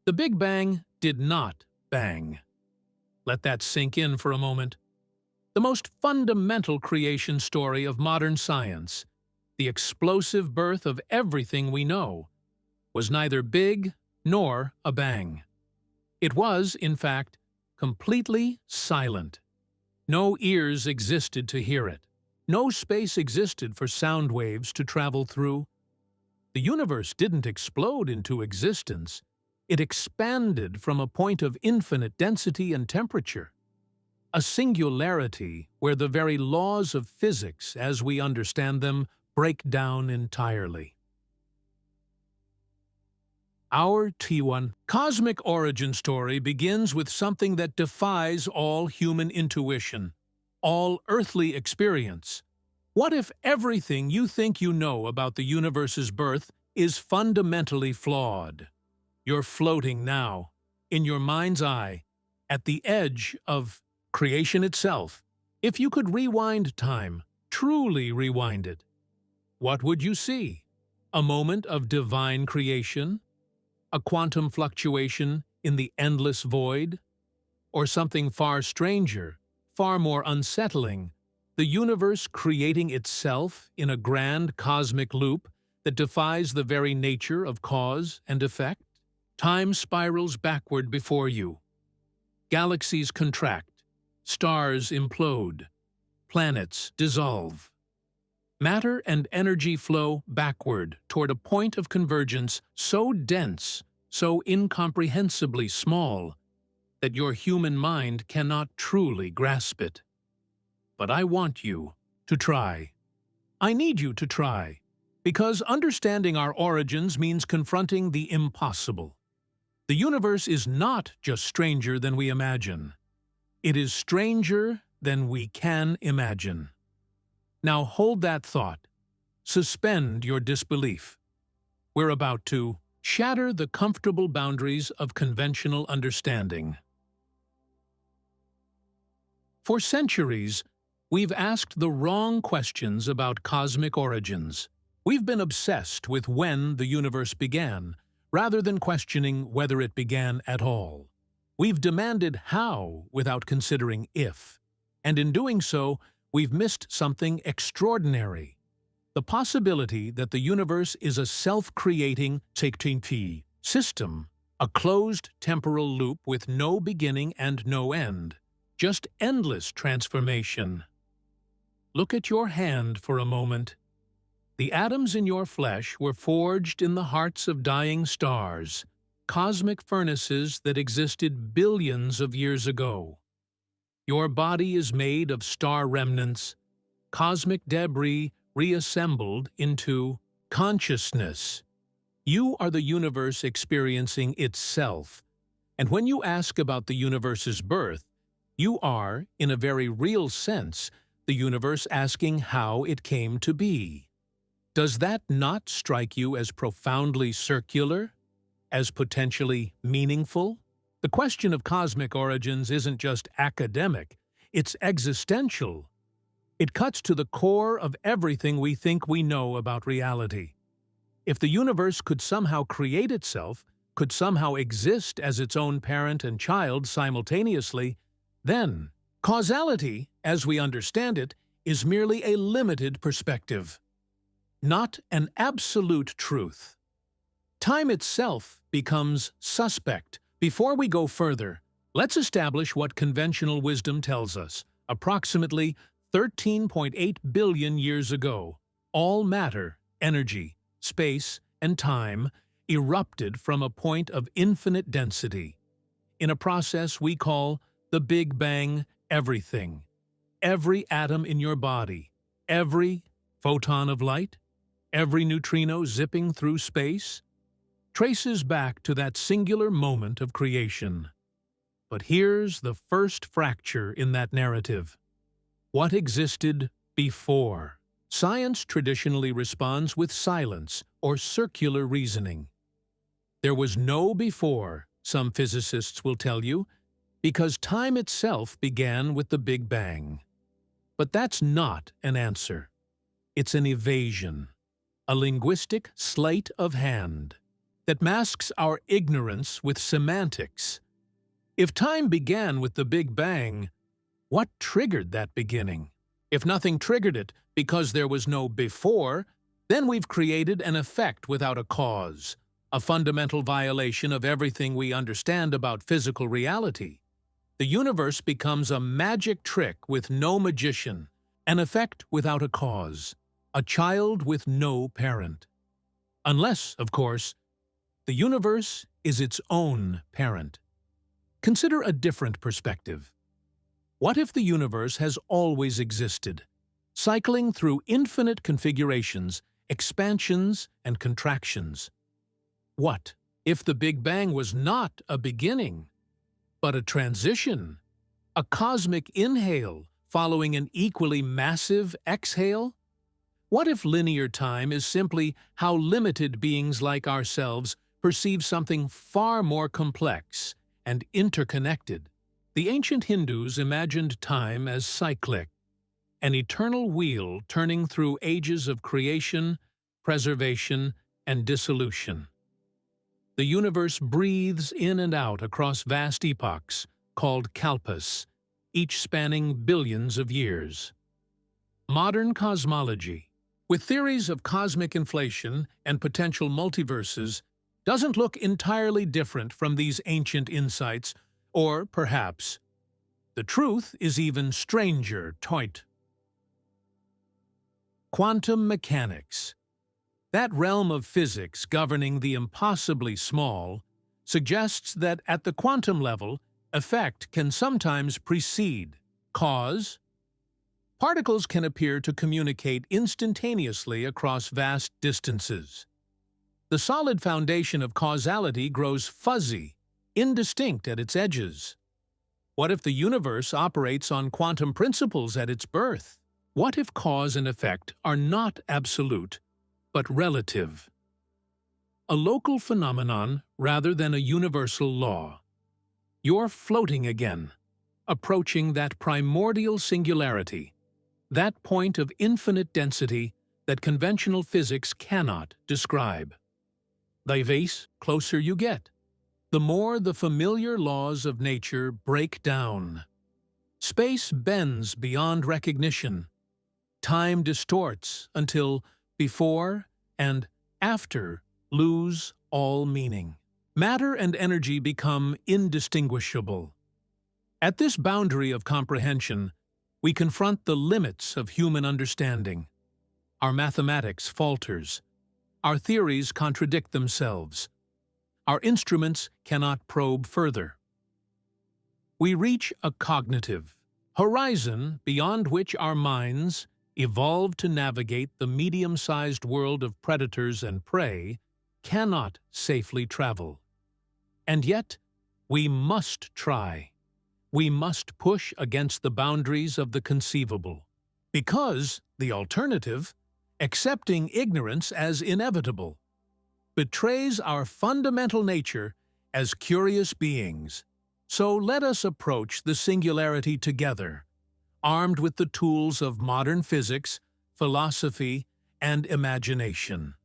The Big Bang did not bang. Let that sink in for a moment. The most fundamental creation story of modern science, the explosive birth of everything we know, was neither big nor a bang. It was, in fact, completely silent. No ears existed to hear it. No space existed for sound waves to travel through. The universe didn't explode into existence. It expanded from a point of infinite density and temperature. A singularity where the very laws of physics, as we understand them, break down entirely. Our T1 cosmic origin story begins with something that defies all human intuition, all earthly experience. What if everything you think you know about the universe's birth is fundamentally flawed? You're floating now, in your mind's eye, at the edge of creation itself. If you could rewind time, truly rewind it, what would you see? A moment of divine creation? A quantum fluctuation in the endless void? Or something far stranger, far more unsettling, the universe creating itself in a grand cosmic loop that defies the very nature of cause and effect? Time spirals backward before you. Galaxies contract, stars implode, planets dissolve. Matter and energy flow backward toward a point of convergence so dense, so incomprehensibly small, that your human mind cannot truly grasp it. But I want you to try. I need you to try, because understanding our origins means confronting the impossible. The universe is not just stranger than we imagine. It is stranger than we can imagine. Now hold that thought. Suspend your disbelief. We're about to shatter the comfortable boundaries of conventional understanding. For centuries, we've asked the wrong questions about cosmic origins. We've been obsessed with when the universe began, rather than questioning whether it began at all. We've demanded how without considering if, and in doing so, we've missed something extraordinary. The possibility that the universe is a self-creating system, a closed temporal loop with no beginning and no end, just endless transformation. Look at your hand for a moment. The atoms in your flesh were forged in the hearts of dying stars, cosmic furnaces that existed billions of years ago. Your body is made of star remnants, cosmic debris reassembled into consciousness. You are the universe experiencing itself, and when you ask about the universe's birth, you are, in a very real sense, the universe asking how it came to be. Does that not strike you as profoundly circular, as potentially meaningful? The question of cosmic origins isn't just academic, it's existential. It cuts to the core of everything we think we know about reality. If the universe could somehow create itself, could somehow exist as its own parent and child simultaneously, then causality, as we understand it, is merely a limited perspective, not an absolute truth. Time itself becomes suspect. Before we go further, let's establish what conventional wisdom tells us. Approximately 13.8 billion years ago, all matter, energy, space, and time erupted from a point of infinite density. In a process we call the Big Bang, everything, every atom in your body, every photon of light, every neutrino zipping through space, traces back to that singular moment of creation. But here's the first fracture in that narrative. What existed before? Science traditionally responds with silence or circular reasoning. There was no before, some physicists will tell you, because time itself began with the Big Bang. But that's not an answer. It's an evasion, a linguistic sleight of hand. that masks our ignorance with semantics. If time began with the Big Bang, what triggered that beginning? If nothing triggered it because there was no before, then we've created an effect without a cause, a fundamental violation of everything we understand about physical reality. The universe becomes a magic trick with no magician, an effect without a cause, a child with no parent. Unless, of course, the universe is its own parent. Consider a different perspective. What if the universe has always existed, cycling through infinite configurations, expansions, and contractions? What if the Big Bang was not a beginning, but a transition, a cosmic inhale following an equally massive exhale? What if linear time is simply how limited beings like ourselves perceive something far more complex and interconnected? The ancient Hindus imagined time as cyclic, an eternal wheel turning through ages of creation, preservation, and dissolution. The universe breathes in and out across vast epochs, called kalpas, each spanning billions of years. Modern cosmology, with theories of cosmic inflation and potential multiverses, doesn't look entirely different from these ancient insights, or perhaps the truth is even stranger. Quantum mechanics. That realm of physics governing the impossibly small suggests that at the quantum level, effect can sometimes precede cause. Particles can appear to communicate instantaneously across vast distances. The solid foundation of causality grows fuzzy, indistinct at its edges. What if the universe operates on quantum principles at its birth? What if cause and effect are not absolute, but relative? A local phenomenon rather than a universal law. You're floating again, approaching that primordial singularity, that point of infinite density that conventional physics cannot describe. The closer you get, the more the familiar laws of nature break down. Space bends beyond recognition. Time distorts until before and after lose all meaning. Matter and energy become indistinguishable. At this boundary of comprehension, we confront the limits of human understanding. Our mathematics falters. Our theories contradict themselves. Our instruments cannot probe further. We reach a cognitive horizon beyond which our minds, evolved to navigate the medium-sized world of predators and prey, cannot safely travel. And yet, we must try. We must push against the boundaries of the conceivable. Because the alternative, accepting ignorance as inevitable, betrays our fundamental nature as curious beings. So let us approach the singularity together, armed with the tools of modern physics, philosophy, and imagination.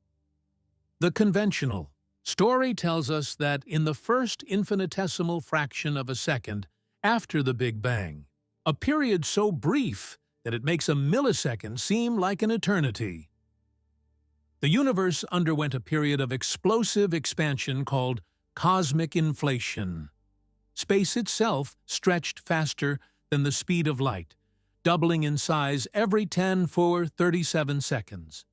The conventional story tells us that in the first infinitesimal fraction of a second after the Big Bang, a period so brief that it makes a millisecond seem like an eternity, the universe underwent a period of explosive expansion called cosmic inflation. Space itself stretched faster than the speed of light, doubling in size every 10^37 seconds.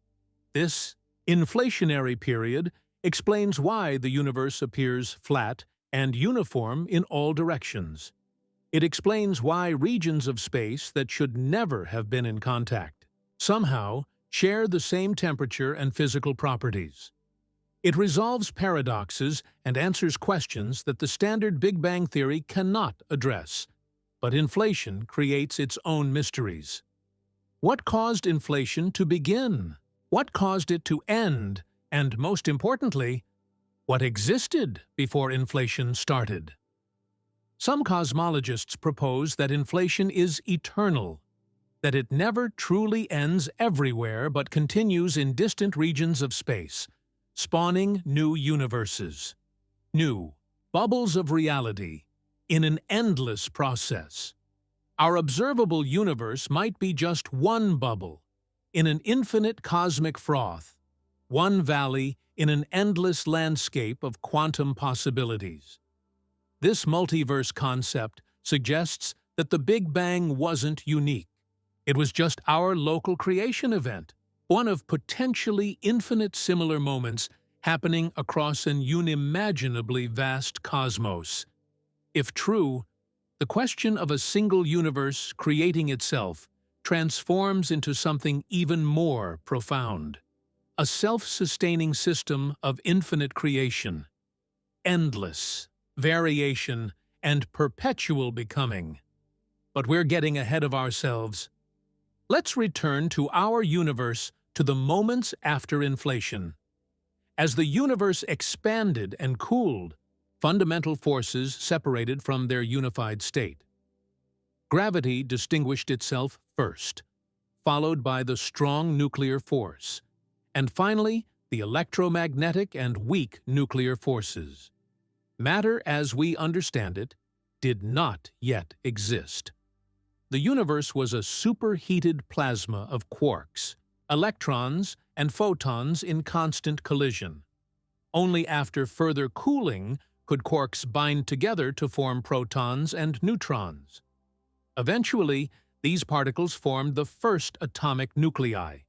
This inflationary period explains why the universe appears flat and uniform in all directions. It explains why regions of space that should never have been in contact somehow share the same temperature and physical properties. It resolves paradoxes and answers questions that the standard Big Bang theory cannot address, but inflation creates its own mysteries. What caused inflation to begin? What caused it to end? And most importantly, what existed before inflation started? Some cosmologists propose that inflation is eternal, that it never truly ends everywhere but continues in distant regions of space, spawning new universes, new bubbles of reality in an endless process. Our observable universe might be just one bubble in an infinite cosmic froth, one valley in an endless landscape of quantum possibilities. This multiverse concept suggests that the Big Bang wasn't unique. It was just our local creation event, one of potentially infinite similar moments happening across an unimaginably vast cosmos. If true, the question of a single universe creating itself transforms into something even more profound. A self-sustaining system of infinite creation, endless variation, and perpetual becoming. But we're getting ahead of ourselves. Let's return to our universe to the moments after inflation. As the universe expanded and cooled, fundamental forces separated from their unified state. Gravity distinguished itself first, followed by the strong nuclear force, and finally the electromagnetic and weak nuclear forces. Matter as we understand it did not yet exist. The universe was a superheated plasma of quarks, electrons, and photons in constant collision. Only after further cooling could quarks bind together to form protons and neutrons. Eventually, these particles formed the first atomic nuclei,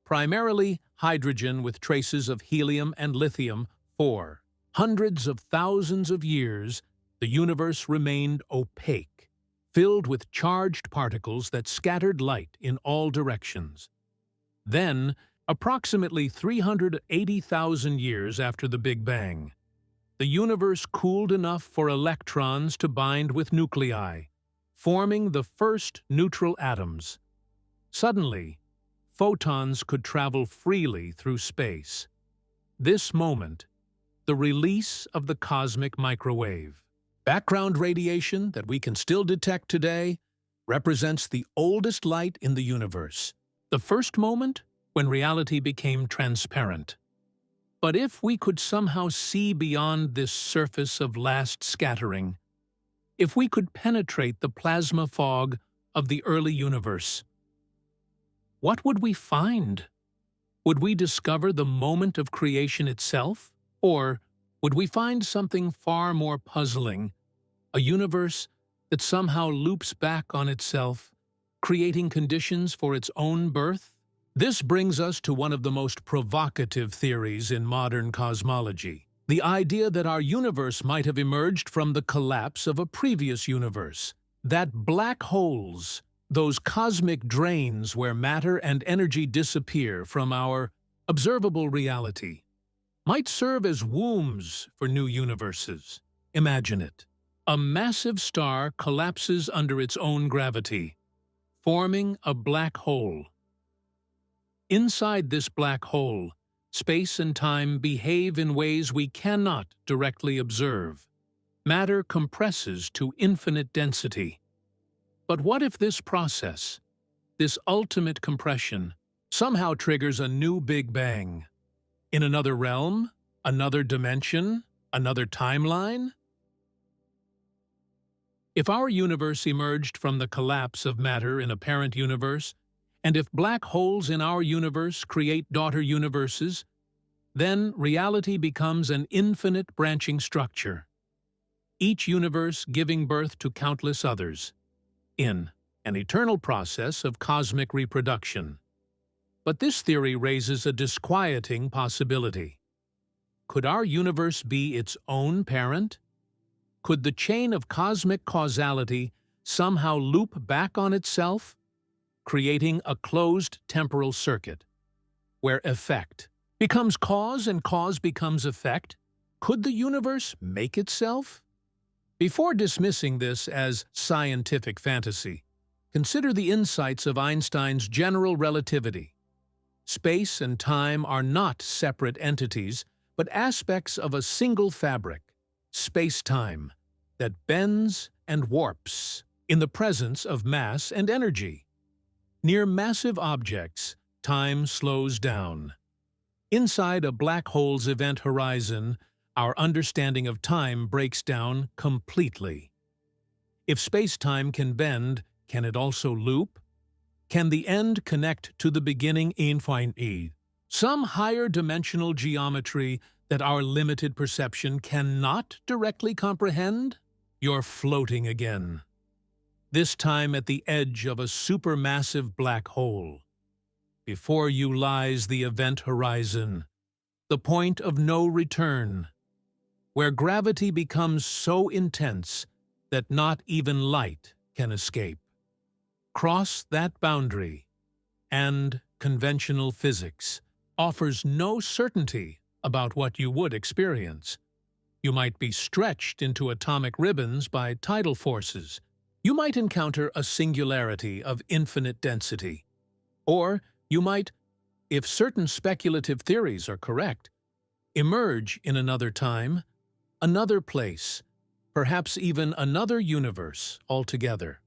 primarily hydrogen with traces of helium and lithium. For hundreds of thousands of years, the universe remained opaque, filled with charged particles that scattered light in all directions. Then, approximately 380,000 years after the Big Bang, the universe cooled enough for electrons to bind with nuclei, forming the first neutral atoms. Suddenly, photons could travel freely through space. This moment, the release of the cosmic microwave, background radiation that we can still detect today, represents the oldest light in the universe, the first moment when reality became transparent. But if we could somehow see beyond this surface of last scattering, if we could penetrate the plasma fog of the early universe, what would we find? Would we discover the moment of creation itself? Or would we find something far more puzzling, a universe that somehow loops back on itself, creating conditions for its own birth? This brings us to one of the most provocative theories in modern cosmology, the idea that our universe might have emerged from the collapse of a previous universe, that black holes, those cosmic drains where matter and energy disappear from our observable reality, might serve as wombs for new universes. Imagine it. A massive star collapses under its own gravity, forming a black hole. Inside this black hole, space and time behave in ways we cannot directly observe. Matter compresses to infinite density. But what if this process, this ultimate compression, somehow triggers a new Big Bang? In another realm? Another dimension? Another timeline? If our universe emerged from the collapse of matter in a parent universe, and if black holes in our universe create daughter universes, then reality becomes an infinite branching structure, each universe giving birth to countless others, in an eternal process of cosmic reproduction. But this theory raises a disquieting possibility. Could our universe be its own parent? Could the chain of cosmic causality somehow loop back on itself, creating a closed temporal circuit, where effect becomes cause and cause becomes effect? Could the universe make itself? Before dismissing this as scientific fantasy, consider the insights of Einstein's general relativity. Space and time are not separate entities, but aspects of a single fabric, space-time, that bends and warps in the presence of mass and energy. Near massive objects, time slows down. Inside a black hole's event horizon, our understanding of time breaks down completely. If space-time can bend, can it also loop? Can the end connect to the beginning infinitely? Some higher dimensional geometry that our limited perception cannot directly comprehend? You're floating again. This time at the edge of a supermassive black hole. Before you lies the event horizon, the point of no return, where gravity becomes so intense that not even light can escape. Cross that boundary, and conventional physics offers no certainty about what you would experience. You might be stretched into atomic ribbons by tidal forces. You might encounter a singularity of infinite density. Or you might, if certain speculative theories are correct, emerge in another time, another place, perhaps even another universe altogether.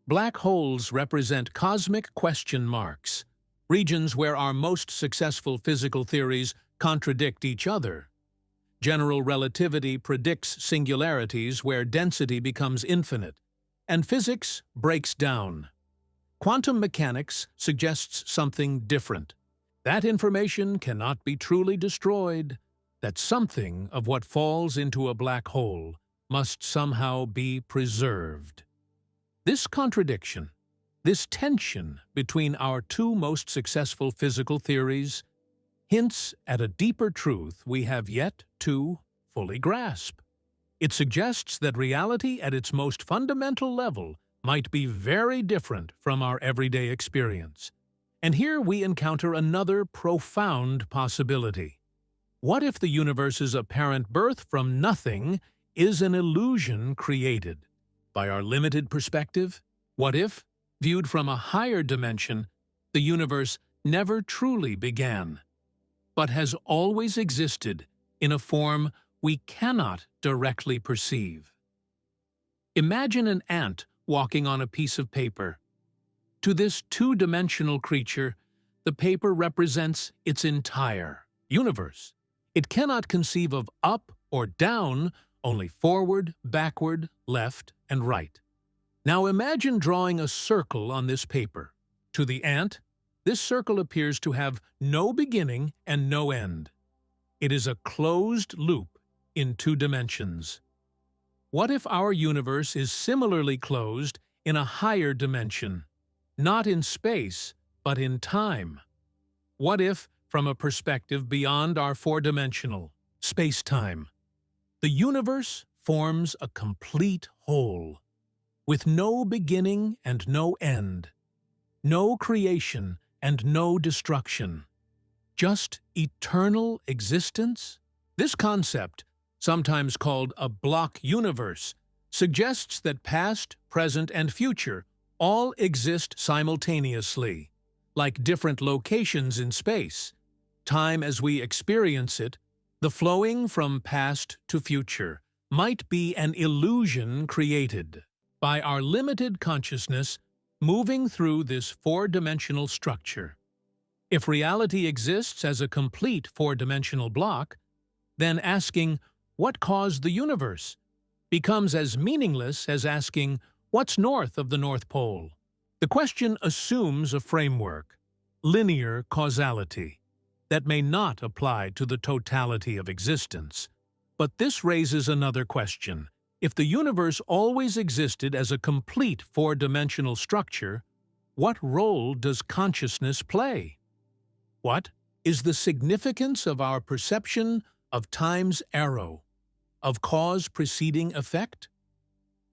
Black holes represent cosmic question marks, regions where our most successful physical theories contradict each other. General relativity predicts singularities where density becomes infinite, and physics breaks down. Quantum mechanics suggests something different. That information cannot be truly destroyed, that something of what falls into a black hole must somehow be preserved. This contradiction, this tension between our two most successful physical theories, hints at a deeper truth we have yet to fully grasp. It suggests that reality at its most fundamental level might be very different from our everyday experience. And here we encounter another profound possibility. What if the universe's apparent birth from nothing is an illusion created by our limited perspective? What if, viewed from a higher dimension, the universe never truly began, but has always existed in a form we cannot directly perceive? Imagine an ant walking on a piece of paper. To this two-dimensional creature, the paper represents its entire universe. It cannot conceive of up or down, only forward, backward, left, and right. Now imagine drawing a circle on this paper. To the ant, this circle appears to have no beginning and no end. It is a closed loop in two dimensions. What if our universe is similarly closed in a higher dimension, not in space, but in time? What if, from a perspective beyond our four-dimensional space-time, the universe forms a complete whole, with no beginning and no end, no creation and no destruction, just eternal existence? This concept, sometimes called a block universe, suggests that past, present, and future all exist simultaneously, like different locations in space. Time as we experience it, the flowing from past to future, might be an illusion created by our limited consciousness moving through this four-dimensional structure. If reality exists as a complete four-dimensional block, then asking, "What caused the universe?" becomes as meaningless as asking, "What's north of the North Pole?" The question assumes a framework, linear causality, that may not apply to the totality of existence. But this raises another question. If the universe always existed as a complete four-dimensional structure, what role does consciousness play? What is the significance of our perception of time's arrow, of cause preceding effect?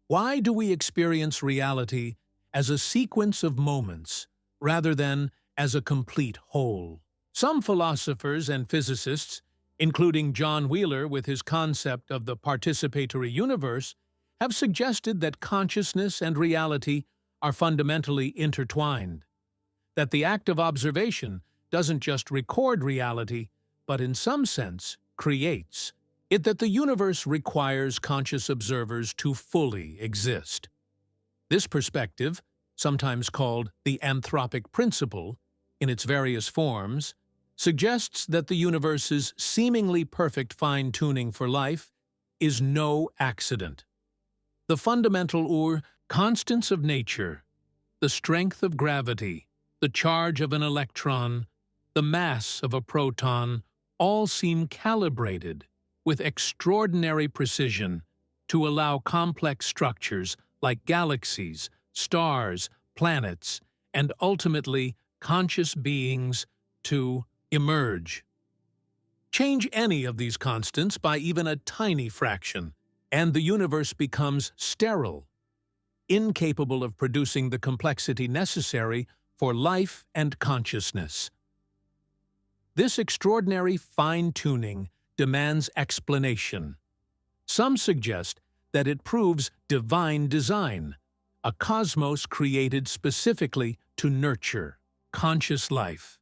Why do we experience reality as a sequence of moments rather than as a complete whole? Some philosophers and physicists, including John Wheeler with his concept of the participatory universe, have suggested that consciousness and reality are fundamentally intertwined, that the act of observation doesn't just record reality, but in some sense creates it, that the universe requires conscious observers to fully exist. This perspective, sometimes called the anthropic principle in its various forms, suggests that the universe's seemingly perfect fine-tuning for life is no accident. The fundamental or constants of nature, the strength of gravity, the charge of an electron, the mass of a proton, all seem calibrated with extraordinary precision to allow complex structures like galaxies, stars, planets, and ultimately conscious beings to emerge. Change any of these constants by even a tiny fraction, and the universe becomes sterile, incapable of producing the complexity necessary for life and consciousness. This extraordinary fine-tuning demands explanation. Some suggest that it proves divine design, a cosmos created specifically to nurture conscious life.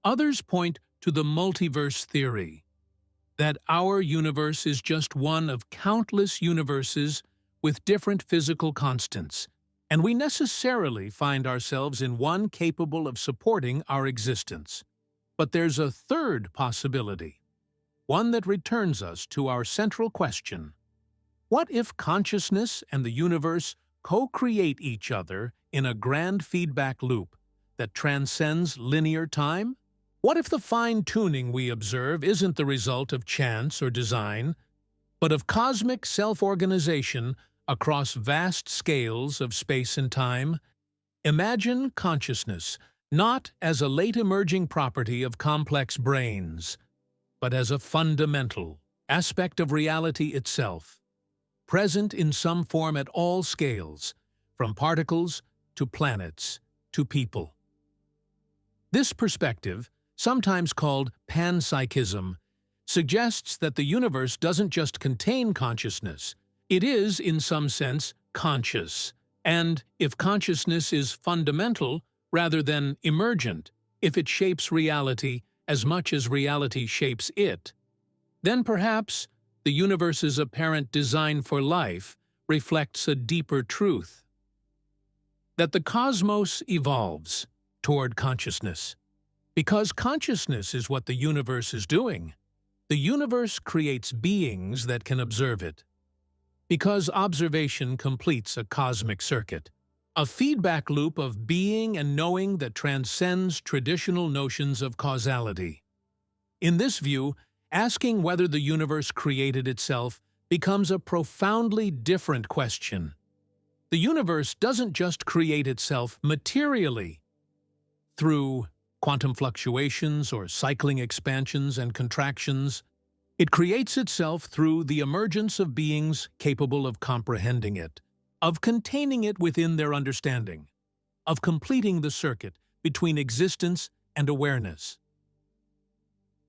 Others point to the multiverse theory, that our universe is just one of countless universes with different physical constants, and we necessarily find ourselves in one capable of supporting our existence. But there's a third possibility, one that returns us to our central question. What if consciousness and the universe co-create each other in a grand feedback loop that transcends linear time? What if the fine-tuning we observe isn't the result of chance or design, but of cosmic self-organization across vast scales of space and time? Imagine consciousness not as a late-emerging property of complex brains, but as a fundamental aspect of reality itself, present in some form at all scales, from particles to planets to people. This perspective, sometimes called panpsychism, suggests that the universe doesn't just contain consciousness, it is, in some sense, conscious. And if consciousness is fundamental rather than emergent, if it shapes reality as much as reality shapes it, then perhaps the universe's apparent design for life reflects a deeper truth: that the cosmos evolves toward consciousness. Because consciousness is what the universe is doing, the universe creates beings that can observe it. Because observation completes a cosmic circuit, a feedback loop of being and knowing that transcends traditional notions of causality. In this view, asking whether the universe created itself becomes a profoundly different question. The universe doesn't just create itself materially, through quantum fluctuations or cycling expansions and contractions. It creates itself through the emergence of beings capable of comprehending it, of containing it within their understanding, of completing the circuit between existence and awareness.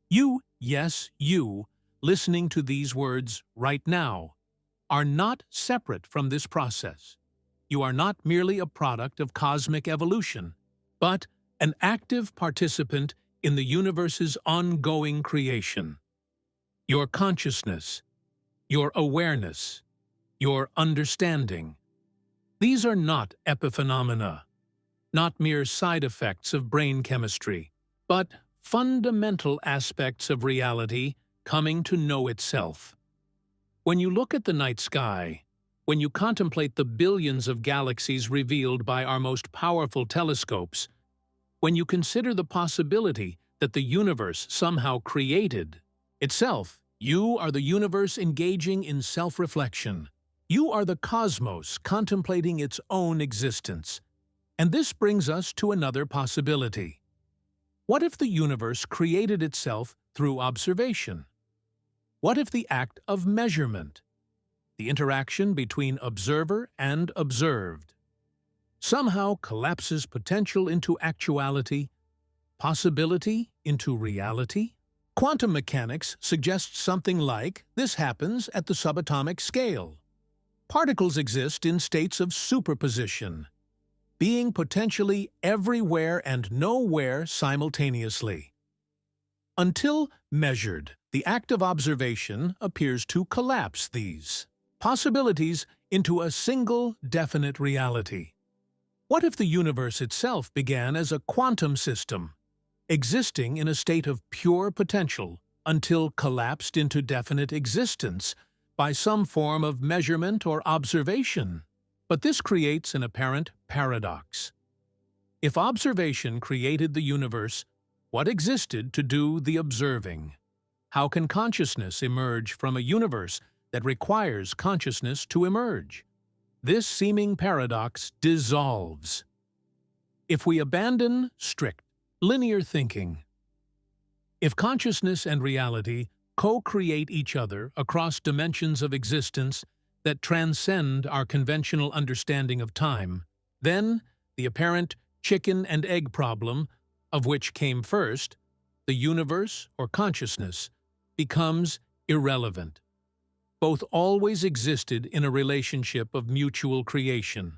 You, yes, you, listening to these words right now, are not separate from this process. You are not merely a product of cosmic evolution, but an active participant in the universe's ongoing creation. Your consciousness, your awareness, your understanding. These are not epiphenomena, not mere side effects of brain chemistry, but fundamental aspects of reality coming to know itself. When you look at the night sky, when you contemplate the billions of galaxies revealed by our most powerful telescopes, when you consider the possibility that the universe somehow created itself, you are the universe engaging in self-reflection. You are the cosmos contemplating its own existence. And this brings us to another possibility. What if the universe created itself through observation? What if the act of measurement, the interaction between observer and observed, somehow collapses potential into actuality, possibility into reality? Quantum mechanics suggests something like this happens at the subatomic scale. Particles exist in states of superposition, being potentially everywhere and nowhere simultaneously. Until measured, the act of observation appears to collapse these possibilities into a single definite reality. What if the universe itself began as a quantum system, existing in a state of pure potential until collapsed into definite existence by some form of measurement or observation. But this creates an apparent paradox. If observation created the universe, what existed to do the observing? How can consciousness emerge from a universe that requires consciousness to emerge? This seeming paradox dissolves if we abandon strict, linear thinking. If consciousness and reality co-create each other across dimensions of existence that transcend our conventional understanding of time, then the apparent chicken and egg problem, of which came first, the universe or consciousness, becomes irrelevant. Both always existed in a relationship of mutual creation.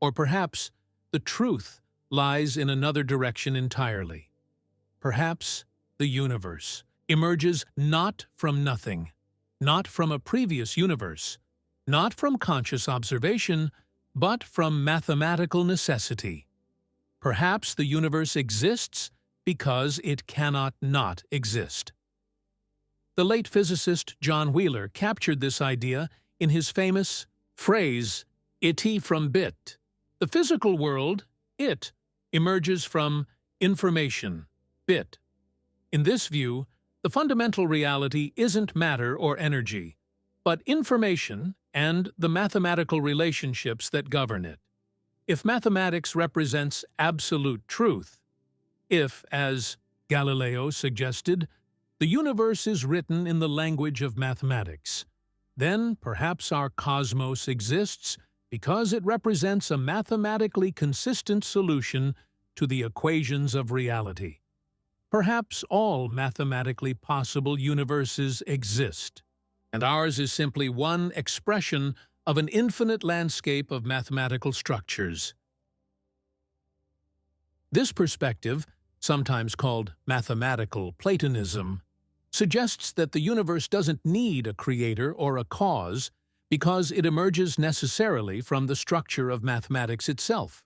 Or perhaps the truth lies in another direction entirely. Perhaps the universe emerges not from nothing, not from a previous universe, not from conscious observation, but from mathematical necessity. Perhaps the universe exists because it cannot not exist. The late physicist John Wheeler captured this idea in his famous phrase, "It from bit." The physical world, it, emerges from information, bit. In this view, the fundamental reality isn't matter or energy, but information and the mathematical relationships that govern it. If mathematics represents absolute truth, if, as Galileo suggested, the universe is written in the language of mathematics, then perhaps our cosmos exists because it represents a mathematically consistent solution to the equations of reality. Perhaps all mathematically possible universes exist, and ours is simply one expression of an infinite landscape of mathematical structures. This perspective, sometimes called mathematical Platonism, suggests that the universe doesn't need a creator or a cause because it emerges necessarily from the structure of mathematics itself.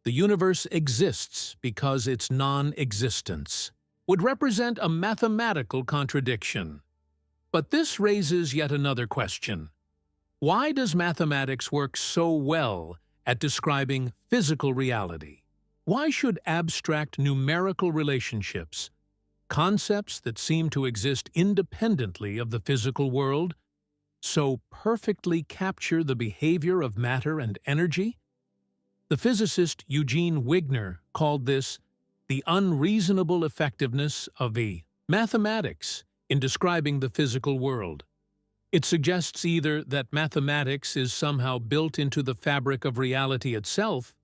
The universe exists because its non-existence would represent a mathematical contradiction. But this raises yet another question. Why does mathematics work so well at describing physical reality? Why should abstract numerical relationships, concepts that seem to exist independently of the physical world, so perfectly capture the behavior of matter and energy? The physicist Eugene Wigner called this the unreasonable effectiveness of the mathematics in describing the physical world. It suggests either that mathematics is somehow built into the fabric of reality itself,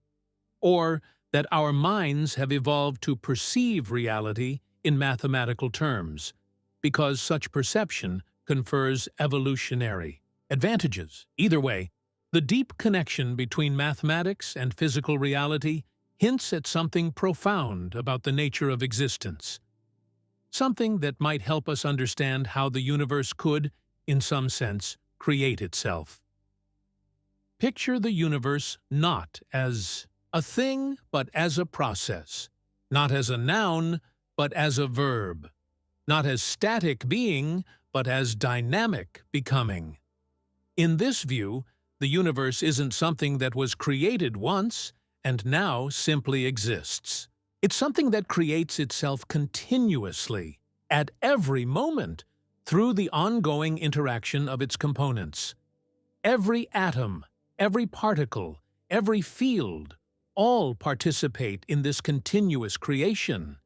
or that our minds have evolved to perceive reality in mathematical terms, because such perception confers evolutionary advantages. Either way, the deep connection between mathematics and physical reality hints at something profound about the nature of existence, something that might help us understand how the universe could, in some sense, create itself. Picture the universe not as a thing, but as a process, not as a noun, but as a verb, not as static being, but as dynamic becoming. In this view, the universe isn't something that was created once and now simply exists. It's something that creates itself continuously, at every moment, through the ongoing interaction of its components. Every atom, every particle, every field, all participate in this continuous creation,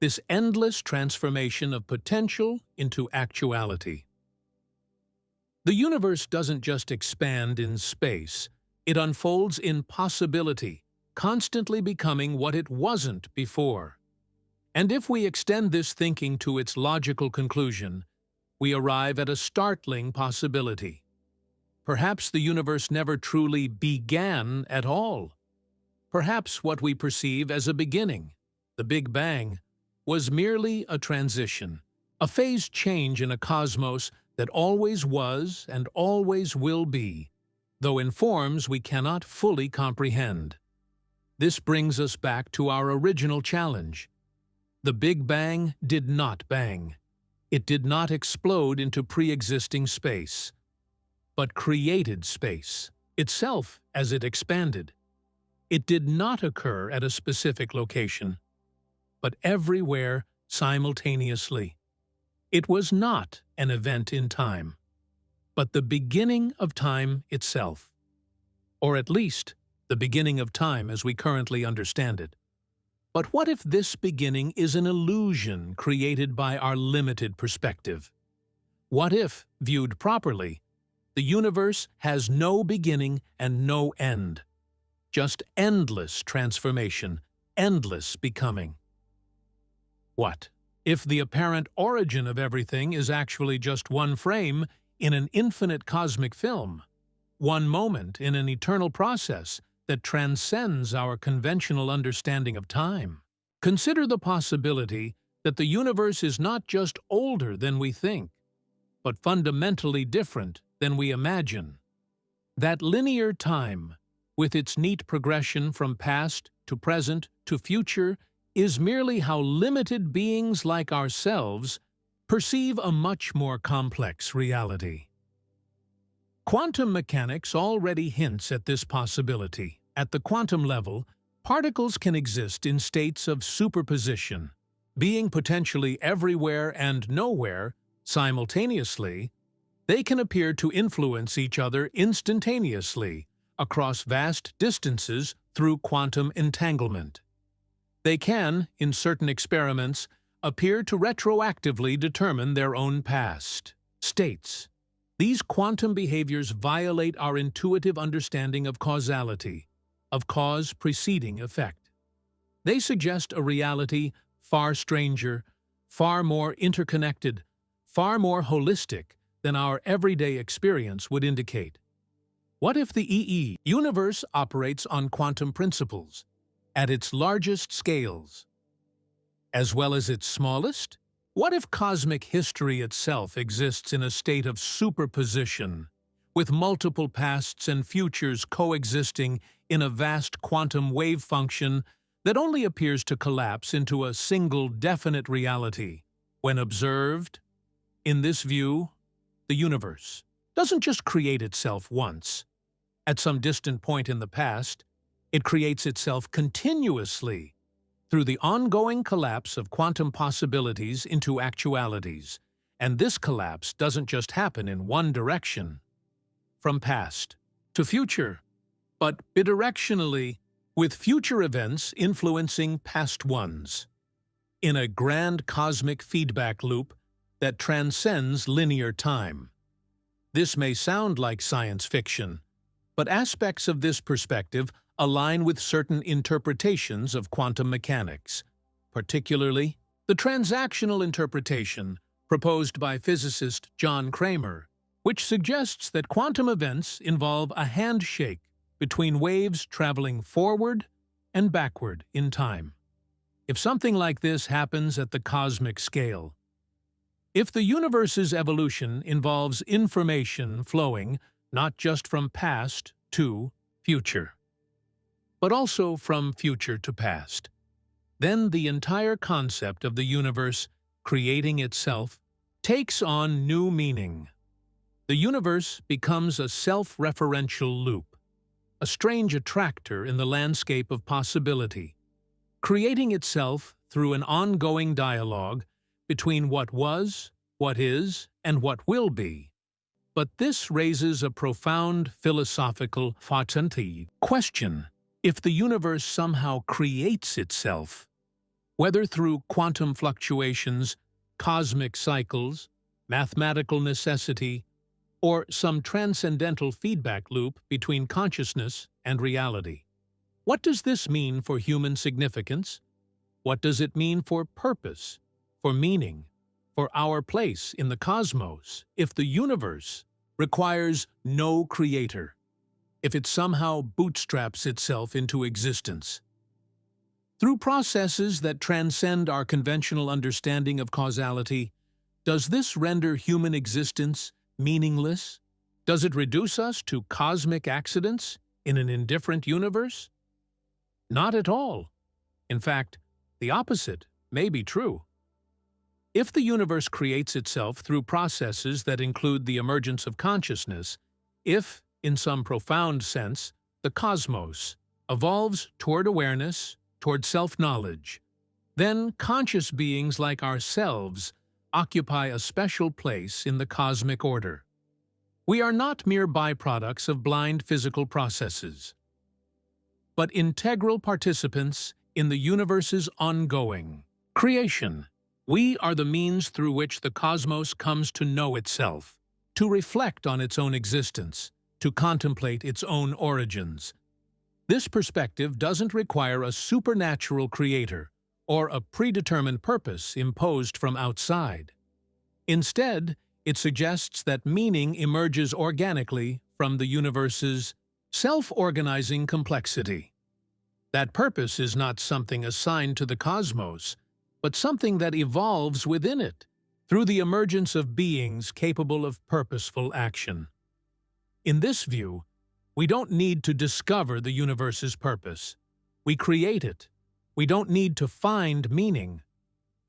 this endless transformation of potential into actuality. The universe doesn't just expand in space, it unfolds in possibility, constantly becoming what it wasn't before. And if we extend this thinking to its logical conclusion, we arrive at a startling possibility. Perhaps the universe never truly began at all. Perhaps what we perceive as a beginning, the Big Bang, was merely a transition, a phase change in a cosmos that always was and always will be, though in forms we cannot fully comprehend. This brings us back to our original challenge. The Big Bang did not bang. It did not explode into pre-existing space, but created space itself as it expanded. It did not occur at a specific location, but everywhere simultaneously. It was not an event in time, but the beginning of time itself, or at least the beginning of time as we currently understand it. But what if this beginning is an illusion created by our limited perspective? What if, viewed properly, the universe has no beginning and no end? Just endless transformation, endless becoming. What if the apparent origin of everything is actually just one frame in an infinite cosmic film? One moment in an eternal process that transcends our conventional understanding of time. Consider the possibility that the universe is not just older than we think, but fundamentally different than we imagine. That linear time, with its neat progression from past to present to future, is merely how limited beings like ourselves perceive a much more complex reality. Quantum mechanics already hints at this possibility. At the quantum level, particles can exist in states of superposition, being potentially everywhere and nowhere simultaneously. They can appear to influence each other instantaneously across vast distances through quantum entanglement. They can, in certain experiments, appear to retroactively determine their own past states. These quantum behaviors violate our intuitive understanding of causality, of cause preceding effect. They suggest a reality far stranger, far more interconnected, far more holistic than our everyday experience would indicate. What if the universe operates on quantum principles, at its largest scales, as well as its smallest? What if cosmic history itself exists in a state of superposition, with multiple pasts and futures coexisting in a vast quantum wave function that only appears to collapse into a single definite reality? When observed, in this view, the universe doesn't just create itself once. At some distant point in the past, it creates itself continuously through the ongoing collapse of quantum possibilities into actualities. And this collapse doesn't just happen in one direction, from past to future, but bidirectionally, with future events influencing past ones, in a grand cosmic feedback loop that transcends linear time. This may sound like science fiction, but aspects of this perspective align with certain interpretations of quantum mechanics, particularly the transactional interpretation proposed by physicist John Cramer, which suggests that quantum events involve a handshake between waves traveling forward and backward in time. If something like this happens at the cosmic scale, if the universe's evolution involves information flowing not just from past to future, but also from future to past, then the entire concept of the universe creating itself takes on new meaning. The universe becomes a self-referential loop, a strange attractor in the landscape of possibility, creating itself through an ongoing dialogue between what was, what is, and what will be. But this raises a profound philosophical question. If the universe somehow creates itself, whether through quantum fluctuations, cosmic cycles, mathematical necessity, or some transcendental feedback loop between consciousness and reality, what does this mean for human significance? What does it mean for purpose, for meaning, for our place in the cosmos if the universe requires no creator, if it somehow bootstraps itself into existence? Through processes that transcend our conventional understanding of causality, does this render human existence meaningless? Does it reduce us to cosmic accidents in an indifferent universe? Not at all. In fact, the opposite may be true. If the universe creates itself through processes that include the emergence of consciousness, if, in some profound sense, the cosmos evolves toward awareness, toward self-knowledge, then conscious beings like ourselves occupy a special place in the cosmic order. We are not mere byproducts of blind physical processes, but integral participants in the universe's ongoing creation. We are the means through which the cosmos comes to know itself, to reflect on its own existence, to contemplate its own origins. This perspective doesn't require a supernatural creator or a predetermined purpose imposed from outside. Instead, it suggests that meaning emerges organically from the universe's self-organizing complexity. That purpose is not something assigned to the cosmos, but something that evolves within it, through the emergence of beings capable of purposeful action. In this view, we don't need to discover the universe's purpose. We create it. We don't need to find meaning.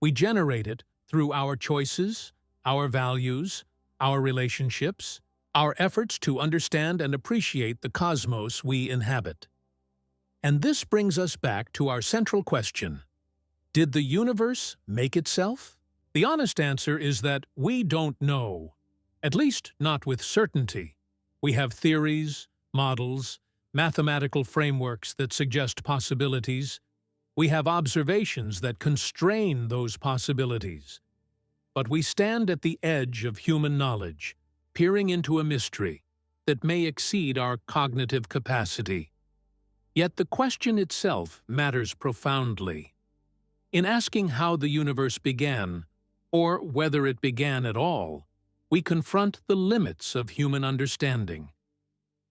We generate it through our choices, our values, our relationships, our efforts to understand and appreciate the cosmos we inhabit. And this brings us back to our central question. Did the universe make itself? The honest answer is that we don't know, at least not with certainty. We have theories, models, mathematical frameworks that suggest possibilities. We have observations that constrain those possibilities. But we stand at the edge of human knowledge, peering into a mystery that may exceed our cognitive capacity. Yet the question itself matters profoundly. In asking how the universe began, or whether it began at all, we confront the limits of human understanding.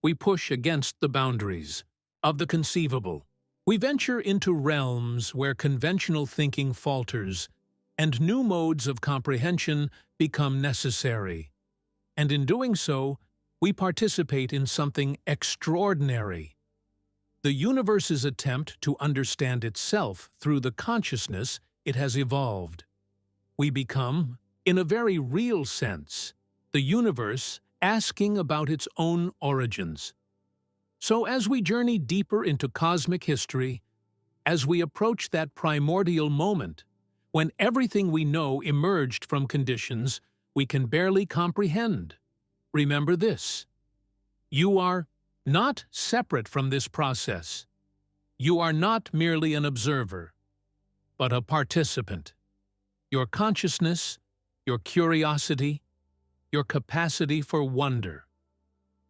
We push against the boundaries of the conceivable. We venture into realms where conventional thinking falters, and new modes of comprehension become necessary. And in doing so, we participate in something extraordinary. The universe's attempt to understand itself through the consciousness it has evolved. We become, in a very real sense, the universe asking about its own origins. So as we journey deeper into cosmic history, as we approach that primordial moment, when everything we know emerged from conditions we can barely comprehend, remember this: you are not separate from this process. You are not merely an observer, but a participant. Your consciousness, your curiosity, your capacity for wonder.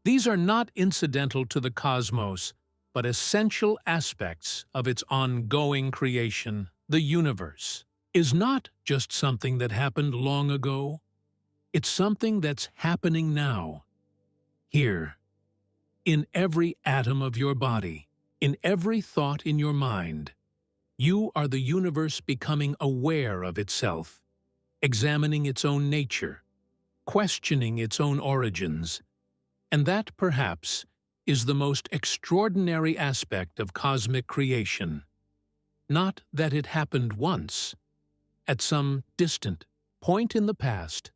These are not incidental to the cosmos, but essential aspects of its ongoing creation. The universe is not just something that happened long ago. It's something that's happening now, here, in every atom of your body, in every thought in your mind. You are the universe becoming aware of itself, examining its own nature, questioning its own origins. And that, perhaps, is the most extraordinary aspect of cosmic creation. Not that it happened once, at some distant point in the past,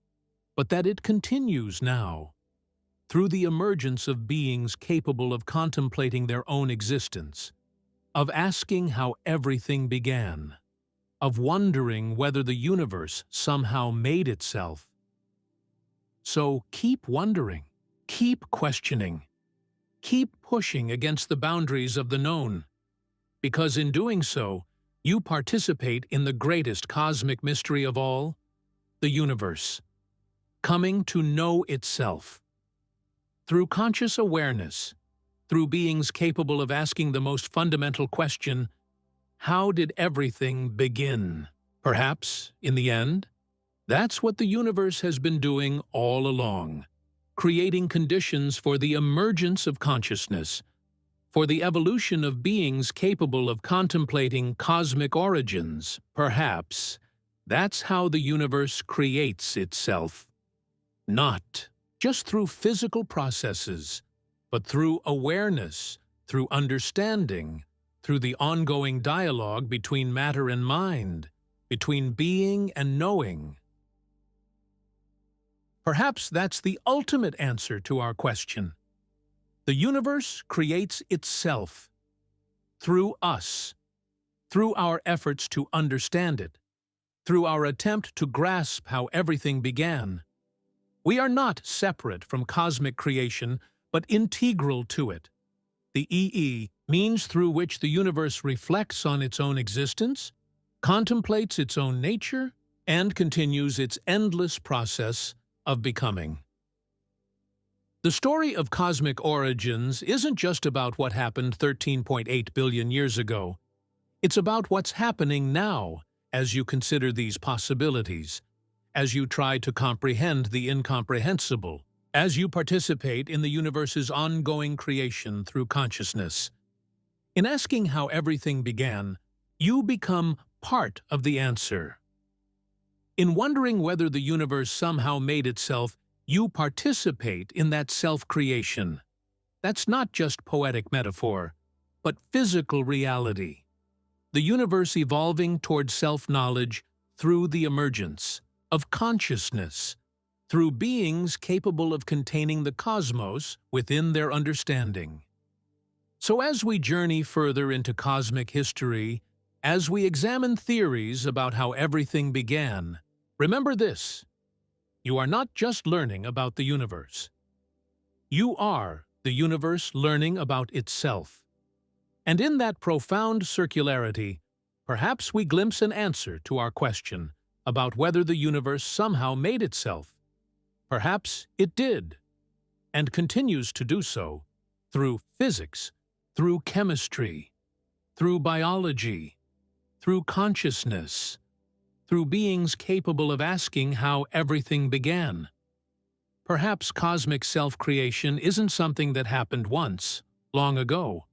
but that it continues now, through the emergence of beings capable of contemplating their own existence, of asking how everything began, of wondering whether the universe somehow made itself. So keep wondering, keep questioning, keep pushing against the boundaries of the known, because in doing so, you participate in the greatest cosmic mystery of all, the universe, coming to know itself. Through conscious awareness, through beings capable of asking the most fundamental question, how did everything begin? Perhaps, in the end, that's what the universe has been doing all along, creating conditions for the emergence of consciousness, for the evolution of beings capable of contemplating cosmic origins. Perhaps that's how the universe creates itself. Not just through physical processes, but through awareness, through understanding, through the ongoing dialogue between matter and mind, between being and knowing. Perhaps that's the ultimate answer to our question. The universe creates itself through us, through our efforts to understand it, through our attempt to grasp how everything began. We are not separate from cosmic creation, but integral to it. The means through which the universe reflects on its own existence, contemplates its own nature, and continues its endless process of becoming. The story of cosmic origins isn't just about what happened 13.8 billion years ago. It's about what's happening now as you consider these possibilities, as you try to comprehend the incomprehensible, as you participate in the universe's ongoing creation through consciousness. In asking how everything began, you become part of the answer. In wondering whether the universe somehow made itself, you participate in that self-creation. That's not just poetic metaphor, but physical reality. The universe evolving toward self-knowledge through the emergence of consciousness, through beings capable of containing the cosmos within their understanding. So as we journey further into cosmic history, as we examine theories about how everything began, remember this: you are not just learning about the universe. You are the universe learning about itself. And in that profound circularity, perhaps we glimpse an answer to our question about whether the universe somehow made itself. Perhaps it did, and continues to do so, through physics, through chemistry, through biology, through consciousness, through beings capable of asking how everything began. Perhaps cosmic self-creation isn't something that happened once, long ago,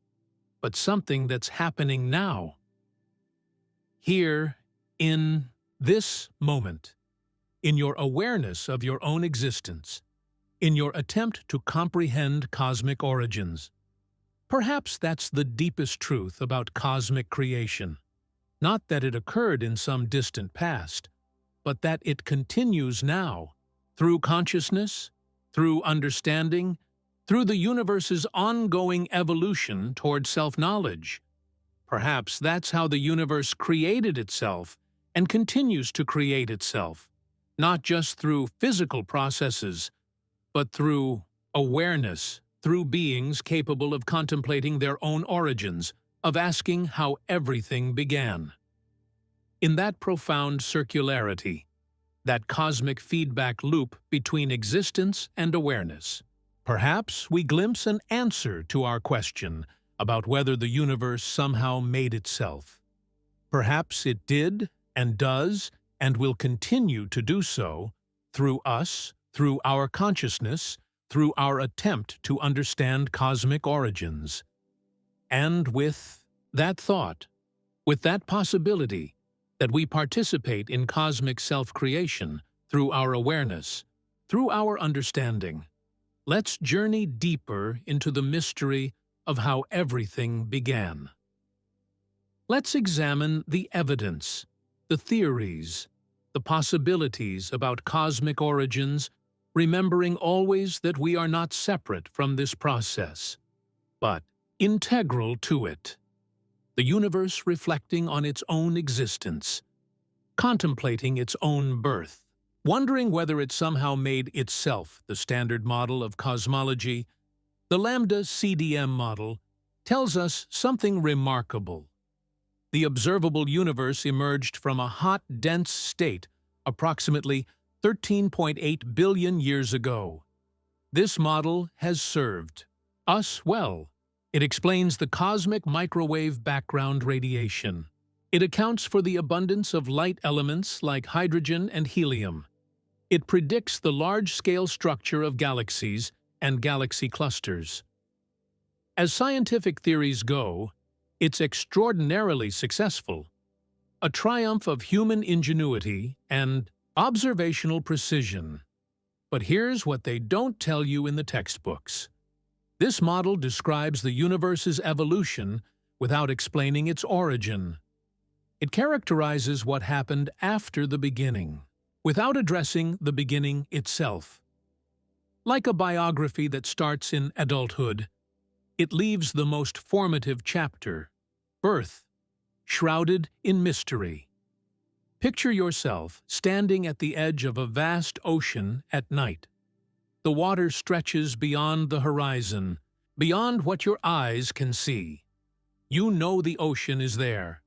but something that's happening now. Here, in this moment, in your awareness of your own existence, in your attempt to comprehend cosmic origins. Perhaps that's the deepest truth about cosmic creation. Not that it occurred in some distant past, but that it continues now, through consciousness, through understanding, through the universe's ongoing evolution toward self-knowledge. Perhaps that's how the universe created itself and continues to create itself, not just through physical processes, but through awareness, through beings capable of contemplating their own origins, of asking how everything began. In that profound circularity, that cosmic feedback loop between existence and awareness, perhaps we glimpse an answer to our question about whether the universe somehow made itself. Perhaps it did, and does, and will continue to do so, through us, through our consciousness, through our attempt to understand cosmic origins. And with that thought, with that possibility, that we participate in cosmic self-creation through our awareness, through our understanding, let's journey deeper into the mystery of how everything began. Let's examine the evidence, the theories, the possibilities about cosmic origins, remembering always that we are not separate from this process, but integral to it. The universe reflecting on its own existence, contemplating its own birth, wondering whether it somehow made itself the standard model of cosmology. The Lambda CDM model tells us something remarkable. The observable universe emerged from a hot, dense state approximately 13.8 billion years ago. This model has served us well. It explains the cosmic microwave background radiation. It accounts for the abundance of light elements like hydrogen and helium. It predicts the large-scale structure of galaxies and galaxy clusters. As scientific theories go, it's extraordinarily successful, a triumph of human ingenuity and observational precision. But here's what they don't tell you in the textbooks. This model describes the universe's evolution without explaining its origin. It characterizes what happened after the beginning, without addressing the beginning itself. Like a biography that starts in adulthood, it leaves the most formative chapter, birth, shrouded in mystery. Picture yourself standing at the edge of a vast ocean at night. The water stretches beyond the horizon, beyond what your eyes can see. You know the ocean is there.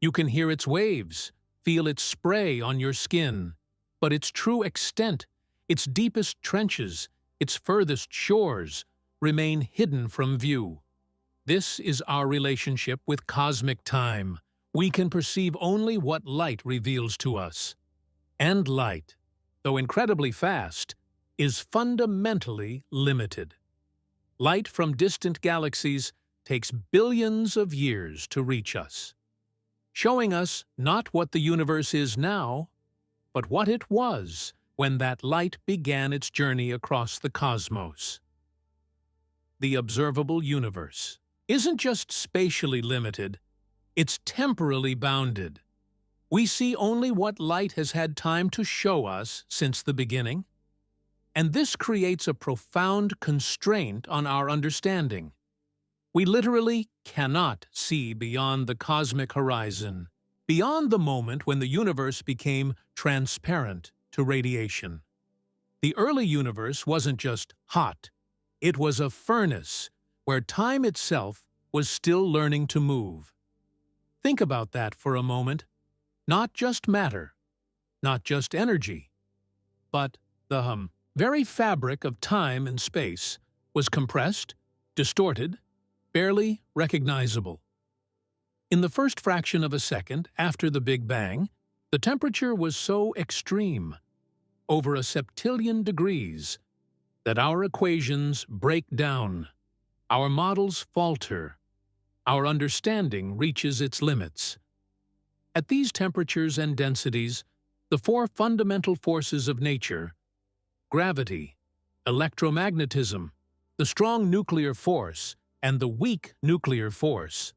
You can hear its waves, feel its spray on your skin, but its true extent, its deepest trenches, its furthest shores, remain hidden from view. This is our relationship with cosmic time. We can perceive only what light reveals to us. And light, though incredibly fast, is fundamentally limited. Light from distant galaxies takes billions of years to reach us, showing us not what the universe is now, but what it was when that light began its journey across the cosmos. The observable universe isn't just spatially limited, it's temporally bounded. We see only what light has had time to show us since the beginning, and this creates a profound constraint on our understanding. We literally cannot see beyond the cosmic horizon, beyond the moment when the universe became transparent to radiation. The early universe wasn't just hot, it was a furnace where time itself was still learning to move. Think about that for a moment. Not just matter, not just energy, but the very fabric of time and space was compressed, distorted, barely recognizable. In the first fraction of a second after the Big Bang, the temperature was so extreme, over a septillion degrees, that our equations break down, our models falter, our understanding reaches its limits. At these temperatures and densities, the four fundamental forces of nature, gravity, electromagnetism, the strong nuclear force, and the weak nuclear force,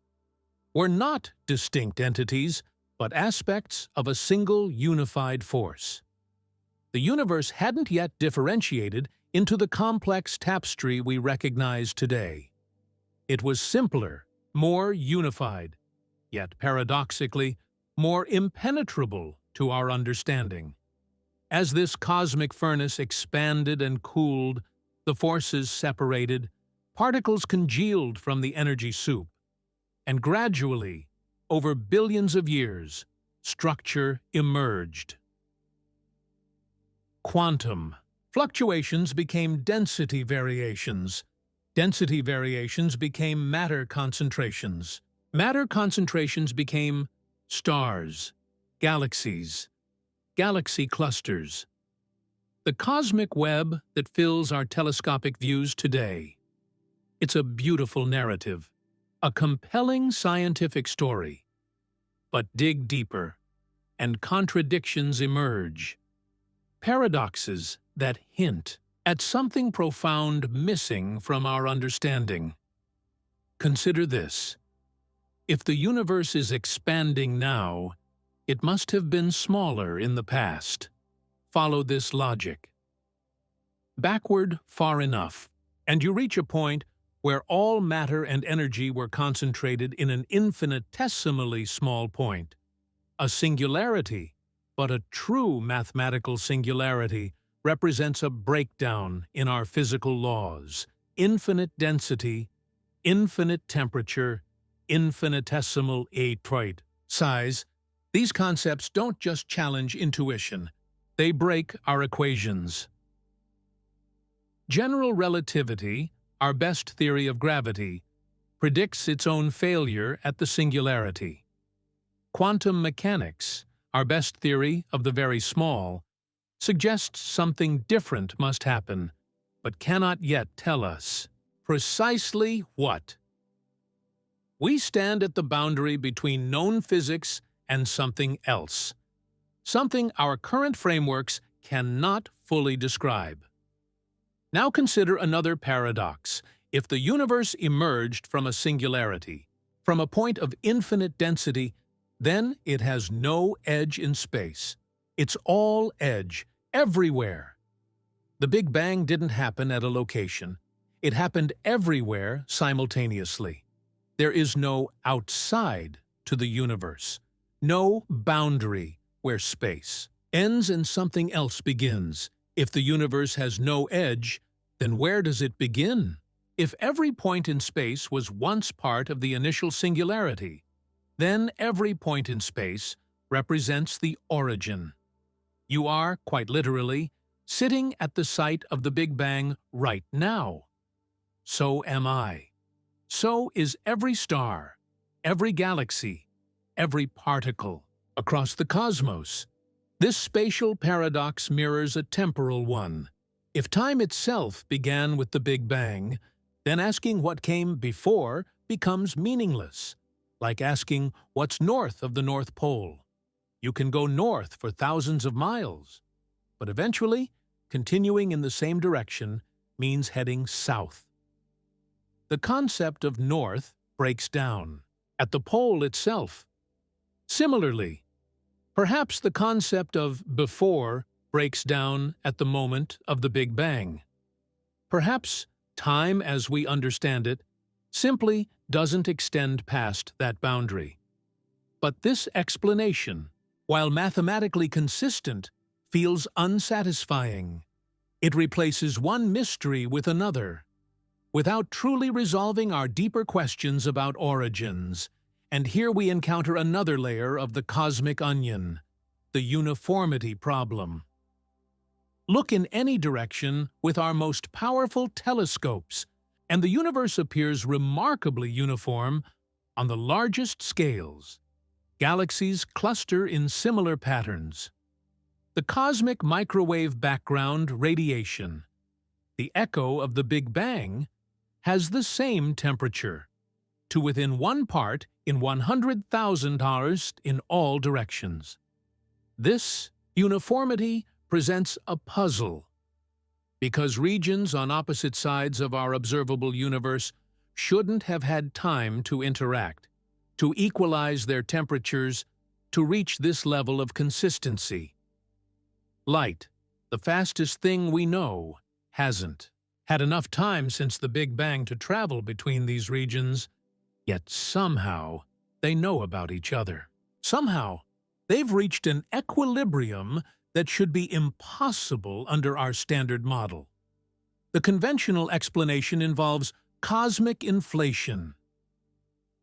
were not distinct entities, but aspects of a single unified force. The universe hadn't yet differentiated into the complex tapestry we recognize today. It was simpler, more unified, yet paradoxically, more impenetrable to our understanding. As this cosmic furnace expanded and cooled, the forces separated, particles congealed from the energy soup, and gradually, over billions of years, structure emerged. Quantum fluctuations became density variations. Density variations became matter concentrations. Matter concentrations became stars, galaxies, galaxy clusters. The cosmic web that fills our telescopic views today. It's a beautiful narrative, a compelling scientific story. But dig deeper, and contradictions emerge. Paradoxes that hint at something profound missing from our understanding. Consider this. If the universe is expanding now, it must have been smaller in the past. Follow this logic. Backward far enough, and you reach a point where all matter and energy were concentrated in an infinitesimally small point. A singularity, but a true mathematical singularity, represents a breakdown in our physical laws. Infinite density, infinite temperature, infinitesimal size. These concepts don't just challenge intuition, they break our equations. General relativity, our best theory of gravity, predicts its own failure at the singularity. Quantum mechanics, our best theory of the very small, suggests something different must happen, but cannot yet tell us precisely what. We stand at the boundary between known physics and something else, something our current frameworks cannot fully describe. Now consider another paradox. If the universe emerged from a singularity, from a point of infinite density, then it has no edge in space. It's all edge, everywhere. The Big Bang didn't happen at a location. It happened everywhere simultaneously. There is no outside to the universe, no boundary where space ends and something else begins. If the universe has no edge, then where does it begin? If every point in space was once part of the initial singularity, then every point in space represents the origin. You are, quite literally, sitting at the site of the Big Bang right now. So am I. So is every star, every galaxy, every particle across the cosmos. This spatial paradox mirrors a temporal one. If time itself began with the Big Bang, then asking what came before becomes meaningless, like asking what's north of the North Pole. You can go north for thousands of miles, but eventually, continuing in the same direction means heading south. The concept of north breaks down at the pole itself. Similarly, perhaps the concept of before breaks down at the moment of the Big Bang. Perhaps time as we understand it simply doesn't extend past that boundary. But this explanation, while mathematically consistent, feels unsatisfying. It replaces one mystery with another, without truly resolving our deeper questions about origins. And here we encounter another layer of the cosmic onion, the uniformity problem. Look in any direction with our most powerful telescopes, and the universe appears remarkably uniform on the largest scales. Galaxies cluster in similar patterns. The cosmic microwave background radiation, the echo of the Big Bang, has the same temperature, to within 1 part in 100,000 hours in all directions. This uniformity presents a puzzle, because regions on opposite sides of our observable universe shouldn't have had time to interact, to equalize their temperatures, to reach this level of consistency. Light, the fastest thing we know, hasn't had enough time since the Big Bang to travel between these regions, yet somehow they know about each other. Somehow they've reached an equilibrium that should be impossible under our standard model. The conventional explanation involves cosmic inflation,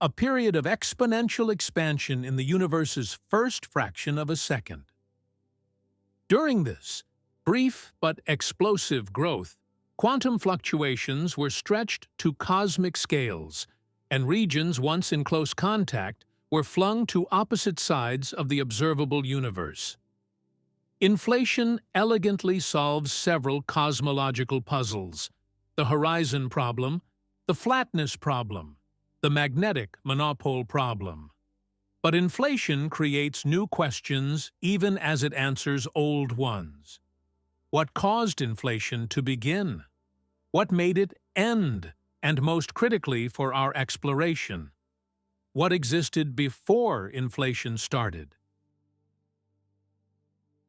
a period of exponential expansion in the universe's first fraction of a second. During this brief but explosive growth, quantum fluctuations were stretched to cosmic scales, and regions once in close contact were flung to opposite sides of the observable universe. Inflation elegantly solves several cosmological puzzles: the horizon problem, the flatness problem, the magnetic monopole problem. But inflation creates new questions even as it answers old ones. What caused inflation to begin? What made it end? And most critically for our exploration, what existed before inflation started?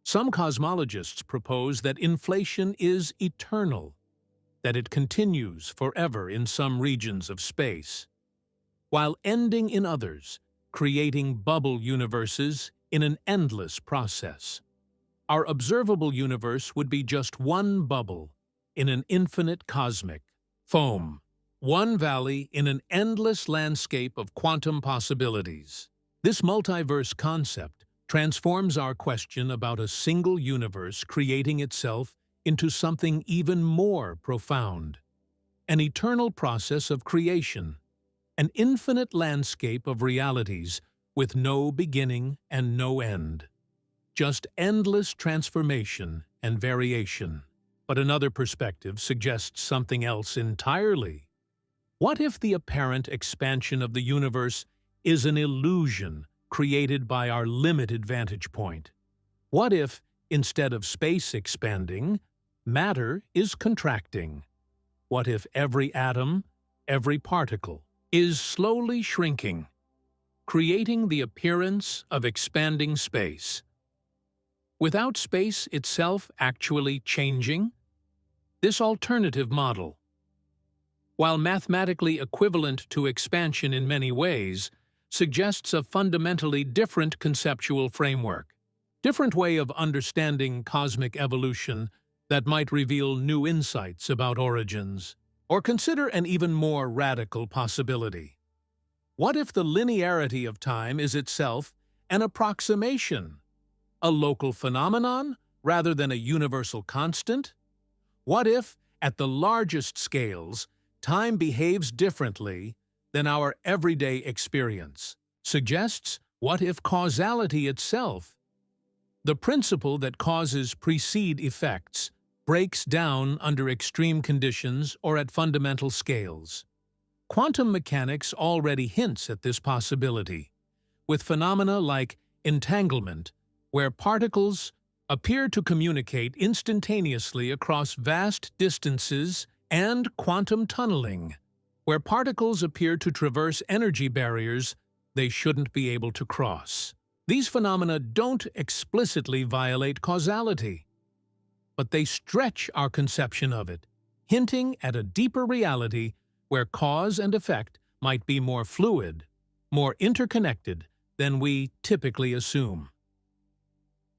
Some cosmologists propose that inflation is eternal, that it continues forever in some regions of space, while ending in others, creating bubble universes in an endless process. Our observable universe would be just one bubble in an infinite cosmic foam, one valley in an endless landscape of quantum possibilities. This multiverse concept transforms our question about a single universe creating itself into something even more profound: an eternal process of creation, an infinite landscape of realities with no beginning and no end, just endless transformation and variation. But another perspective suggests something else entirely. What if the apparent expansion of the universe is an illusion created by our limited vantage point? What if, instead of space expanding, matter is contracting? What if every atom, every particle, is slowly shrinking, creating the appearance of expanding space. Without space itself actually changing? This alternative model, while mathematically equivalent to expansion in many ways, suggests a fundamentally different conceptual framework, different way of understanding cosmic evolution that might reveal new insights about origins. Or consider an even more radical possibility. What if the linearity of time is itself an approximation, a local phenomenon rather than a universal constant? What if, at the largest scales, time behaves differently than our everyday experience? Suggests, what if causality itself, the principle that causes precede effects, breaks down under extreme conditions or at fundamental scales? Quantum mechanics already hints at this possibility, with phenomena like entanglement, where particles appear to communicate instantaneously across vast distances, and quantum tunneling, where particles appear to traverse energy barriers they shouldn't be able to cross. These phenomena don't explicitly violate causality, but they stretch our conception of it, hinting at a deeper reality where cause and effect might be more fluid, more interconnected than we typically assume.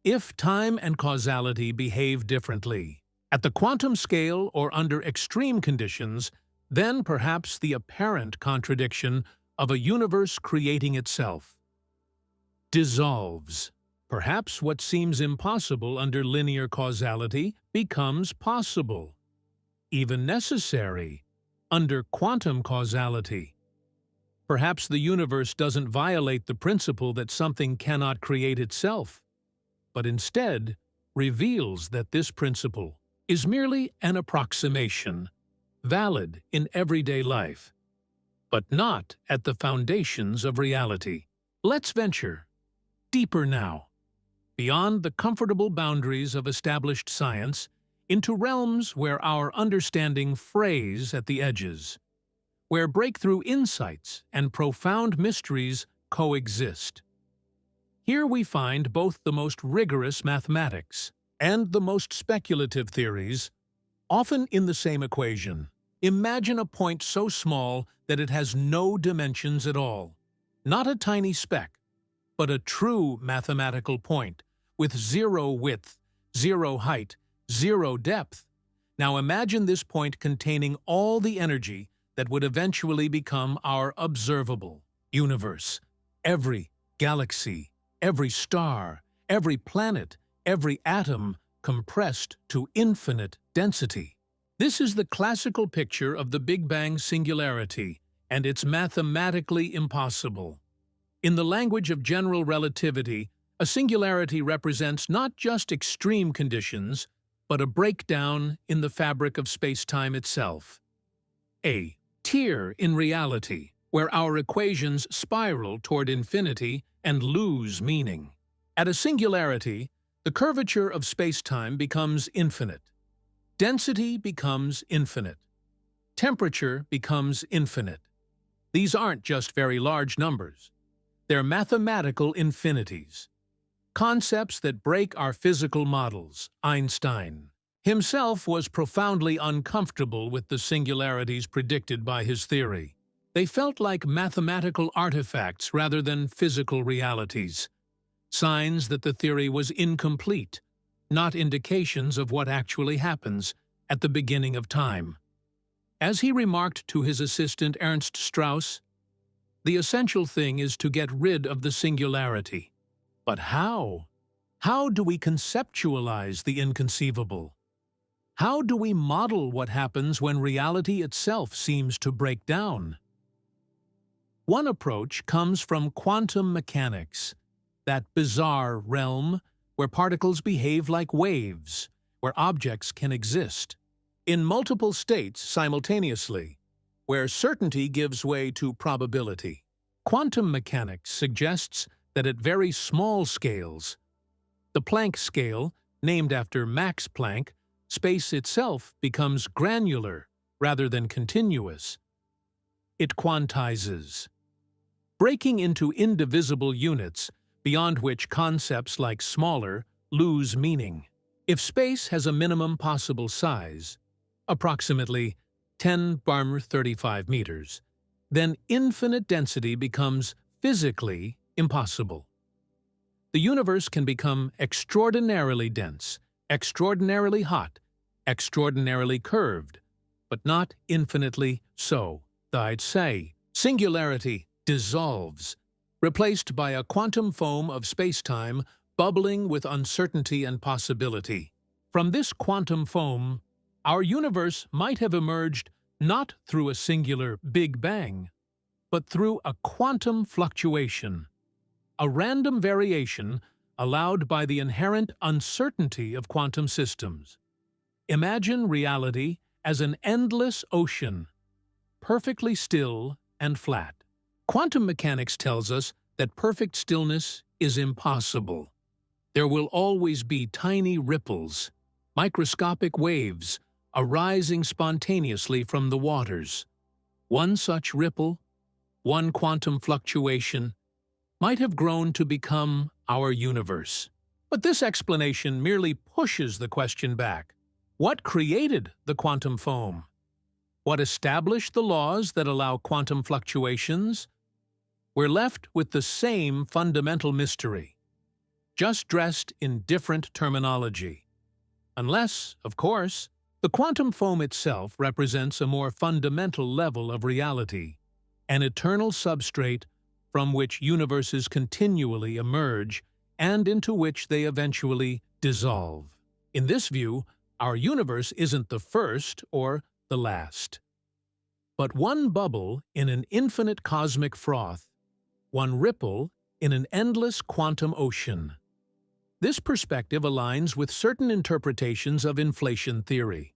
If time and causality behave differently, at the quantum scale or under extreme conditions, then perhaps the apparent contradiction of a universe creating itself dissolves. Perhaps what seems impossible under linear causality becomes possible, even necessary, under quantum causality. Perhaps the universe doesn't violate the principle that something cannot create itself, but instead reveals that this principle is merely an approximation, valid in everyday life, but not at the foundations of reality. Let's venture deeper now, beyond the comfortable boundaries of established science, into realms where our understanding frays at the edges, where breakthrough insights and profound mysteries coexist. Here we find both the most rigorous mathematics and the most speculative theories, often in the same equation. Imagine a point so small that it has no dimensions at all, not a tiny speck, but a true mathematical point, with zero width, zero height, zero depth. Now imagine this point containing all the energy that would eventually become our observable universe. Every galaxy, every star, every planet, every atom compressed to infinite density. This is the classical picture of the Big Bang singularity, and it's mathematically impossible. In the language of general relativity, a singularity represents not just extreme conditions, but a breakdown in the fabric of space-time itself. A tear in reality, where our equations spiral toward infinity and lose meaning. At a singularity, the curvature of space-time becomes infinite. Density becomes infinite. Temperature becomes infinite. These aren't just very large numbers. They're mathematical infinities. Concepts that break our physical models. Einstein himself was profoundly uncomfortable with the singularities predicted by his theory. They felt like mathematical artifacts rather than physical realities, signs that the theory was incomplete, not indications of what actually happens at the beginning of time. As he remarked to his assistant Ernst Strauss, the essential thing is to get rid of the singularity. But how? How do we conceptualize the inconceivable? How do we model what happens when reality itself seems to break down? One approach comes from quantum mechanics, that bizarre realm where particles behave like waves, where objects can exist in multiple states simultaneously, where certainty gives way to probability. Quantum mechanics suggests that at very small scales, the Planck scale, named after Max Planck, space itself becomes granular rather than continuous. It quantizes. breaking into indivisible units, beyond which concepts like smaller lose meaning. If space has a minimum possible size, approximately 10⁻35 meters, then infinite density becomes physically impossible. The universe can become extraordinarily dense, extraordinarily hot, extraordinarily curved, but not infinitely so. I'd say singularity dissolves, replaced by a quantum foam of space-time bubbling with uncertainty and possibility. From this quantum foam, our universe might have emerged not through a singular Big Bang, but through a quantum fluctuation, a random variation allowed by the inherent uncertainty of quantum systems. Imagine reality as an endless ocean, perfectly still and flat. Quantum mechanics tells us that perfect stillness is impossible. There will always be tiny ripples, microscopic waves, arising spontaneously from the waters. One such ripple, one quantum fluctuation, might have grown to become our universe. But this explanation merely pushes the question back. What created the quantum foam? What established the laws that allow quantum fluctuations? We're left with the same fundamental mystery, just dressed in different terminology. Unless, of course, the quantum foam itself represents a more fundamental level of reality, an eternal substrate from which universes continually emerge and into which they eventually dissolve. In this view, our universe isn't the first or the last, but one bubble in an infinite cosmic froth, one ripple in an endless quantum ocean. This perspective aligns with certain interpretations of inflation theory,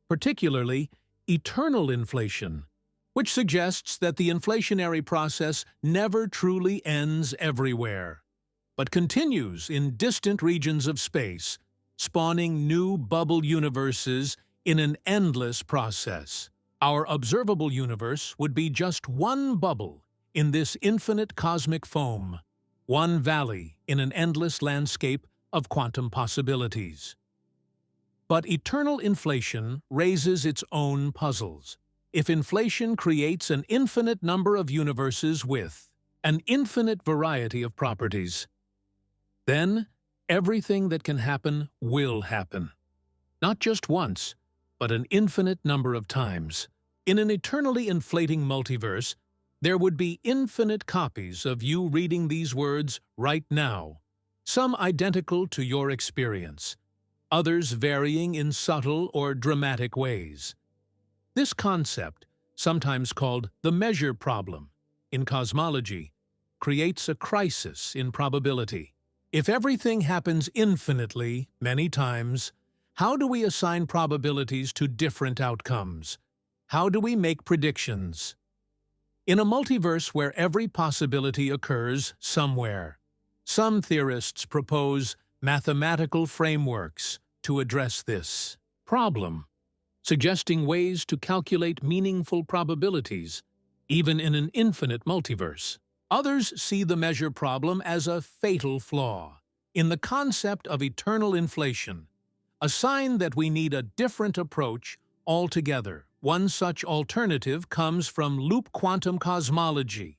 particularly eternal inflation, which suggests that the inflationary process never truly ends everywhere, but continues in distant regions of space, spawning new bubble universes in an endless process. Our observable universe would be just one bubble in this infinite cosmic foam, one valley in an endless landscape of quantum possibilities. But eternal inflation raises its own puzzles. If inflation creates an infinite number of universes with an infinite variety of properties, then everything that can happen will happen. Not just once, but an infinite number of times. In an eternally inflating multiverse, there would be infinite copies of you reading these words right now, some identical to your experience, others varying in subtle or dramatic ways. This concept, sometimes called the measure problem in cosmology, creates a crisis in probability. If everything happens infinitely, many times, how do we assign probabilities to different outcomes? How do we make predictions? In a multiverse where every possibility occurs somewhere, some theorists propose mathematical frameworks to address this problem, suggesting ways to calculate meaningful probabilities, even in an infinite multiverse. Others see the measure problem as a fatal flaw in the concept of eternal inflation, a sign that we need a different approach altogether. One such alternative comes from loop quantum cosmology,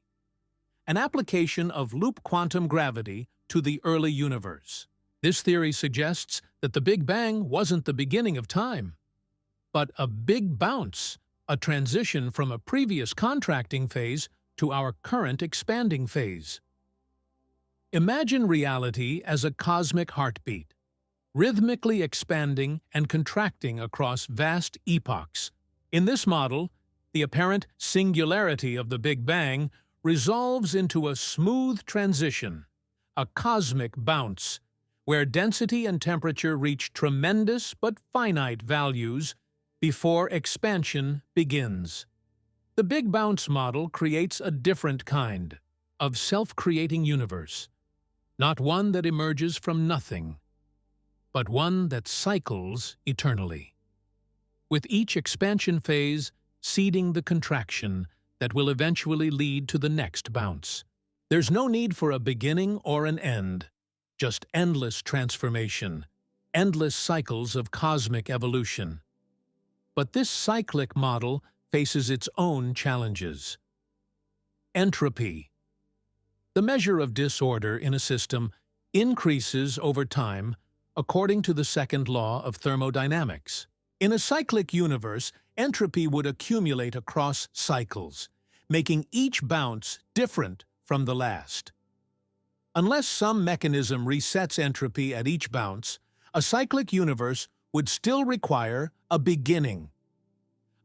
an application of loop quantum gravity to the early universe. This theory suggests that the Big Bang wasn't the beginning of time, but a big bounce, a transition from a previous contracting phase to our current expanding phase. Imagine reality as a cosmic heartbeat, rhythmically expanding and contracting across vast epochs. In this model, the apparent singularity of the Big Bang resolves into a smooth transition, a cosmic bounce, where density and temperature reach tremendous but finite values before expansion begins. The Big Bounce model creates a different kind of self-creating universe, not one that emerges from nothing, but one that cycles eternally. With each expansion phase seeding the contraction, that will eventually lead to the next bounce. There's no need for a beginning or an end, just endless transformation, endless cycles of cosmic evolution. But this cyclic model faces its own challenges. Entropy. The measure of disorder in a system increases over time according to the second law of thermodynamics. In a cyclic universe, entropy would accumulate across cycles, making each bounce different from the last. Unless some mechanism resets entropy at each bounce, a cyclic universe would still require a beginning.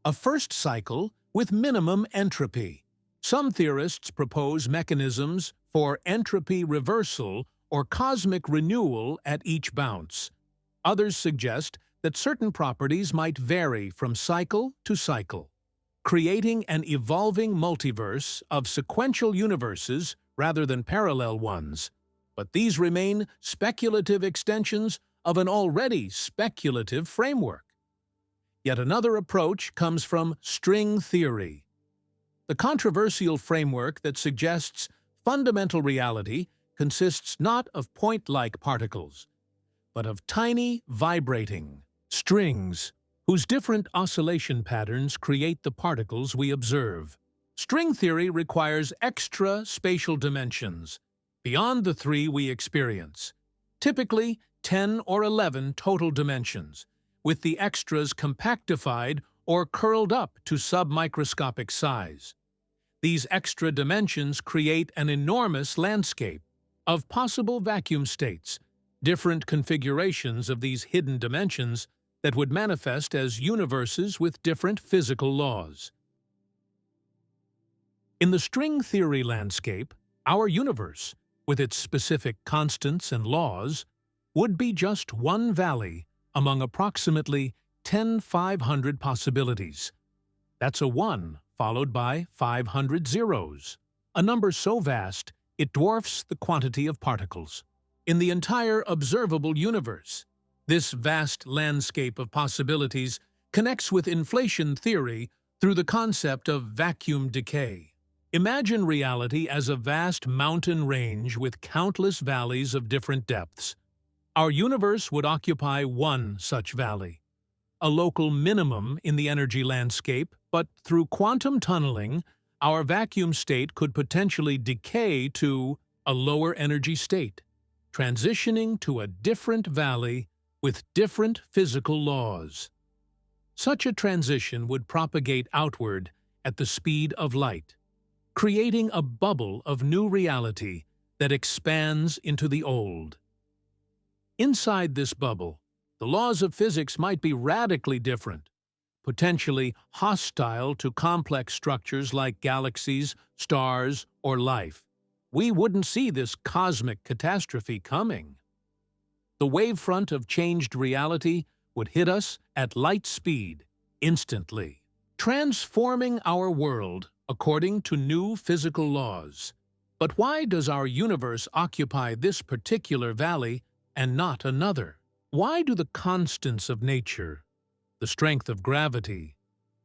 A first cycle with minimum entropy. Some theorists propose mechanisms for entropy reversal or cosmic renewal at each bounce. Others suggest that certain properties might vary from cycle to cycle, creating an evolving multiverse of sequential universes rather than parallel ones. But these remain speculative extensions of an already speculative framework. Yet another approach comes from string theory, the controversial framework that suggests fundamental reality consists not of point-like particles, but of tiny, vibrating strings whose different oscillation patterns create the particles we observe. String theory requires extra spatial dimensions, beyond the 3 we experience, typically 10 or 11 total dimensions, with the extras compactified or curled up to submicroscopic size. These extra dimensions create an enormous landscape of possible vacuum states, different configurations of these hidden dimensions that would manifest as universes with different physical laws. In the string theory landscape, our universe, with its specific constants and laws, would be just one valley among approximately 10,500 possibilities. That's a 1 followed by 500 zeros, a number so vast it dwarfs the quantity of particles. In the entire observable universe, this vast landscape of possibilities connects with inflation theory through the concept of vacuum decay. Imagine reality as a vast mountain range with countless valleys of different depths. Our universe would occupy one such valley, a local minimum in the energy landscape, but through quantum tunneling, our vacuum state could potentially decay to a lower energy state, transitioning to a different valley with different physical laws. Such a transition would propagate outward at the speed of light, creating a bubble of new reality that expands into the old. Inside this bubble, the laws of physics might be radically different, potentially hostile to complex structures like galaxies, stars, or life. We wouldn't see this cosmic catastrophe coming. The wavefront of changed reality would hit us at light speed, instantly, transforming our world according to new physical laws. But why does our universe occupy this particular valley and not another? Why do the constants of nature, the strength of gravity,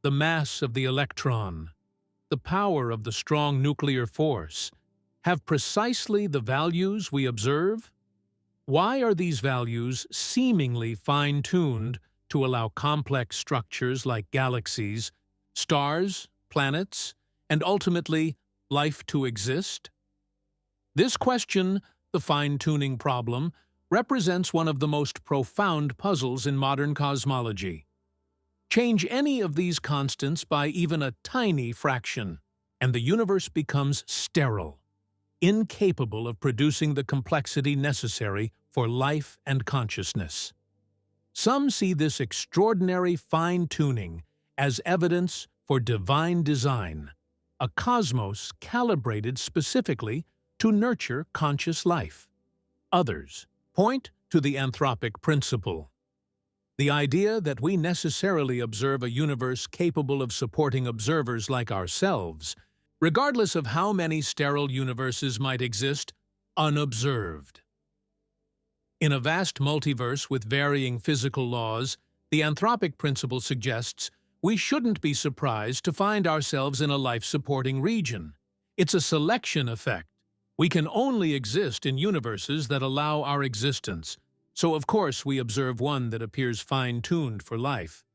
the mass of the electron, the power of the strong nuclear force, have precisely the values we observe? Why are these values seemingly fine-tuned to allow complex structures like galaxies, stars, planets, and ultimately life to exist? This question, the fine-tuning problem, represents one of the most profound puzzles in modern cosmology. Change any of these constants by even a tiny fraction, and the universe becomes sterile, incapable of producing the complexity necessary for life and consciousness. Some see this extraordinary fine-tuning as evidence for divine design, a cosmos calibrated specifically to nurture conscious life. Others point to the anthropic principle, the idea that we necessarily observe a universe capable of supporting observers like ourselves, regardless of how many sterile universes might exist unobserved. In a vast multiverse with varying physical laws, the anthropic principle suggests we shouldn't be surprised to find ourselves in a life-supporting region. It's a selection effect. We can only exist in universes that allow our existence, so of course we observe one that appears fine-tuned for life.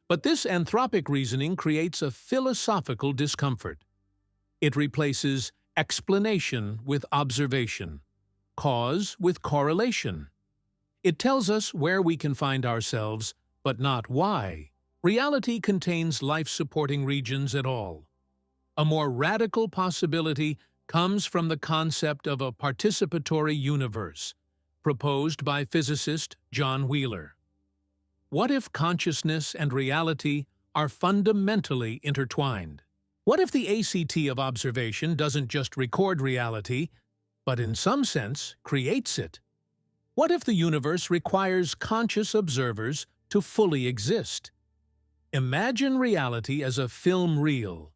But this anthropic reasoning creates a philosophical discomfort. It replaces explanation with observation, cause with correlation. It tells us where we can find ourselves, but not why. Reality contains life-supporting regions at all. A more radical possibility comes from the concept of a participatory universe, proposed by physicist John Wheeler. What if consciousness and reality are fundamentally intertwined? What if the ACT of observation doesn't just record reality, but in some sense creates it? What if the universe requires conscious observers to fully exist? Imagine reality as a film reel,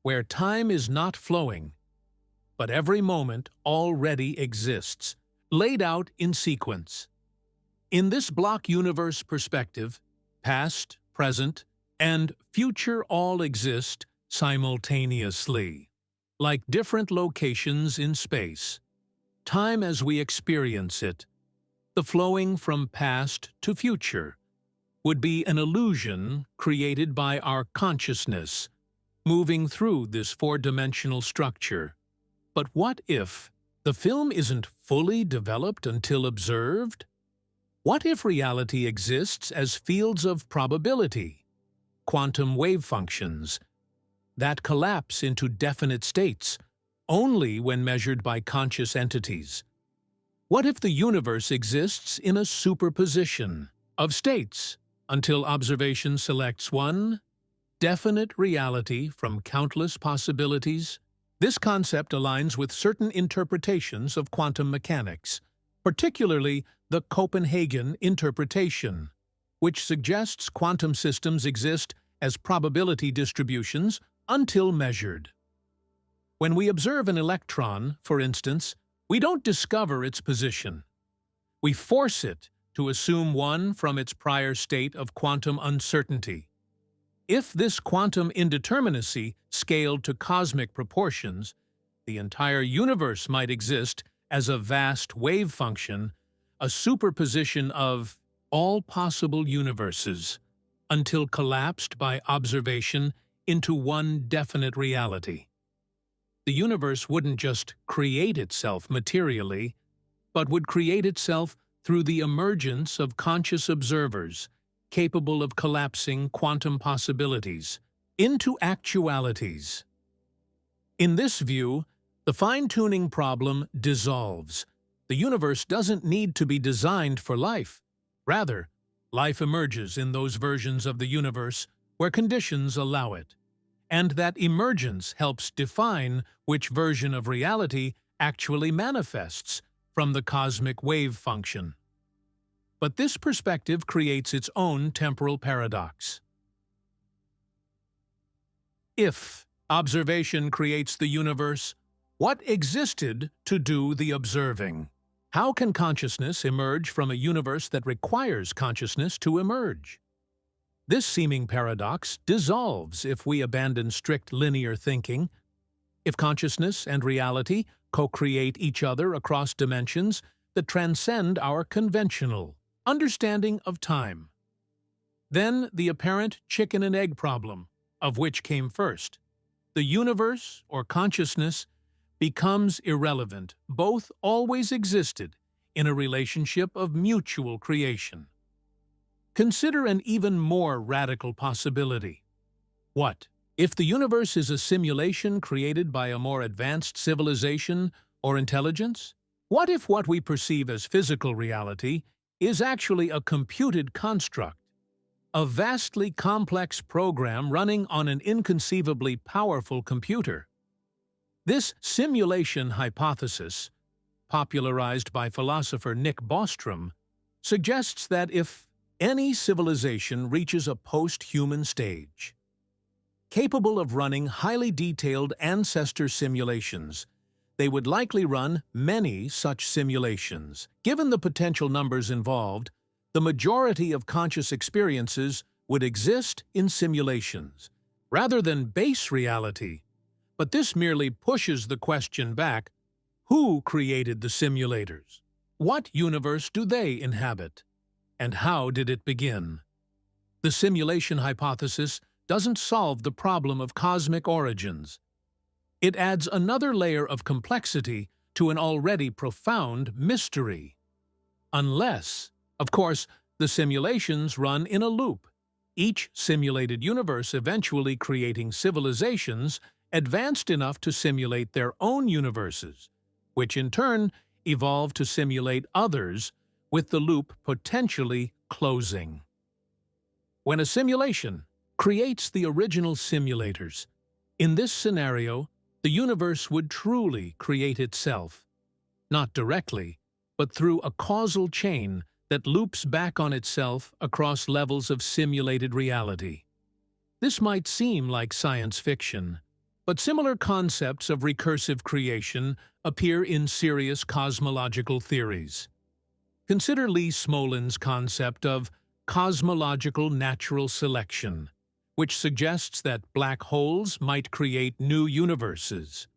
where time is not flowing, but every moment already exists, laid out in sequence. In this block universe perspective, past, present, and future all exist simultaneously, like different locations in space. Time as we experience it, the flowing from past to future, would be an illusion created by our consciousness, moving through this four-dimensional structure. But what if the film isn't fully developed until observed? What if reality exists as fields of probability, quantum wave functions, that collapse into definite states only when measured by conscious entities? What if the universe exists in a superposition of states until observation selects one definite reality from countless possibilities? This concept aligns with certain interpretations of quantum mechanics, particularly the Copenhagen interpretation, which suggests quantum systems exist as probability distributions until measured. When we observe an electron, for instance, we don't discover its position. We force it to assume one from its prior state of quantum uncertainty. If this quantum indeterminacy scaled to cosmic proportions, the entire universe might exist as a vast wave function, a superposition of all possible universes, until collapsed by observation into one definite reality. The universe wouldn't just create itself materially, but would create itself through the emergence of conscious observers, capable of collapsing quantum possibilities into actualities. In this view, the fine-tuning problem dissolves. The universe doesn't need to be designed for life. Rather, life emerges in those versions of the universe where conditions allow it. And that emergence helps define which version of reality actually manifests from the cosmic wave function. But this perspective creates its own temporal paradox. If observation creates the universe, what existed to do the observing? How can consciousness emerge from a universe that requires consciousness to emerge? This seeming paradox dissolves if we abandon strict linear thinking. If consciousness and reality co-create each other across dimensions that transcend our conventional understanding of time. Then the apparent chicken and egg problem, of which came first. The universe, or consciousness, becomes irrelevant. Both always existed in a relationship of mutual creation. Consider an even more radical possibility. What if the universe is a simulation created by a more advanced civilization or intelligence? What if what we perceive as physical reality is actually a computed construct, a vastly complex program running on an inconceivably powerful computer? This simulation hypothesis, popularized by philosopher Nick Bostrom, suggests that if any civilization reaches a post-human stage, capable of running highly detailed ancestor simulations, they would likely run many such simulations. Given the potential numbers involved, the majority of conscious experiences would exist in simulations, rather than base reality. But this merely pushes the question back: who created the simulators? What universe do they inhabit? And how did it begin? The simulation hypothesis doesn't solve the problem of cosmic origins. It adds another layer of complexity to an already profound mystery. Unless, of course, the simulations run in a loop, each simulated universe eventually creating civilizations advanced enough to simulate their own universes, which in turn evolve to simulate others, with the loop potentially closing. When a simulation creates the original simulators, in this scenario, the universe would truly create itself, not directly, but through a causal chain that loops back on itself across levels of simulated reality. This might seem like science fiction, but similar concepts of recursive creation appear in serious cosmological theories. Consider Lee Smolin's concept of cosmological natural selection, which suggests that black holes might create new universes.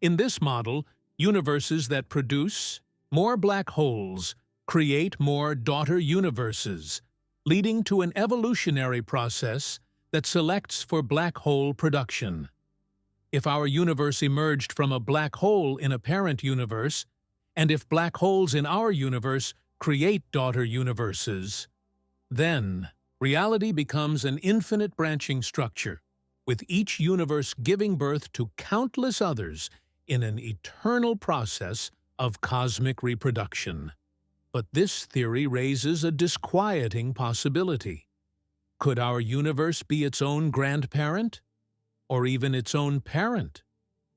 In this model, universes that produce more black holes create more daughter universes, leading to an evolutionary process that selects for black hole production. If our universe emerged from a black hole in a parent universe, and if black holes in our universe create daughter universes, then reality becomes an infinite branching structure, with each universe giving birth to countless others in an eternal process of cosmic reproduction. But this theory raises a disquieting possibility. Could our universe be its own grandparent? Or even its own parent?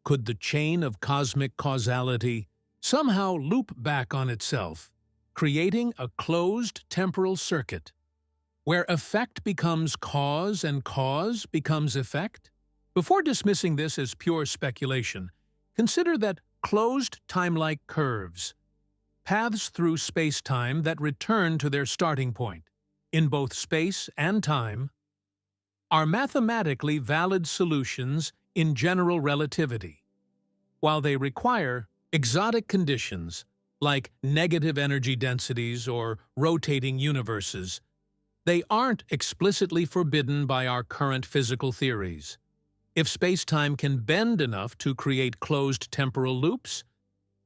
Could the chain of cosmic causality somehow loop back on itself, creating a closed temporal circuit, where effect becomes cause and cause becomes effect? Before dismissing this as pure speculation, consider that closed time-like curves, paths through space-time that return to their starting point, in both space and time, are mathematically valid solutions in general relativity. While they require exotic conditions like negative energy densities or rotating universes, they aren't explicitly forbidden by our current physical theories. If space-time can bend enough to create closed temporal loops,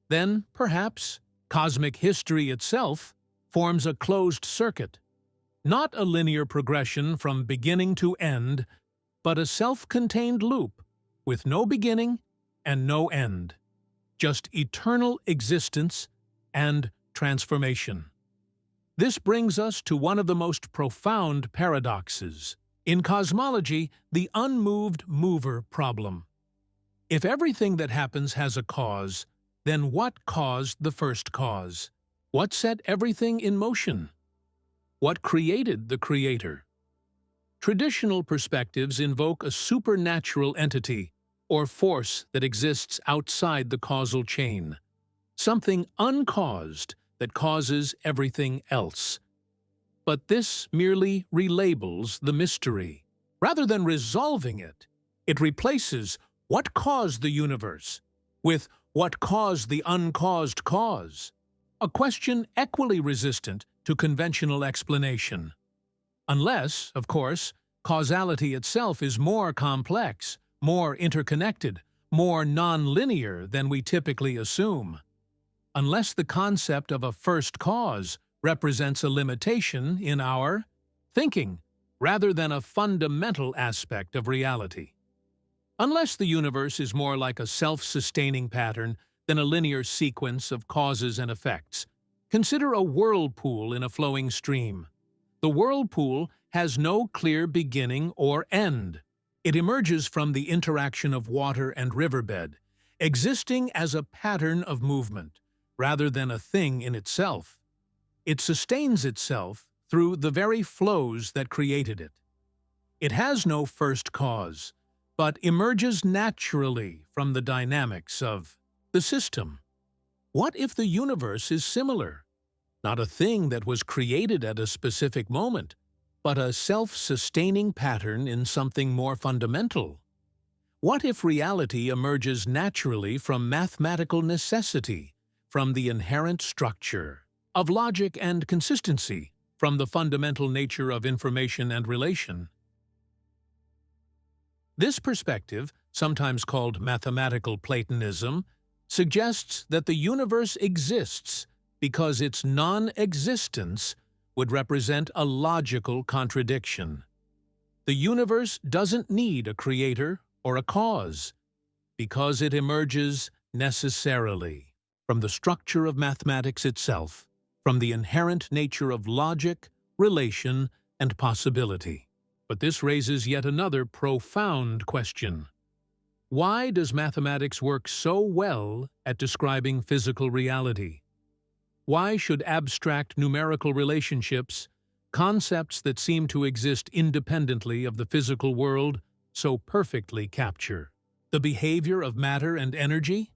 then perhaps cosmic history itself forms a closed circuit, not a linear progression from beginning to end, but a self-contained loop with no beginning and no end, just eternal existence and transformation. This brings us to one of the most profound paradoxes in cosmology, the unmoved mover problem. If everything that happens has a cause, then what caused the first cause? What set everything in motion? What created the creator? Traditional perspectives invoke a supernatural entity or force that exists outside the causal chain, something uncaused that causes everything else. But this merely relabels the mystery. Rather than resolving it, it replaces what caused the universe with what caused the uncaused cause, a question equally resistant to conventional explanation. Unless, of course, causality itself is more complex, more interconnected, more non-linear than we typically assume. Unless the concept of a first cause represents a limitation in our thinking, rather than a fundamental aspect of reality. Unless the universe is more like a self-sustaining pattern than a linear sequence of causes and effects. Consider a whirlpool in a flowing stream. The whirlpool has no clear beginning or end. It emerges from the interaction of water and riverbed, existing as a pattern of movement, rather than a thing in itself. It sustains itself through the very flows that created it. It has no first cause, but emerges naturally from the dynamics of the system. What if the universe is similar? Not a thing that was created at a specific moment, but a self-sustaining pattern in something more fundamental? What if reality emerges naturally from mathematical necessity, from the inherent structure of logic and consistency, from the fundamental nature of information and relation? This perspective, sometimes called mathematical Platonism, suggests that the universe exists because its non-existence would represent a logical contradiction. The universe doesn't need a creator or a cause, because it emerges necessarily from the structure of mathematics itself, from the inherent nature of logic, relation, and possibility. But this raises yet another profound question. Why does mathematics work so well at describing physical reality? Why should abstract numerical relationships, concepts that seem to exist independently of the physical world, so perfectly capture the behavior of matter and energy?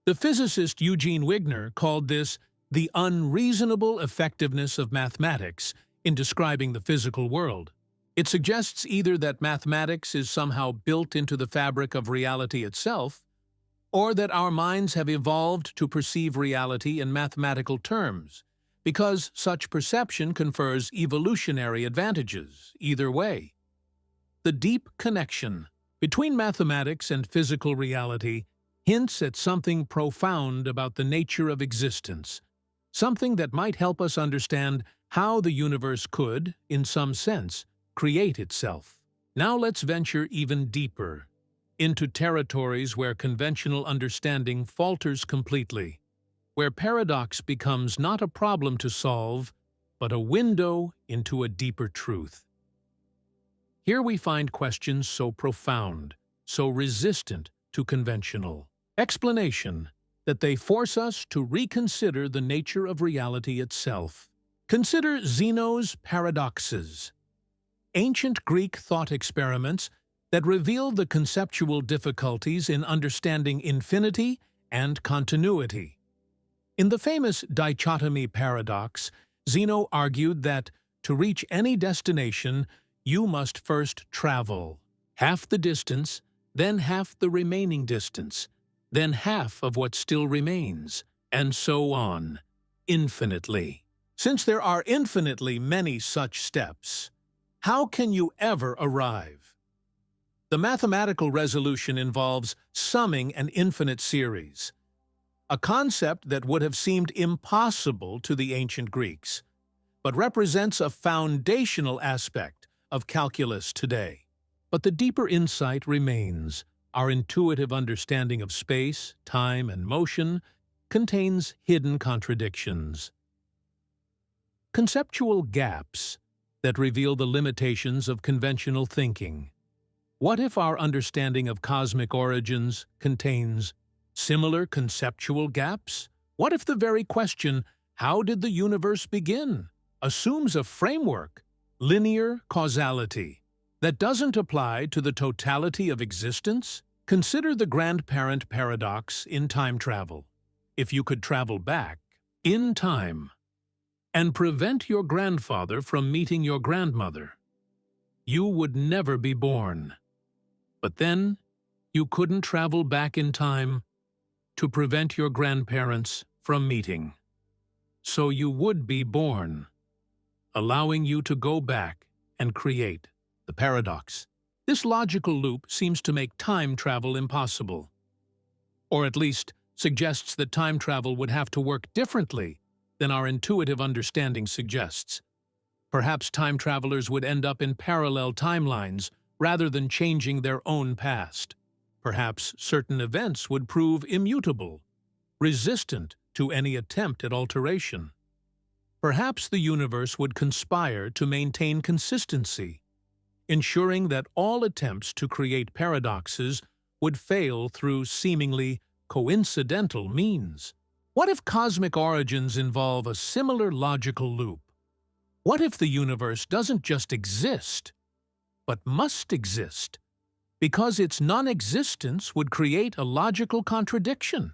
The physicist Eugene Wigner called this the unreasonable effectiveness of mathematics in describing the physical world. It suggests either that mathematics is somehow built into the fabric of reality itself, or that our minds have evolved to perceive reality in mathematical terms, because such perception confers evolutionary advantages either way. The deep connection between mathematics and physical reality hints at something profound about the nature of existence, something that might help us understand how the universe could, in some sense, create itself. Now let's venture even deeper into territories where conventional understanding falters completely, where paradox becomes not a problem to solve, but a window into a deeper truth. Here we find questions so profound, so resistant to conventional explanation, that they force us to reconsider the nature of reality itself. Consider Zeno's paradoxes, ancient Greek thought experiments that reveal the conceptual difficulties in understanding infinity and continuity. In the famous dichotomy paradox, Zeno argued that to reach any destination, you must first travel half the distance, then half the remaining distance, then half of what still remains, and so on, infinitely. Since there are infinitely many such steps, how can you ever arrive? The mathematical resolution involves summing an infinite series, a concept that would have seemed impossible to the ancient Greeks, but represents a foundational aspect of calculus today. But the deeper insight remains. Our intuitive understanding of space, time, and motion contains hidden contradictions, conceptual gaps that reveal the limitations of conventional thinking. What if our understanding of cosmic origins contains similar conceptual gaps? What if the very question, "How did the universe begin?" assumes a framework, linear causality, that doesn't apply to the totality of existence? Consider the grandparent paradox in time travel. If you could travel back in time and prevent your grandfather from meeting your grandmother, you would never be born. But then, you couldn't travel back in time to prevent your grandparents from meeting. So you would be born, allowing you to go back and create the paradox. This logical loop seems to make time travel impossible, or at least suggests that time travel would have to work differently than our intuitive understanding suggests. Perhaps time travelers would end up in parallel timelines rather than changing their own past. Perhaps certain events would prove immutable, resistant to any attempt at alteration. Perhaps the universe would conspire to maintain consistency, ensuring that all attempts to create paradoxes would fail through seemingly coincidental means. What if cosmic origins involve a similar logical loop? What if the universe doesn't just exist, but must exist, because its non-existence would create a logical contradiction?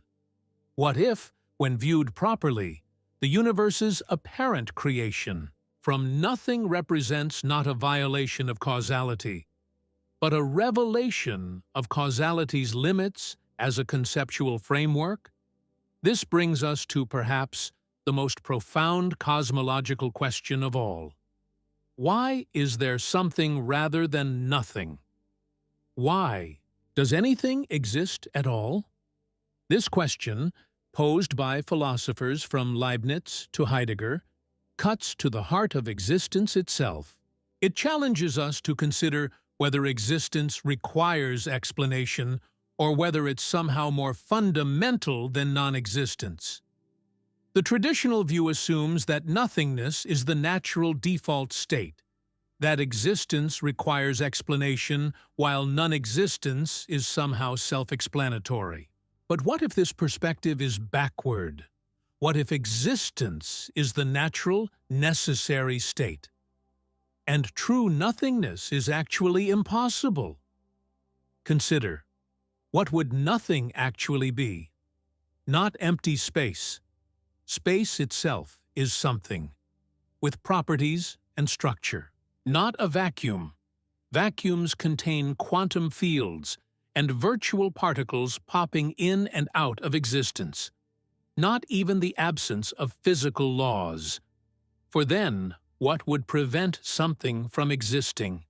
What if, when viewed properly, the universe's apparent creation from nothing represents not a violation of causality, but a revelation of causality's limits as a conceptual framework? This brings us to perhaps the most profound cosmological question of all. Why is there something rather than nothing? Why? Does anything exist at all? This question, posed by philosophers from Leibniz to Heidegger, cuts to the heart of existence itself. It challenges us to consider whether existence requires explanation or whether it's somehow more fundamental than non-existence. The traditional view assumes that nothingness is the natural default state, that existence requires explanation while non-existence is somehow self-explanatory. But what if this perspective is backward? What if existence is the natural, necessary state, and true nothingness is actually impossible? Consider, what would nothing actually be? Not empty space. Space itself is something, with properties and structure. Not a vacuum. Vacuums contain quantum fields and virtual particles popping in and out of existence. Not even the absence of physical laws. For then, what would prevent something from existing?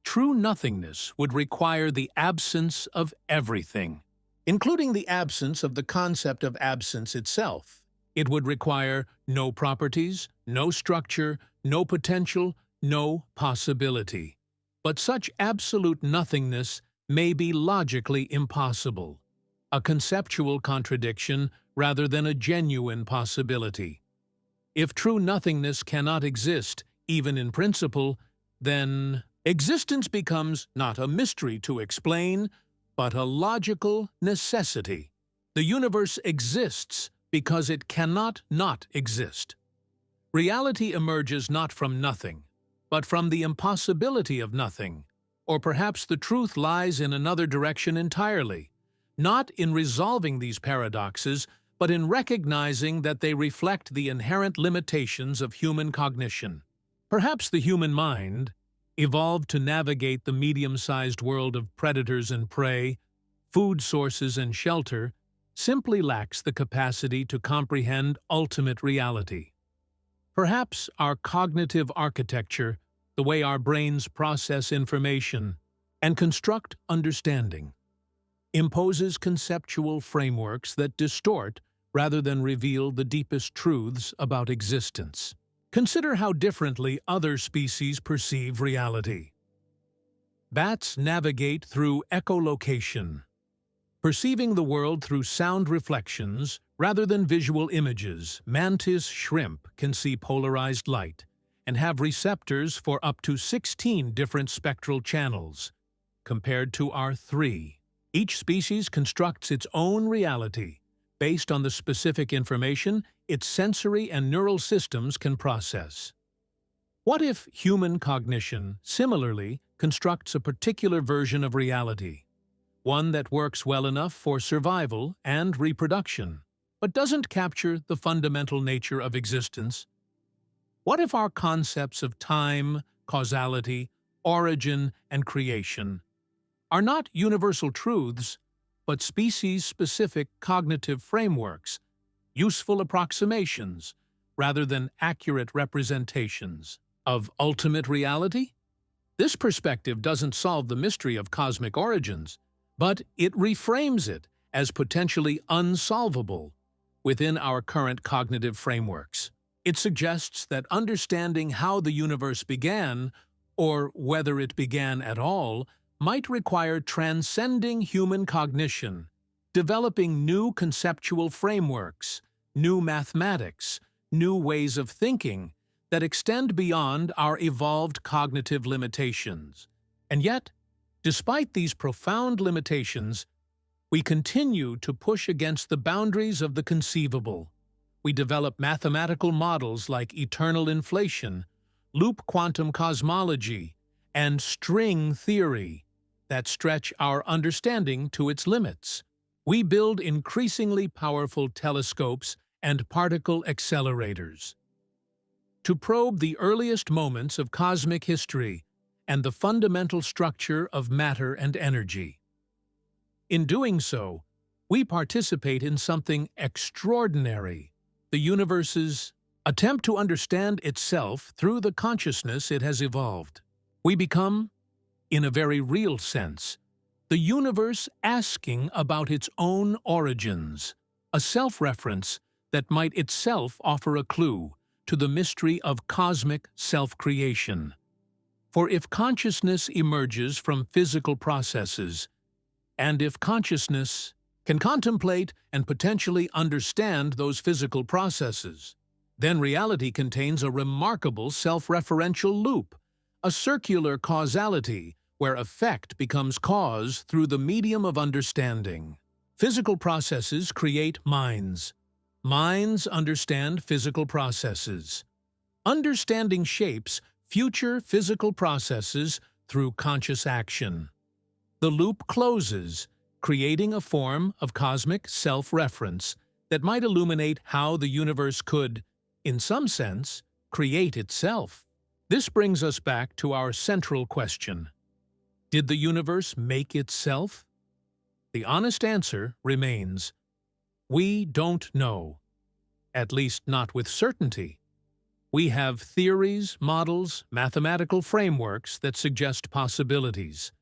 True nothingness would require the absence of everything, including the absence of the concept of absence itself. It would require no properties, no structure, no potential, no possibility. But such absolute nothingness may be logically impossible, a conceptual contradiction rather than a genuine possibility. If true nothingness cannot exist, even in principle, then existence becomes not a mystery to explain, but a logical necessity. The universe exists because it cannot not exist. Reality emerges not from nothing, but from the impossibility of nothing. Or perhaps the truth lies in another direction entirely, not in resolving these paradoxes, but in recognizing that they reflect the inherent limitations of human cognition. Perhaps the human mind, evolved to navigate the medium-sized world of predators and prey, food sources and shelter, simply lacks the capacity to comprehend ultimate reality. Perhaps our cognitive architecture, the way our brains process information and construct understanding, imposes conceptual frameworks that distort rather than reveal the deepest truths about existence. Consider how differently other species perceive reality. Bats navigate through echolocation, perceiving the world through sound reflections rather than visual images. Mantis shrimp can see polarized light and have receptors for up to 16 different spectral channels, compared to our 3. Each species constructs its own reality based on the specific information its sensory and neural systems can process. What if human cognition similarly constructs a particular version of reality, one that works well enough for survival and reproduction, but doesn't capture the fundamental nature of existence? What if our concepts of time, causality, origin, and creation are not universal truths, but species-specific cognitive frameworks, useful approximations, rather than accurate representations of ultimate reality? This perspective doesn't solve the mystery of cosmic origins, but it reframes it as potentially unsolvable within our current cognitive frameworks. It suggests that understanding how the universe began, or whether it began at all, might require transcending human cognition, developing new conceptual frameworks, new mathematics, new ways of thinking that extend beyond our evolved cognitive limitations. And yet, despite these profound limitations, we continue to push against the boundaries of the conceivable. We develop mathematical models like eternal inflation, loop quantum cosmology, and string theory that stretch our understanding to its limits. We build increasingly powerful telescopes and particle accelerators. to probe the earliest moments of cosmic history and the fundamental structure of matter and energy. In doing so, we participate in something extraordinary, the universe's attempt to understand itself through the consciousness it has evolved. We become, in a very real sense, the universe asking about its own origins, a self-reference that might itself offer a clue to the mystery of cosmic self-creation. For if consciousness emerges from physical processes, and if consciousness can contemplate and potentially understand those physical processes, then reality contains a remarkable self-referential loop, a circular causality where effect becomes cause through the medium of understanding. Physical processes create minds. Minds understand physical processes. Understanding shapes future physical processes through conscious action. The loop closes, creating a form of cosmic self-reference that might illuminate how the universe could, in some sense, create itself. This brings us back to our central question. Did the universe make itself? The honest answer remains, we don't know. At least not with certainty. We have theories, models, mathematical frameworks that suggest possibilities.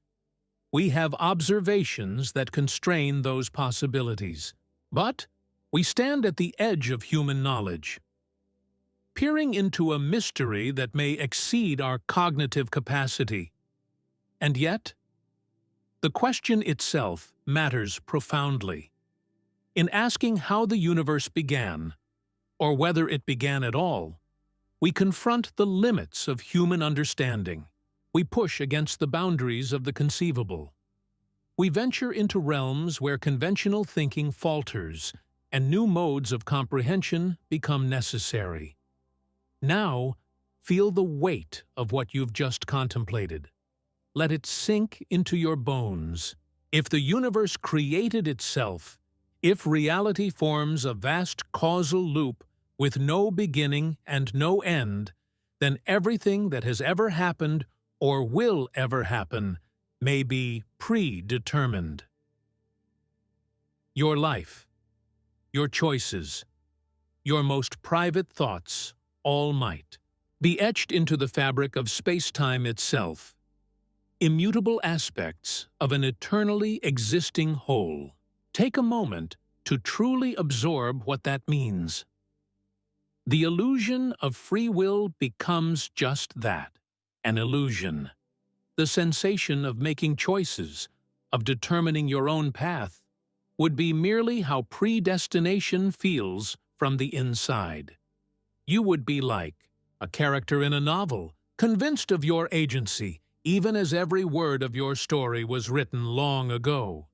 We have observations that constrain those possibilities. But we stand at the edge of human knowledge, peering into a mystery that may exceed our cognitive capacity. And yet, the question itself matters profoundly. In asking how the universe began, or whether it began at all, we confront the limits of human understanding. We push against the boundaries of the conceivable. We venture into realms where conventional thinking falters and new modes of comprehension become necessary. Now, feel the weight of what you've just contemplated. Let it sink into your bones. If the universe created itself, if reality forms a vast causal loop with no beginning and no end, then everything that has ever happened or will ever happen may be predetermined. Your life, your choices, your most private thoughts, all might be etched into the fabric of space-time itself, immutable aspects of an eternally existing whole. Take a moment to truly absorb what that means. The illusion of free will becomes just that, an illusion. The sensation of making choices, of determining your own path, would be merely how predestination feels from the inside. You would be like a character in a novel, convinced of your agency, even as every word of your story was written long ago.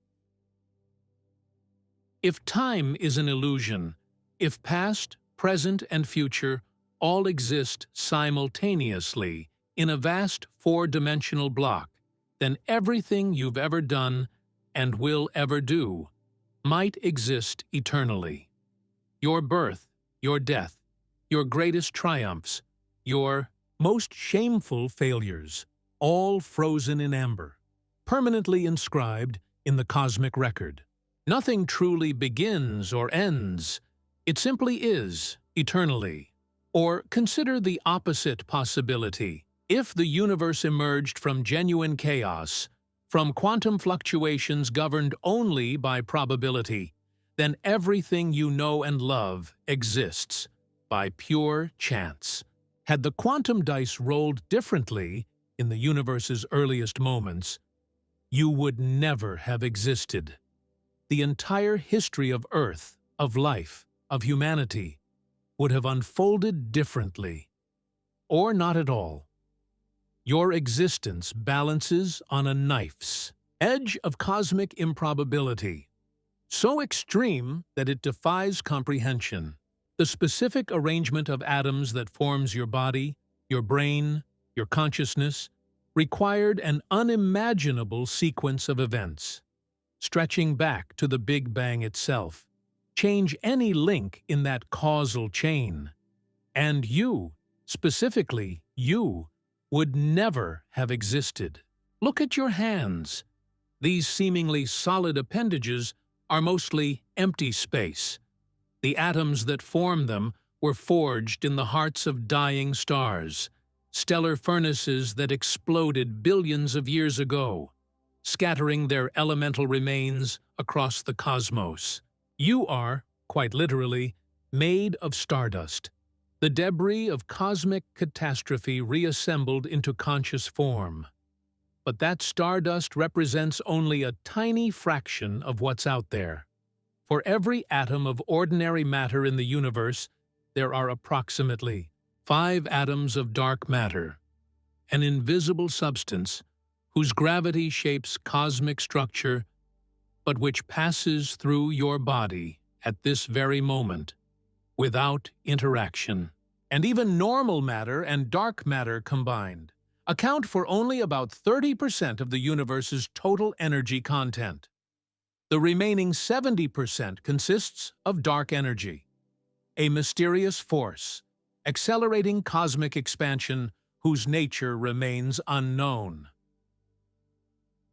If time is an illusion, if past, present, and future all exist simultaneously in a vast four-dimensional block, then everything you've ever done and will ever do might exist eternally. Your birth, your death, your greatest triumphs, your most shameful failures, all frozen in amber, permanently inscribed in the cosmic record. Nothing truly begins or ends. It simply is, eternally. Or consider the opposite possibility. If the universe emerged from genuine chaos, from quantum fluctuations governed only by probability, then everything you know and love exists by pure chance. Had the quantum dice rolled differently in the universe's earliest moments, you would never have existed. The entire history of Earth, of life, of humanity, would have unfolded differently, or not at all. Your existence balances on a knife's edge of cosmic improbability, so extreme that it defies comprehension. The specific arrangement of atoms that forms your body, your brain, your consciousness, required an unimaginable sequence of events, stretching back to the Big Bang itself. Change any link in that causal chain, and you, Specifically, you would never have existed. Look at your hands. These seemingly solid appendages are mostly empty space. The atoms that form them were forged in the hearts of dying stars, stellar furnaces that exploded billions of years ago, scattering their elemental remains across the cosmos. You are, quite literally, made of stardust, the debris of cosmic catastrophe reassembled into conscious form. But that stardust represents only a tiny fraction of what's out there. For every atom of ordinary matter in the universe, there are approximately 5 atoms of dark matter, an invisible substance whose gravity shapes cosmic structure, but which passes through your body at this very moment, without interaction. And even normal matter and dark matter combined account for only about 30% of the universe's total energy content. The remaining 70% consists of dark energy, a mysterious force, accelerating cosmic expansion whose nature remains unknown.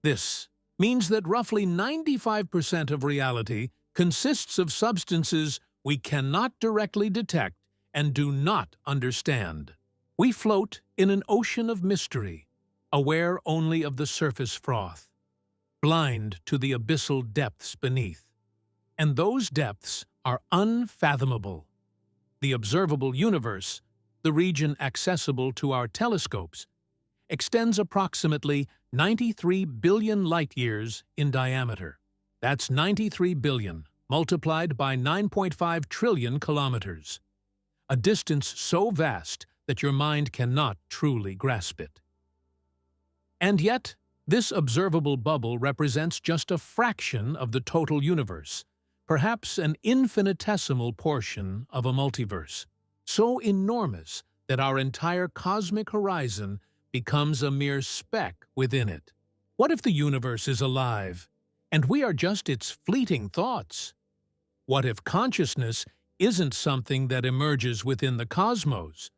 This means that roughly 95% of reality consists of substances we cannot directly detect and do not understand. We float in an ocean of mystery, aware only of the surface froth, blind to the abyssal depths beneath. And those depths are unfathomable. The observable universe, the region accessible to our telescopes, extends approximately 93 billion light-years in diameter. That's 93 billion multiplied by 9.5 trillion kilometers. A distance so vast that your mind cannot truly grasp it. And yet, this observable bubble represents just a fraction of the total universe, perhaps an infinitesimal portion of a multiverse, so enormous that our entire cosmic horizon becomes a mere speck within it. What if the universe is alive, and we are just its fleeting thoughts? What if consciousness isn't something that emerges within the cosmos,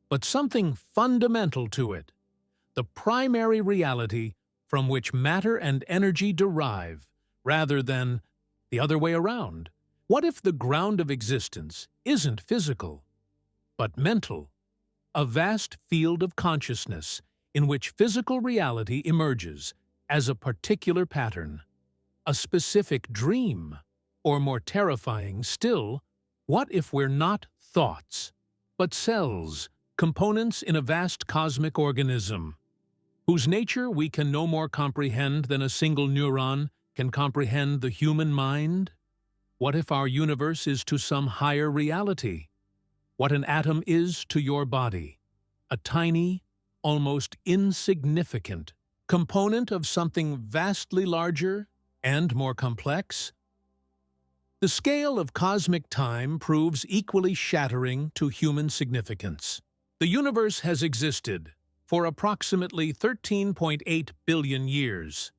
but something fundamental to it, the primary reality from which matter and energy derive, rather than the other way around? What if the ground of existence isn't physical, but mental, a vast field of consciousness in which physical reality emerges as a particular pattern, a specific dream? Or more terrifying still, what if we're not thoughts, but cells, components in a vast cosmic organism, whose nature we can no more comprehend than a single neuron can comprehend the human mind? What if our universe is to some higher reality? What an atom is to your body, a tiny, almost insignificant component of something vastly larger and more complex? The scale of cosmic time proves equally shattering to human significance. The universe has existed for approximately 13.8 billion years.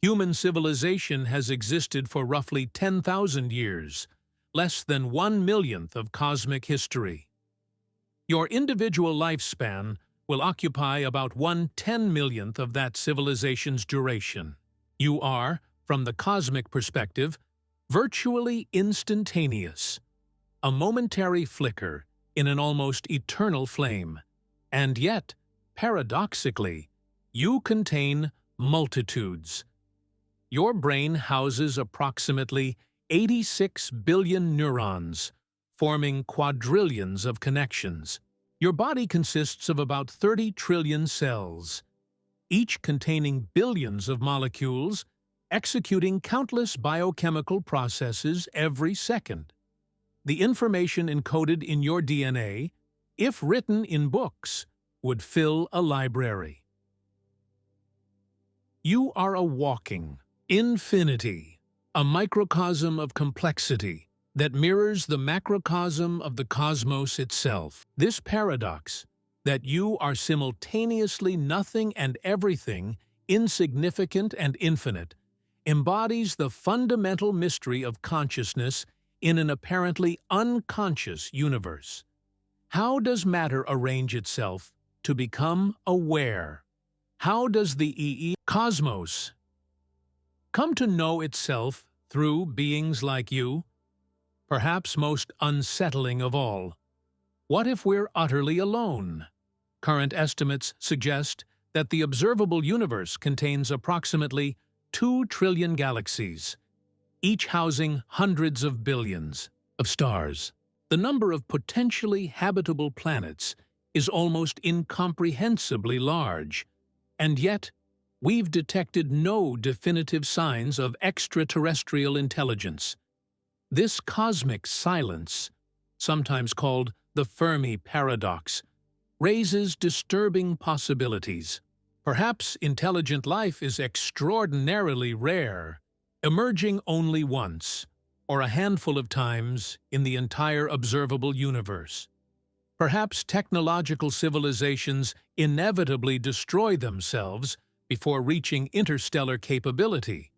Human civilization has existed for roughly 10,000 years, less than 1/1,000,000th of cosmic history. Your individual lifespan will occupy about 1/10,000,000th of that civilization's duration. You are, from the cosmic perspective, virtually instantaneous, a momentary flicker in an almost eternal flame. And yet, paradoxically, you contain multitudes. Your brain houses approximately 86 billion neurons, forming quadrillions of connections. Your body consists of about 30 trillion cells, each containing billions of molecules, executing countless biochemical processes every second. The information encoded in your DNA, if written in books, would fill a library. You are a walking infinity, a microcosm of complexity that mirrors the macrocosm of the cosmos itself. This paradox, that you are simultaneously nothing and everything, insignificant and infinite, embodies the fundamental mystery of consciousness in an apparently unconscious universe. How does matter arrange itself to become aware? How does the cosmos come to know itself through beings like you? Perhaps most unsettling of all, what if we're utterly alone? Current estimates suggest that the observable universe contains approximately 2 trillion galaxies, each housing hundreds of billions of stars. The number of potentially habitable planets is almost incomprehensibly large, and yet we've detected no definitive signs of extraterrestrial intelligence. This cosmic silence, sometimes called the Fermi paradox, raises disturbing possibilities. Perhaps intelligent life is extraordinarily rare, emerging only once, or a handful of times in the entire observable universe. Perhaps technological civilizations inevitably destroy themselves before reaching interstellar capability.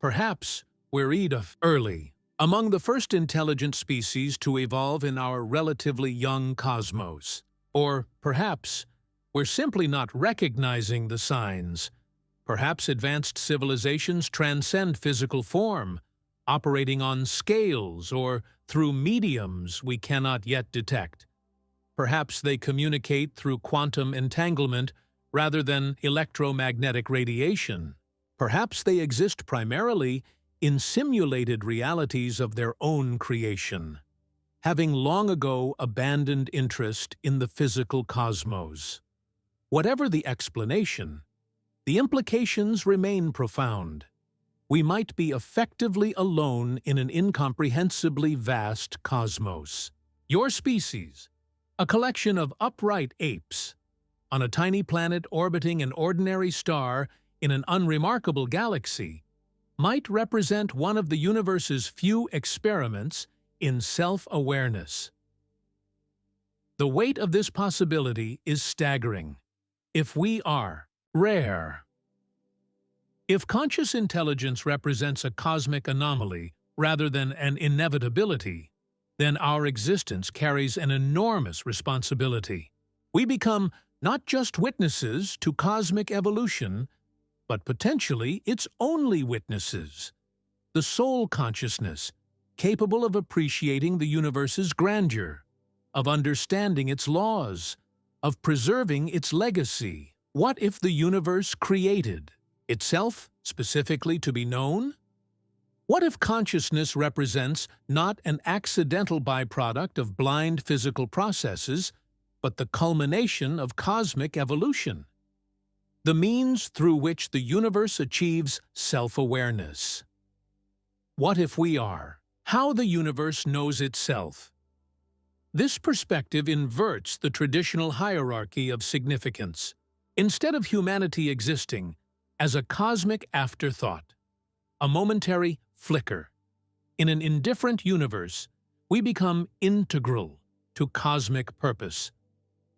Perhaps we're early, among the first intelligent species to evolve in our relatively young cosmos. Or perhaps we're simply not recognizing the signs. Perhaps advanced civilizations transcend physical form, operating on scales or through mediums we cannot yet detect. Perhaps they communicate through quantum entanglement rather than electromagnetic radiation. Perhaps they exist primarily in simulated realities of their own creation, having long ago abandoned interest in the physical cosmos. Whatever the explanation, the implications remain profound. We might be effectively alone in an incomprehensibly vast cosmos. Your species, a collection of upright apes, on a tiny planet orbiting an ordinary star in an unremarkable galaxy, might represent one of the universe's few experiments in self-awareness. The weight of this possibility is staggering. If we are rare, if conscious intelligence represents a cosmic anomaly rather than an inevitability, then our existence carries an enormous responsibility. We become not just witnesses to cosmic evolution, but potentially its only witnesses. The soul consciousness, capable of appreciating the universe's grandeur, of understanding its laws, of preserving its legacy. What if the universe created itself specifically to be known? What if consciousness represents not an accidental byproduct of blind physical processes, but the culmination of cosmic evolution? The means through which the universe achieves self-awareness. What if we are? How the universe knows itself. This perspective inverts the traditional hierarchy of significance. Instead of humanity existing as a cosmic afterthought, a momentary flicker, in an indifferent universe, we become integral to cosmic purpose,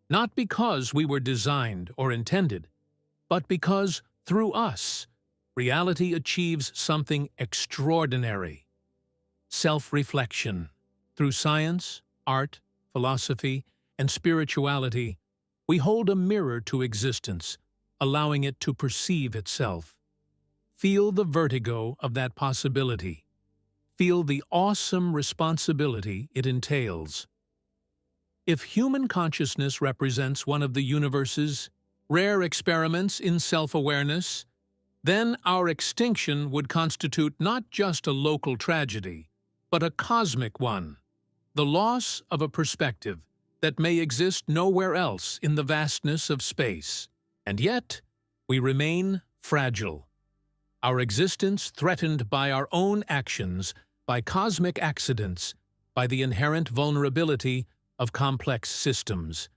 not because we were designed or intended, but because, through us, reality achieves something extraordinary. Self-reflection. Through science, art, philosophy, and spirituality, we hold a mirror to existence, allowing it to perceive itself. Feel the vertigo of that possibility. Feel the awesome responsibility it entails. If human consciousness represents one of the universe's rare experiments in self-awareness, then our extinction would constitute not just a local tragedy, but a cosmic one, the loss of a perspective that may exist nowhere else in the vastness of space. And yet, we remain fragile. Our existence threatened by our own actions, by cosmic accidents, by the inherent vulnerability of complex systems.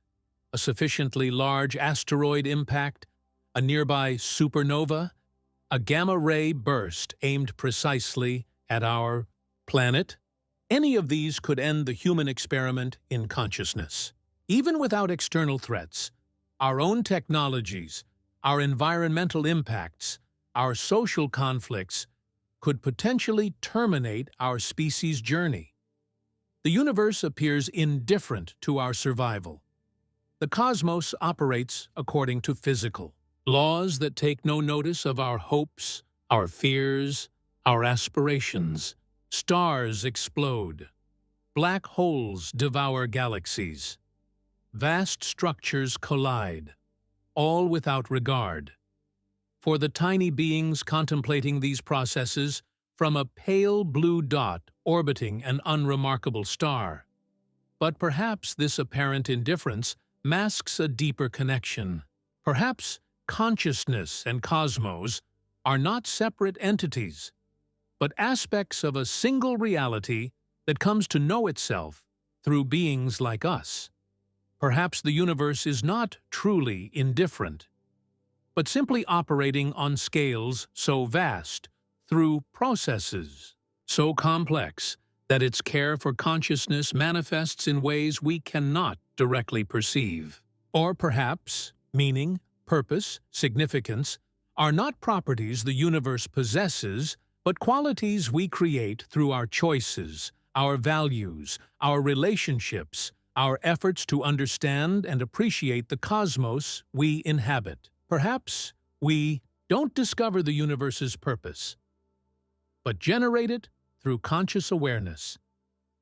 A sufficiently large asteroid impact, a nearby supernova, a gamma-ray burst aimed precisely at our planet. Any of these could end the human experiment in consciousness. Even without external threats, our own technologies, our environmental impacts, our social conflicts could potentially terminate our species' journey. The universe appears indifferent to our survival. The cosmos operates according to physical laws that take no notice of our hopes, our fears, our aspirations. Stars explode. Black holes devour galaxies. Vast structures collide, all without regard. For the tiny beings contemplating these processes from a pale blue dot orbiting an unremarkable star. But perhaps this apparent indifference masks a deeper connection. Perhaps consciousness and cosmos are not separate entities, but aspects of a single reality that comes to know itself through beings like us. Perhaps the universe is not truly indifferent, but simply operating on scales so vast, through processes so complex, that its care for consciousness manifests in ways we cannot directly perceive. Or perhaps meaning, purpose, significance are not properties the universe possesses, but qualities we create through our choices, our values, our relationships, our efforts to understand and appreciate the cosmos we inhabit. Perhaps we don't discover the universe's purpose, but generate it through conscious awareness,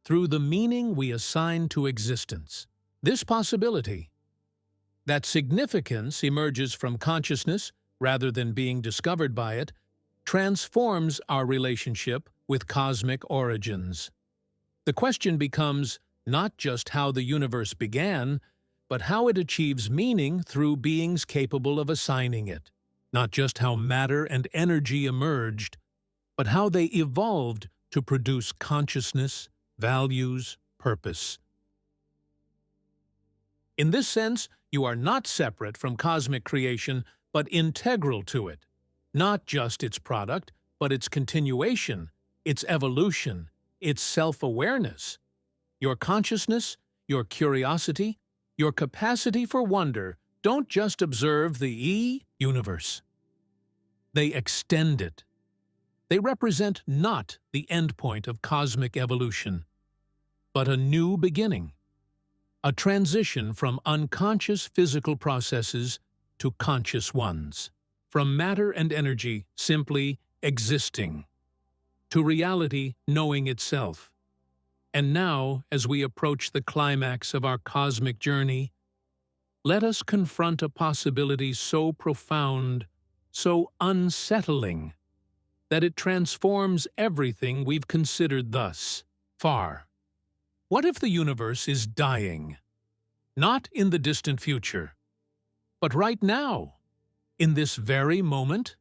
through the meaning we assign to existence. This possibility, that significance emerges from consciousness rather than being discovered by it, transforms our relationship with cosmic origins. The question becomes not just how the universe began, but how it achieves meaning through beings capable of assigning it. Not just how matter and energy emerged, but how they evolved to produce consciousness, values, purpose. In this sense, you are not separate from cosmic creation, but integral to it. Not just its product, but its continuation, its evolution, its self-awareness. Your consciousness, your curiosity, your capacity for wonder don't just observe the universe. They extend it. They represent not the endpoint of cosmic evolution, but a new beginning, a transition from unconscious physical processes to conscious ones, from matter and energy simply existing, to reality knowing itself. And now, as we approach the climax of our cosmic journey, let us confront a possibility so profound, so unsettling, that it transforms everything we've considered thus far. What if the universe is dying? Not in the distant future, but right now, in this very moment?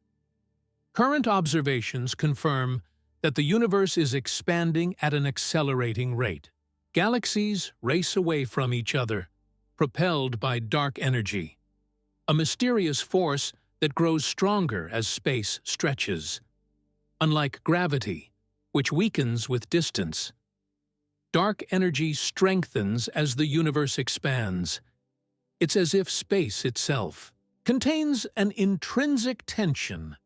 Current observations confirm that the universe is expanding at an accelerating rate. Galaxies race away from each other, propelled by dark energy, a mysterious force that grows stronger as space stretches. Unlike gravity, which weakens with distance, dark energy strengthens as the universe expands. It's as if space itself contains an intrinsic tension,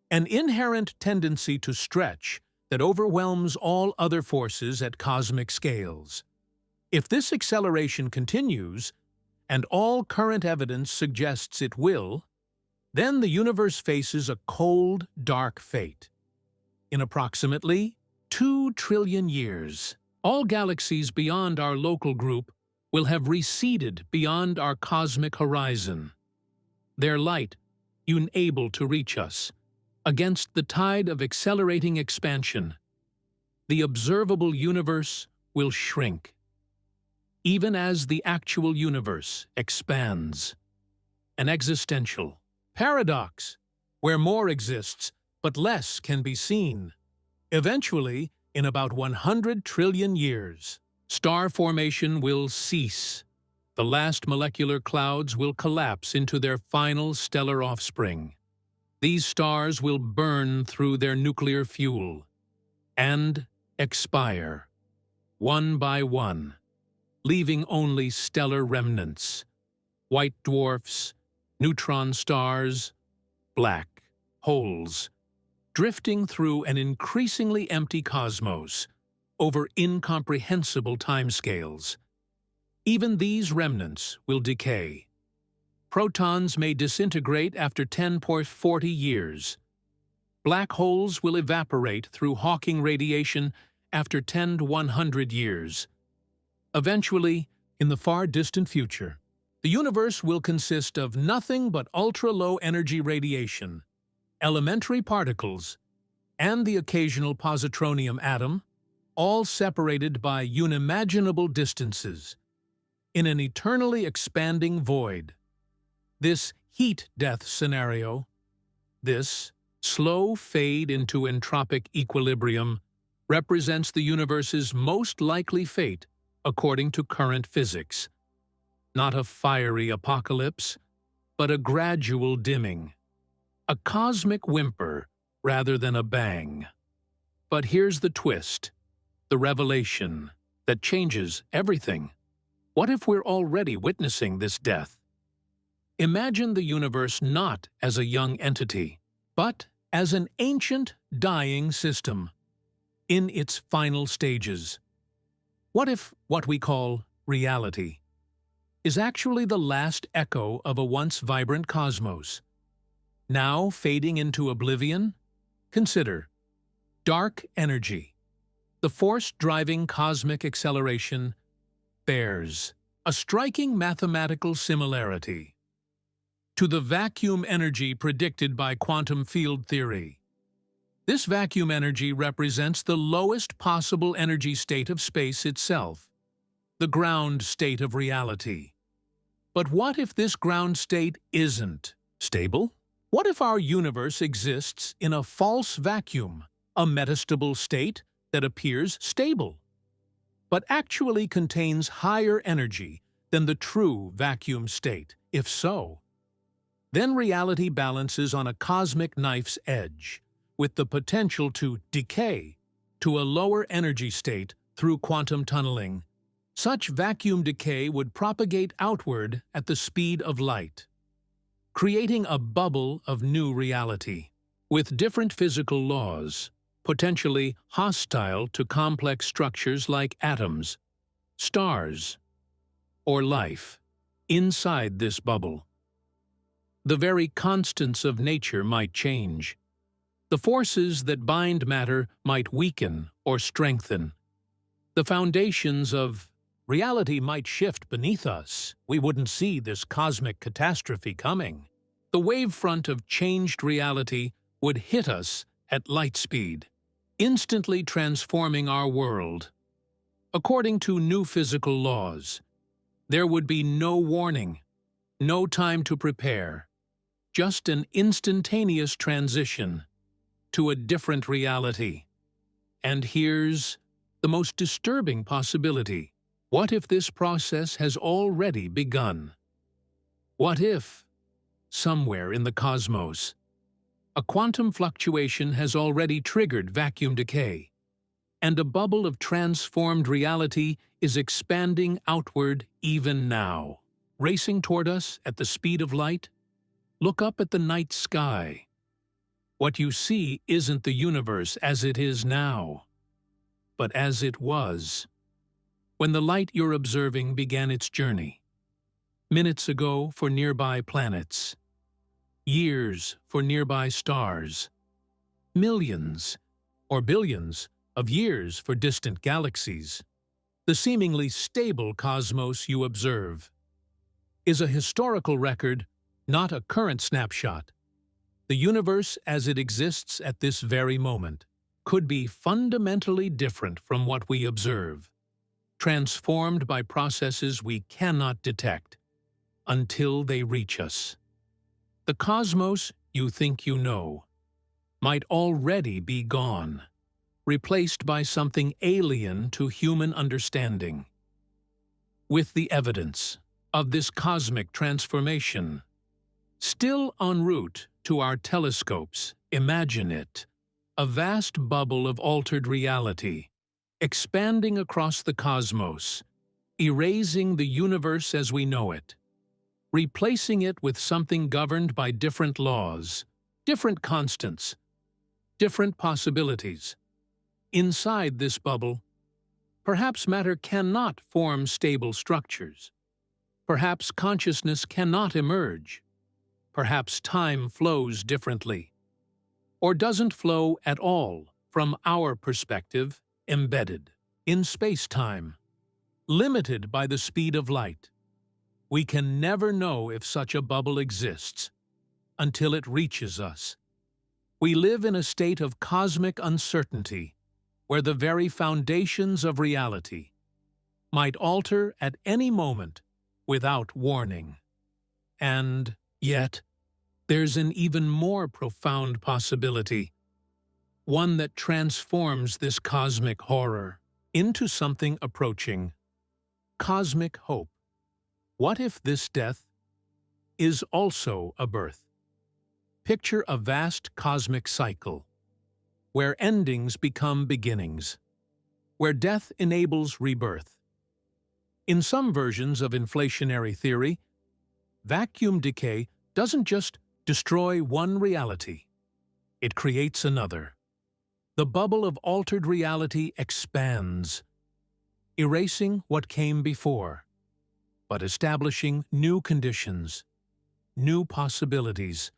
an inherent tendency to stretch that overwhelms all other forces at cosmic scales. If this acceleration continues, and all current evidence suggests it will, then the universe faces a cold, dark fate. In approximately 2 trillion years, all galaxies beyond our local group will have receded beyond our cosmic horizon. Their light, unable to reach us, against the tide of accelerating expansion, the observable universe will shrink, even as the actual universe expands. An existential paradox, where more exists, but less can be seen. Eventually, in about 100 trillion years, star formation will cease. The last molecular clouds will collapse into their final stellar offspring. These stars will burn through their nuclear fuel and expire, one by one, leaving only stellar remnants, white dwarfs, neutron stars, black holes, drifting through an increasingly empty cosmos, over incomprehensible timescales. Even these remnants will decay. Protons may disintegrate after 10 or 40 years. Black holes will evaporate through Hawking radiation after 10 to 100 years. Eventually, in the far distant future, the universe will consist of nothing but ultra-low energy radiation, elementary particles, and the occasional positronium atom, all separated by unimaginable distances, in an eternally expanding void. This heat death scenario, this slow fade into entropic equilibrium, represents the universe's most likely fate according to current physics. Not a fiery apocalypse, but a gradual dimming. A cosmic whimper rather than a bang. But here's the twist, the revelation that changes everything. What if we're already witnessing this death? Imagine the universe not as a young entity, but as an ancient, dying system, in its final stages. What if what we call reality is actually the last echo of a once vibrant cosmos, now fading into oblivion? Consider dark energy. The force driving cosmic acceleration bears a striking mathematical similarity to the vacuum energy predicted by quantum field theory. This vacuum energy represents the lowest possible energy state of space itself, the ground state of reality. But what if this ground state isn't stable? What if our universe exists in a false vacuum, a metastable state that appears stable, but actually contains higher energy than the true vacuum state? If so, then reality balances on a cosmic knife's edge, with the potential to decay to a lower energy state through quantum tunneling. Such vacuum decay would propagate outward at the speed of light, creating a bubble of new reality, with different physical laws, potentially hostile to complex structures like atoms, stars, or life. Inside this bubble, the very constants of nature might change. The forces that bind matter might weaken or strengthen. The foundations of reality might shift beneath us. We wouldn't see this cosmic catastrophe coming. The wavefront of changed reality would hit us at light speed, instantly transforming our world. According to new physical laws, there would be no warning, no time to prepare, just an instantaneous transition to a different reality. And here's the most disturbing possibility. What if this process has already begun? What if, somewhere in the cosmos, a quantum fluctuation has already triggered vacuum decay, and a bubble of transformed reality is expanding outward even now, racing toward us at the speed of light? Look up at the night sky. What you see isn't the universe as it is now, but as it was, when the light you're observing began its journey. Minutes ago for nearby planets, years for nearby stars, millions or billions of years for distant galaxies. The seemingly stable cosmos you observe is a historical record, not a current snapshot. The universe as it exists at this very moment could be fundamentally different from what we observe, transformed by processes we cannot detect until they reach us. The cosmos you think you know might already be gone, replaced by something alien to human understanding. With the evidence of this cosmic transformation still en route to our telescopes, imagine it, a vast bubble of altered reality, expanding across the cosmos, erasing the universe as we know it, replacing it with something governed by different laws, different constants, different possibilities. Inside this bubble, Perhaps matter cannot form stable structures. Perhaps consciousness cannot emerge. Perhaps time flows differently, or doesn't flow at all from our perspective, embedded in space-time, limited by the speed of light. We can never know if such a bubble exists until it reaches us. We live in a state of cosmic uncertainty, where the very foundations of reality might alter at any moment without warning. And yet, there's an even more profound possibility, one that transforms this cosmic horror into something approaching cosmic hope. What if this death is also a birth? Picture a vast cosmic cycle, where endings become beginnings, where death enables rebirth. In some versions of inflationary theory, vacuum decay doesn't just destroy one reality, it creates another. The bubble of altered reality expands, erasing what came before, but establishing new conditions, new possibilities,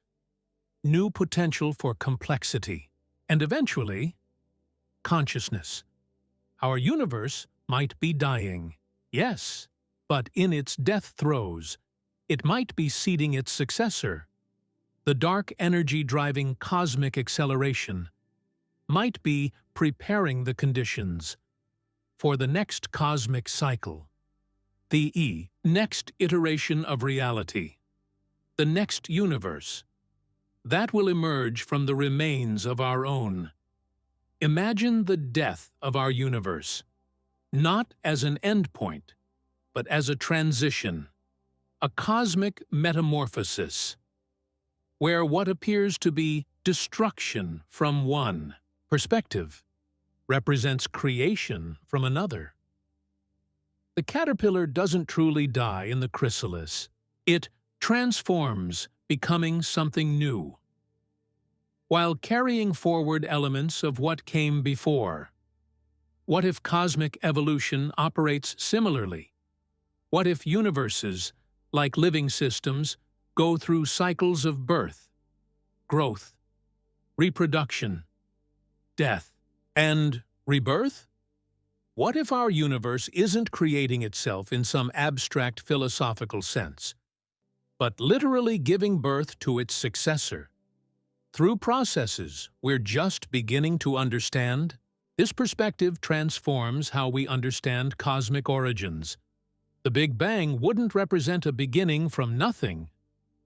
new potential for complexity, and eventually, consciousness. Our universe might be dying, yes, but in its death throes, it might be seeding its successor. The dark energy driving cosmic acceleration might be preparing the conditions for the next cosmic cycle, the next iteration of reality, the next universe that will emerge from the remains of our own. Imagine the death of our universe, not as an endpoint, but as a transition, a cosmic metamorphosis, where what appears to be destruction from one perspective represents creation from another. The caterpillar doesn't truly die in the chrysalis. It transforms, becoming something new, while carrying forward elements of what came before. What if cosmic evolution operates similarly? What if universes, like living systems, go through cycles of birth, growth, reproduction, death, and rebirth? What if our universe isn't creating itself in some abstract philosophical sense, but literally giving birth to its successor? Through processes we're just beginning to understand, this perspective transforms how we understand cosmic origins. The Big Bang wouldn't represent a beginning from nothing,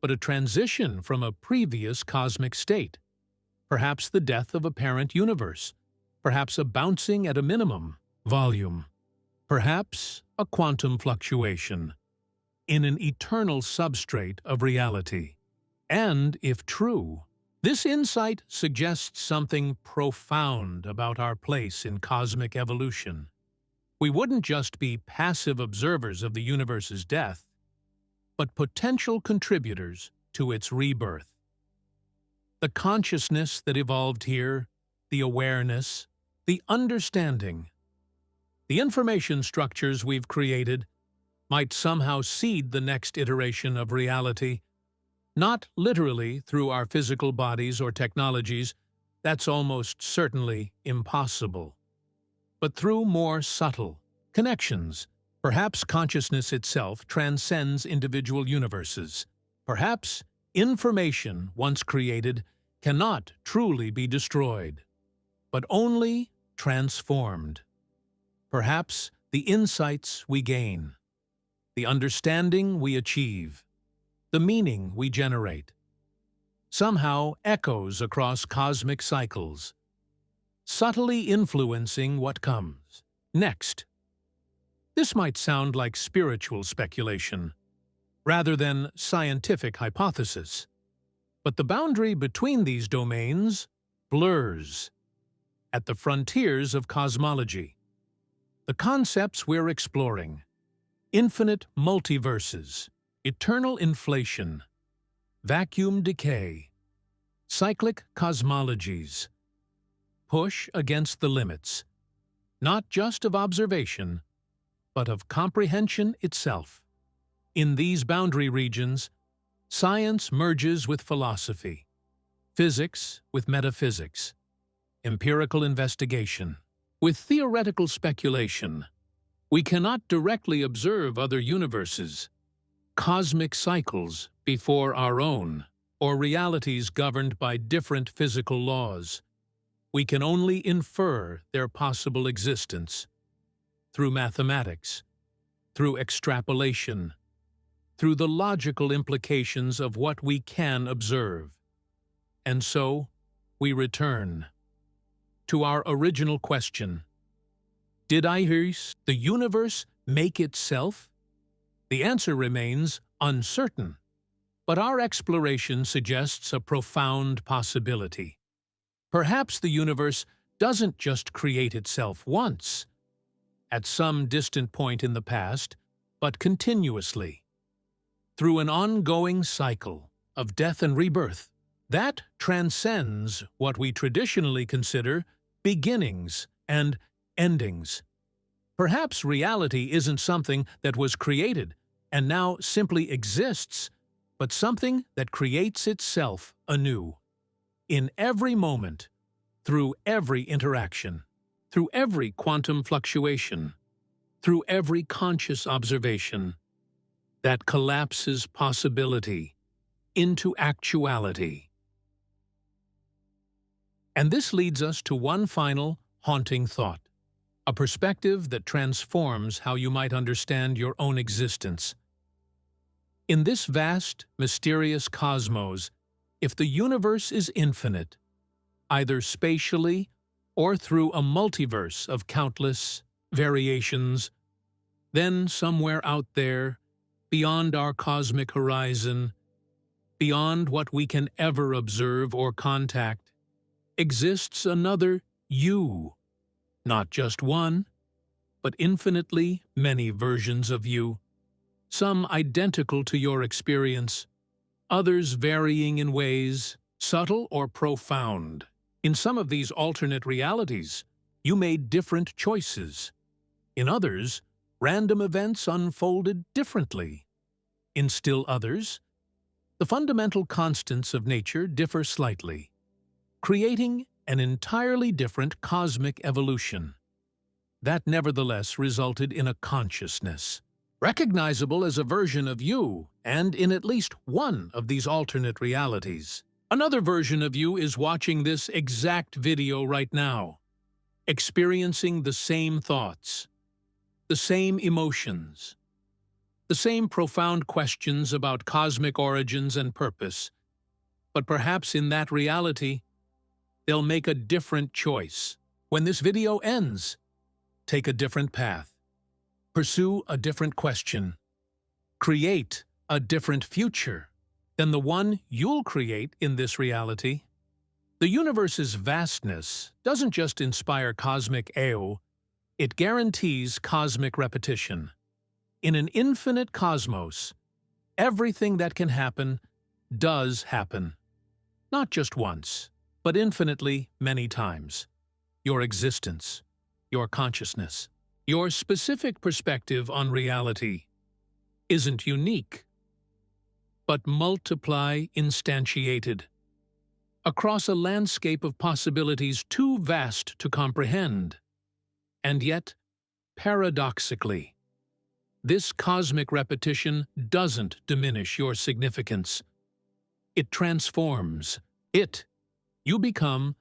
but a transition from a previous cosmic state. Perhaps the death of a parent universe, perhaps a bouncing at a minimum volume, perhaps a quantum fluctuation in an eternal substrate of reality. And, if true, this insight suggests something profound about our place in cosmic evolution. We wouldn't just be passive observers of the universe's death, but potential contributors to its rebirth. The consciousness that evolved here, the awareness, the understanding, the information structures we've created might somehow seed the next iteration of reality, not literally through our physical bodies or technologies, that's almost certainly impossible, but through more subtle connections. Perhaps consciousness itself transcends individual universes. Perhaps information once created cannot truly be destroyed, but only transformed. Perhaps the insights we gain, the understanding we achieve, the meaning we generate, somehow echoes across cosmic cycles, subtly influencing what comes next. This might sound like spiritual speculation, rather than scientific hypothesis, but the boundary between these domains blurs at the frontiers of cosmology. The concepts we're exploring: infinite multiverses, eternal inflation, vacuum decay, cyclic cosmologies, push against the limits, not just of observation, but of comprehension itself. In these boundary regions, science merges with philosophy, physics with metaphysics, empirical investigation with theoretical speculation. We cannot directly observe other universes, cosmic cycles before our own, or realities governed by different physical laws. We can only infer their possible existence through mathematics, through extrapolation, through the logical implications of what we can observe. And so, we return to our original question. Did the universe make itself? The answer remains uncertain, but our exploration suggests a profound possibility. Perhaps the universe doesn't just create itself once, at some distant point in the past, but continuously, through an ongoing cycle of death and rebirth that transcends what we traditionally consider beginnings and endings. Perhaps reality isn't something that was created and now simply exists, but something that creates itself anew. In every moment, through every interaction, through every quantum fluctuation, through every conscious observation, that collapses possibility into actuality. And this leads us to one final, haunting thought, a perspective that transforms how you might understand your own existence. In this vast, mysterious cosmos, if the universe is infinite, either spatially or through a multiverse of countless variations, then somewhere out there, beyond our cosmic horizon, beyond what we can ever observe or contact, exists another you. Not just one, but infinitely many versions of you, some identical to your experience, others varying in ways subtle or profound. In some of these alternate realities, you made different choices. In others, random events unfolded differently. In still others, the fundamental constants of nature differ slightly, creating an entirely different cosmic evolution. That nevertheless resulted in a consciousness, recognizable as a version of you, and in at least one of these alternate realities. Another version of you is watching this exact video right now, experiencing the same thoughts, the same emotions, the same profound questions about cosmic origins and purpose, but perhaps in that reality, they'll make a different choice. When this video ends, take a different path, pursue a different question, create a different future than the one you'll create in this reality. The universe's vastness doesn't just inspire cosmic awe, it guarantees cosmic repetition. In an infinite cosmos, everything that can happen does happen. Not just once, but infinitely many times. Your existence, your consciousness, your specific perspective on reality isn't unique, but multiply instantiated across a landscape of possibilities too vast to comprehend. And yet, paradoxically, this cosmic repetition doesn't diminish your significance. It transforms. You become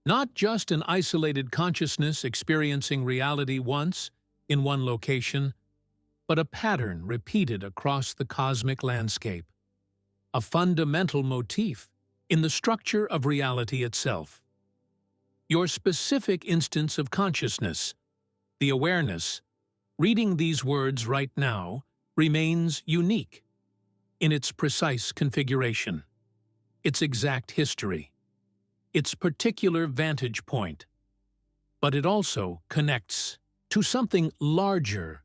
not just an isolated consciousness experiencing reality once, in one location, but a pattern repeated across the cosmic landscape, a fundamental motif in the structure of reality itself. Your specific instance of consciousness, the awareness, reading these words right now, remains unique in its precise configuration, its exact history, its particular vantage point, but it also connects to something larger,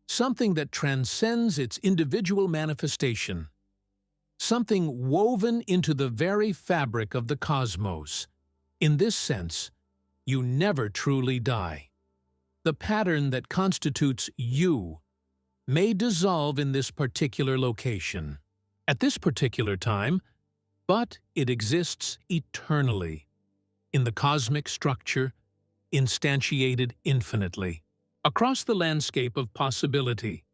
something that transcends its individual manifestation, something woven into the very fabric of the cosmos. In this sense, you never truly die. The pattern that constitutes you may dissolve in this particular location, at this particular time, but it exists eternally, in the cosmic structure, instantiated infinitely, across the landscape of possibility,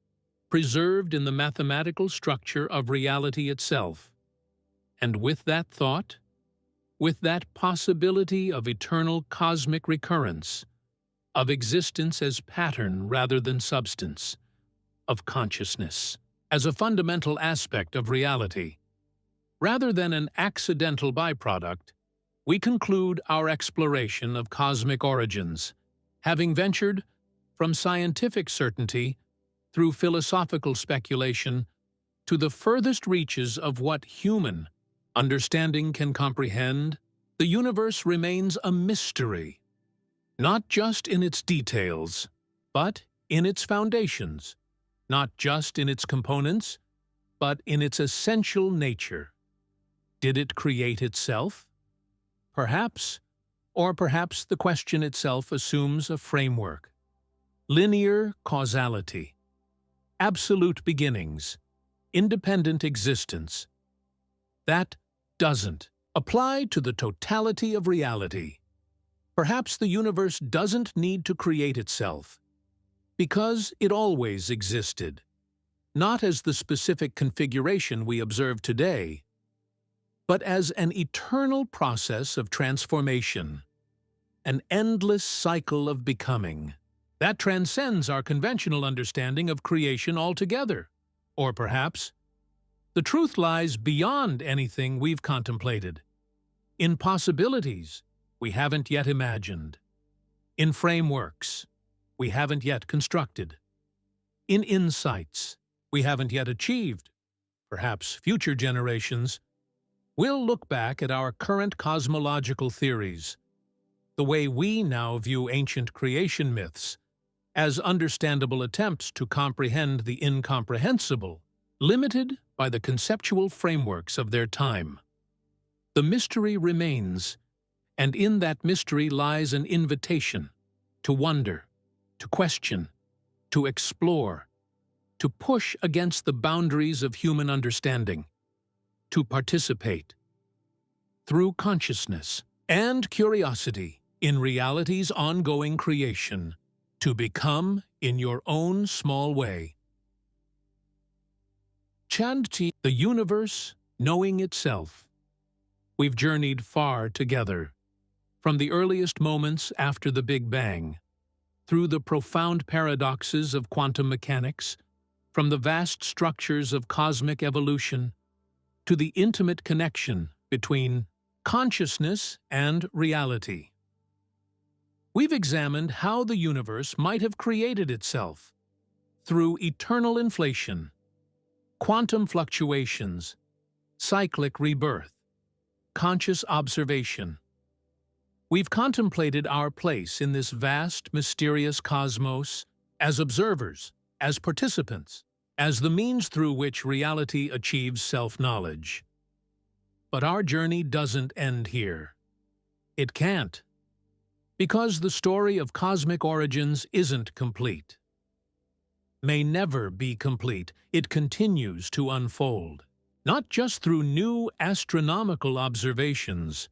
preserved in the mathematical structure of reality itself. And with that thought, with that possibility of eternal cosmic recurrence, of existence as pattern rather than substance, of consciousness as a fundamental aspect of reality, rather than an accidental byproduct, we conclude our exploration of cosmic origins, having ventured from scientific certainty through philosophical speculation to the furthest reaches of what human understanding can comprehend. The universe remains a mystery, not just in its details, but in its foundations, not just in its components, but in its essential nature. Did it create itself? Perhaps, or perhaps the question itself assumes a framework. Linear causality, absolute beginnings, independent existence. That doesn't apply to the totality of reality. Perhaps the universe doesn't need to create itself, because it always existed, not as the specific configuration we observe today, but as an eternal process of transformation, an endless cycle of becoming that transcends our conventional understanding of creation altogether. Or perhaps, the truth lies beyond anything we've contemplated, in possibilities we haven't yet imagined, in frameworks we haven't yet constructed, in insights we haven't yet achieved. Perhaps future generations will look back at our current cosmological theories, the way we now view ancient creation myths, as understandable attempts to comprehend the incomprehensible, limited by the conceptual frameworks of their time. The mystery remains, and in that mystery lies an invitation to wonder, to question, to explore, to push against the boundaries of human understanding, to participate, through consciousness and curiosity, in reality's ongoing creation, to become in your own small way. Chanti, the universe knowing itself. We've journeyed far together, from the earliest moments after the Big Bang, through the profound paradoxes of quantum mechanics, from the vast structures of cosmic evolution, to the intimate connection between consciousness and reality. We've examined how the universe might have created itself through eternal inflation, quantum fluctuations, cyclic rebirth, conscious observation. We've contemplated our place in this vast, mysterious cosmos as observers, as participants, as the means through which reality achieves self-knowledge. But our journey doesn't end here. It can't, because the story of cosmic origins isn't complete. May never be complete. It continues to unfold, not just through new astronomical observations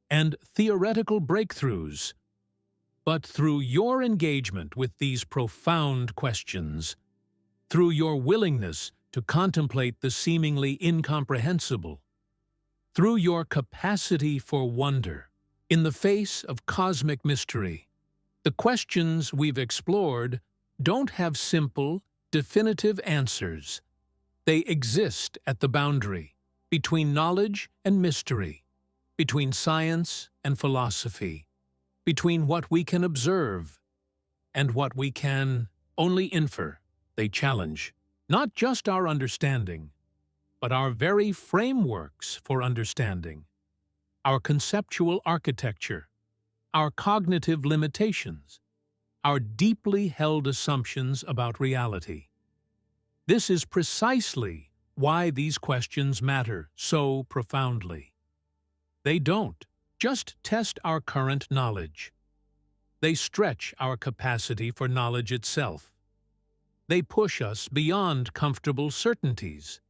and theoretical breakthroughs, but through your engagement with these profound questions, through your willingness to contemplate the seemingly incomprehensible, through your capacity for wonder. In the face of cosmic mystery, the questions we've explored don't have simple, definitive answers. They exist at the boundary between knowledge and mystery, between science and philosophy, between what we can observe and what we can only infer. They challenge not just our understanding, but our very frameworks for understanding, our conceptual architecture, our cognitive limitations, our deeply held assumptions about reality. This is precisely why these questions matter so profoundly. They don't just test our current knowledge. They stretch our capacity for knowledge itself. They push us beyond comfortable certainties,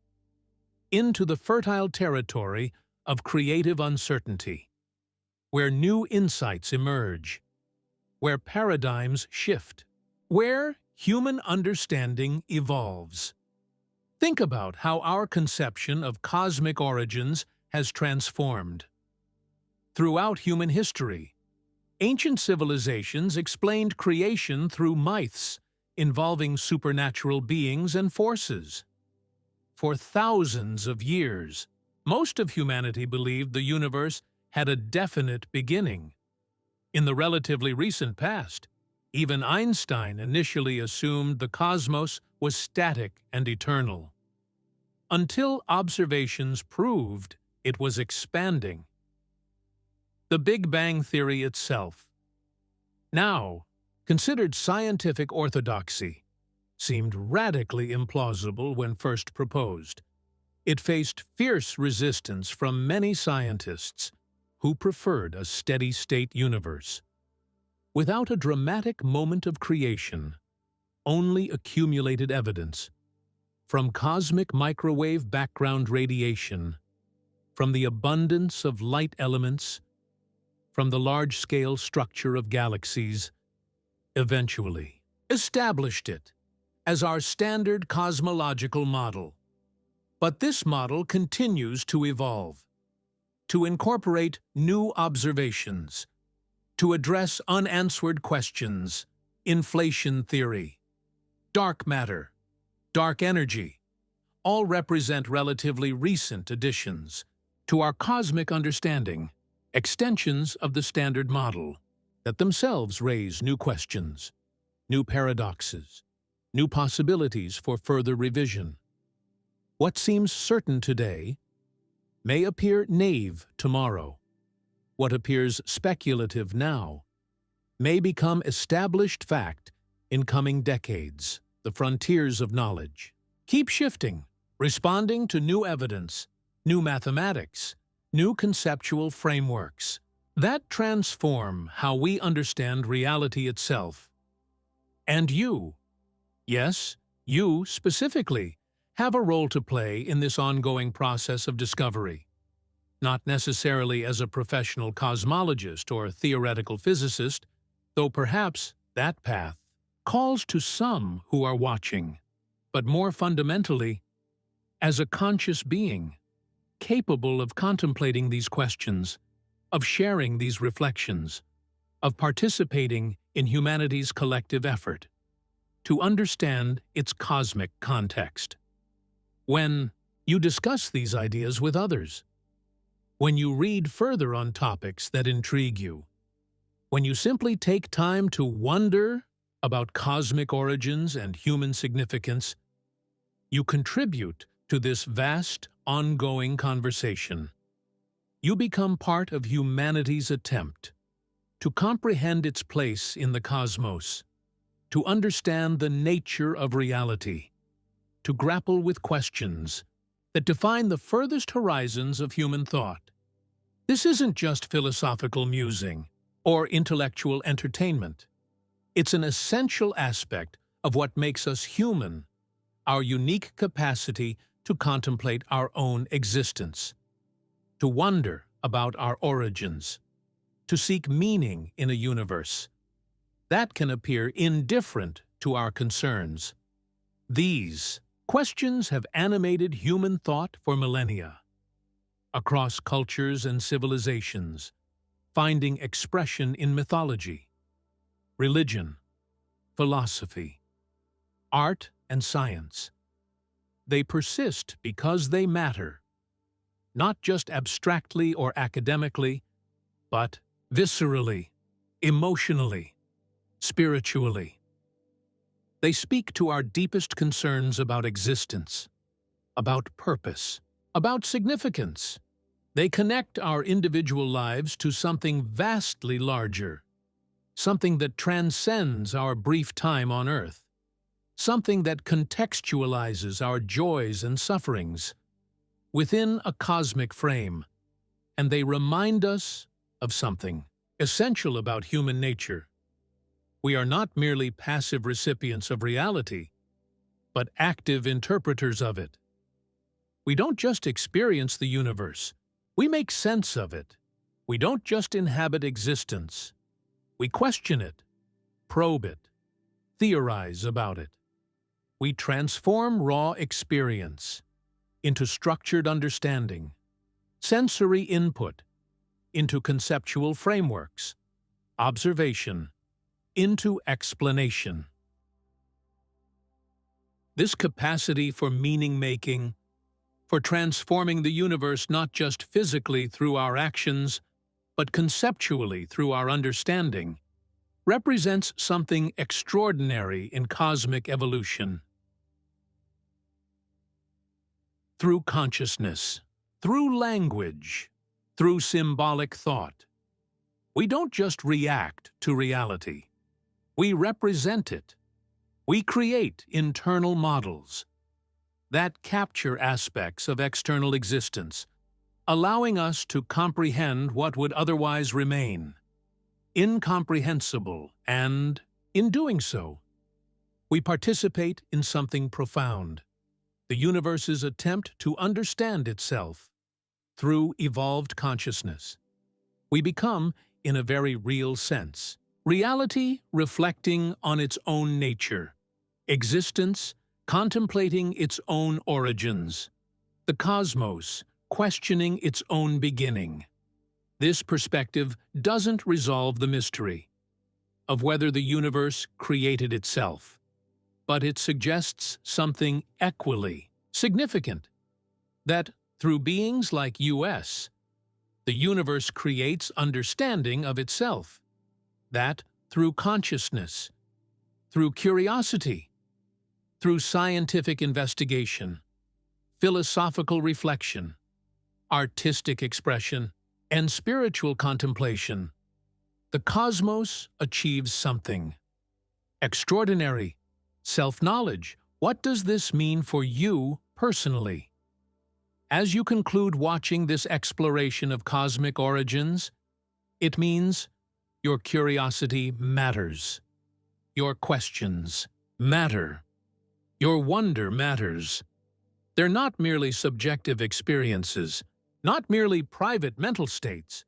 into the fertile territory of creative uncertainty, where new insights emerge, where paradigms shift, where human understanding evolves. Think about how our conception of cosmic origins has transformed. Throughout human history, ancient civilizations explained creation through myths involving supernatural beings and forces. For thousands of years, most of humanity believed the universe had a definite beginning. In the relatively recent past, even Einstein initially assumed the cosmos was static and eternal, until observations proved it was expanding. The Big Bang Theory itself, now considered scientific orthodoxy, seemed radically implausible when first proposed. It faced fierce resistance from many scientists who preferred a steady-state universe. Without a dramatic moment of creation, only accumulated evidence, from cosmic microwave background radiation, from the abundance of light elements, from the large-scale structure of galaxies, eventually established it as our standard cosmological model. But this model continues to evolve, to incorporate new observations, to address unanswered questions, inflation theory, dark matter, dark energy, all represent relatively recent additions to our cosmic understanding, extensions of the standard model that themselves raise new questions, new paradoxes, new possibilities for further revision. What seems certain today may appear naive tomorrow. What appears speculative now may become established fact in coming decades, the frontiers of knowledge. Keep shifting, responding to new evidence, new mathematics, new conceptual frameworks that transform how we understand reality itself. And you, yes, you specifically, have a role to play in this ongoing process of discovery. Not necessarily as a professional cosmologist or theoretical physicist, though perhaps that path calls to some who are watching, but more fundamentally, as a conscious being, capable of contemplating these questions, of sharing these reflections, of participating in humanity's collective effort to understand its cosmic context. When you discuss these ideas with others, when you read further on topics that intrigue you, when you simply take time to wonder about cosmic origins and human significance, you contribute to this vast, ongoing conversation. You become part of humanity's attempt to comprehend its place in the cosmos, to understand the nature of reality, to grapple with questions that define the furthest horizons of human thought. This isn't just philosophical musing or intellectual entertainment. It's an essential aspect of what makes us human, our unique capacity to contemplate our own existence, to wonder about our origins, to seek meaning in a universe that can appear indifferent to our concerns. These questions have animated human thought for millennia, across cultures and civilizations, finding expression in mythology, religion, philosophy, art, and science. They persist because they matter, not just abstractly or academically, but viscerally, emotionally, spiritually. They speak to our deepest concerns about existence, about purpose, about significance. They connect our individual lives to something vastly larger, something that transcends our brief time on Earth, something that contextualizes our joys and sufferings within a cosmic frame, and they remind us of something essential about human nature. We are not merely passive recipients of reality, but active interpreters of it. We don't just experience the universe, we make sense of it. We don't just inhabit existence, we question it, probe it, theorize about it. We transform raw experience into structured understanding, sensory input into conceptual frameworks, observation into explanation. This capacity for meaning-making, for transforming the universe not just physically through our actions, but conceptually through our understanding, represents something extraordinary in cosmic evolution. Through consciousness, through language, through symbolic thought, we don't just react to reality. We represent it. We create internal models that capture aspects of external existence, allowing us to comprehend what would otherwise remain incomprehensible, and, in doing so, we participate in something profound, the universe's attempt to understand itself through evolved consciousness. We become, in a very real sense, reality reflecting on its own nature, existence contemplating its own origins, the cosmos questioning its own beginning. This perspective doesn't resolve the mystery of whether the universe created itself, but it suggests something equally significant, that through beings like us, the universe creates understanding of itself, that through consciousness, through curiosity, through scientific investigation, philosophical reflection, artistic expression, and spiritual contemplation, the cosmos achieves something extraordinary. Self-knowledge. What does this mean for you personally? As you conclude watching this exploration of cosmic origins, it means your curiosity matters. Your questions matter. Your wonder matters. They're not merely subjective experiences, not merely private mental states,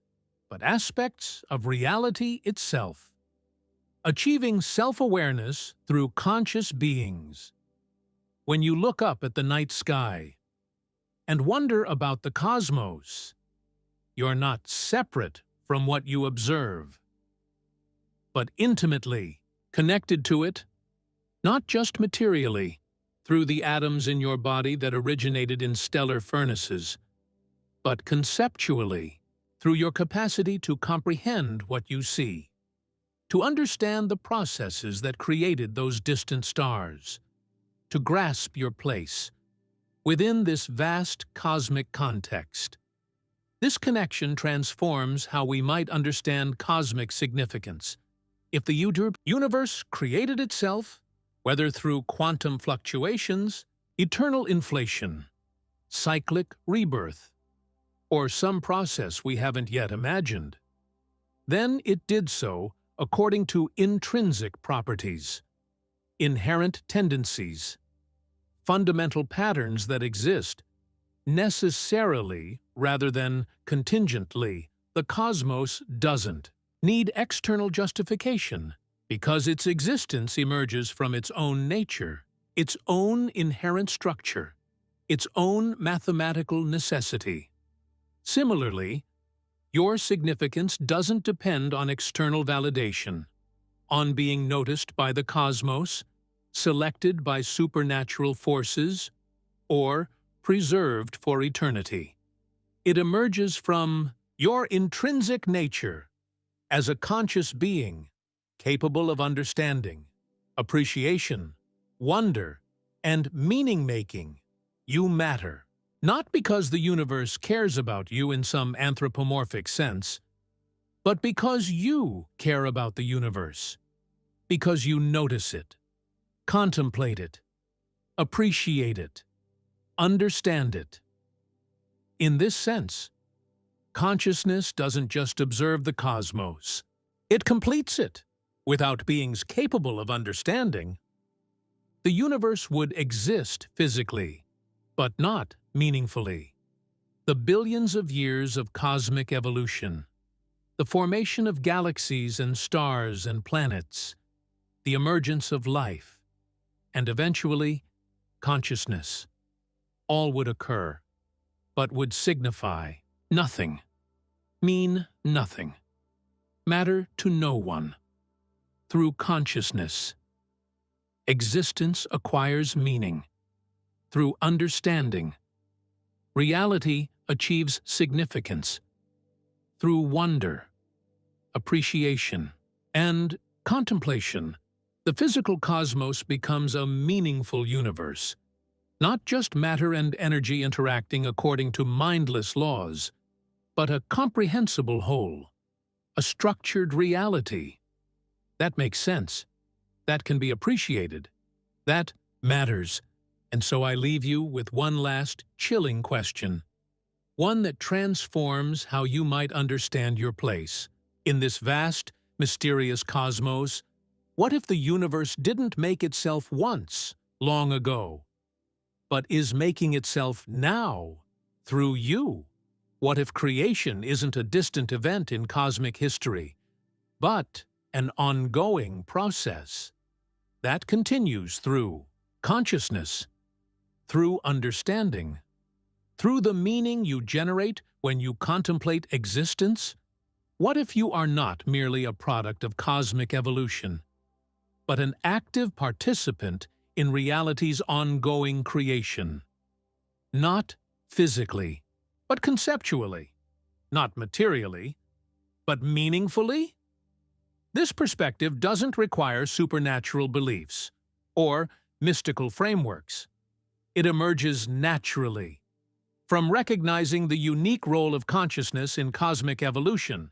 but aspects of reality itself. Achieving self-awareness through conscious beings. When you look up at the night sky and wonder about the cosmos, you're not separate from what you observe, but intimately connected to it, not just materially, through the atoms in your body that originated in stellar furnaces, but conceptually, through your capacity to comprehend what you see, to understand the processes that created those distant stars, to grasp your place within this vast cosmic context. This connection transforms how we might understand cosmic significance. If the universe created itself, whether through quantum fluctuations, eternal inflation, cyclic rebirth, or some process we haven't yet imagined, then it did so according to intrinsic properties, inherent tendencies, fundamental patterns that exist necessarily rather than contingently. The cosmos doesn't need external justification because its existence emerges from its own nature, its own inherent structure, its own mathematical necessity. Similarly, your significance doesn't depend on external validation, on being noticed by the cosmos, selected by supernatural forces, or preserved for eternity. It emerges from your intrinsic nature as a conscious being, capable of understanding, appreciation, wonder, and meaning-making. You matter. Not because the universe cares about you in some anthropomorphic sense, but because you care about the universe, because you notice it, contemplate it, appreciate it, understand it. In this sense, consciousness doesn't just observe the cosmos, it completes it. without beings capable of understanding, the universe would exist physically, but not meaningfully. The billions of years of cosmic evolution, the formation of galaxies and stars and planets, the emergence of life, and eventually, consciousness, all would occur, but would signify nothing, mean nothing, matter to no one. Through consciousness, existence acquires meaning. Through understanding, reality achieves significance. Through wonder, appreciation, and contemplation, the physical cosmos becomes a meaningful universe, not just matter and energy interacting according to mindless laws, but a comprehensible whole, a structured reality. That makes sense. That can be appreciated. That matters. And so I leave you with one last chilling question, one that transforms how you might understand your place. In this vast, mysterious cosmos, what if the universe didn't make itself once, long ago, but is making itself now, through you? What if creation isn't a distant event in cosmic history, but an ongoing process that continues through consciousness, through understanding, through the meaning you generate when you contemplate existence? What if you are not merely a product of cosmic evolution, but an active participant in reality's ongoing creation? Not physically, but conceptually. Not materially, but meaningfully? This perspective doesn't require supernatural beliefs or mystical frameworks. It emerges naturally from recognizing the unique role of consciousness in cosmic evolution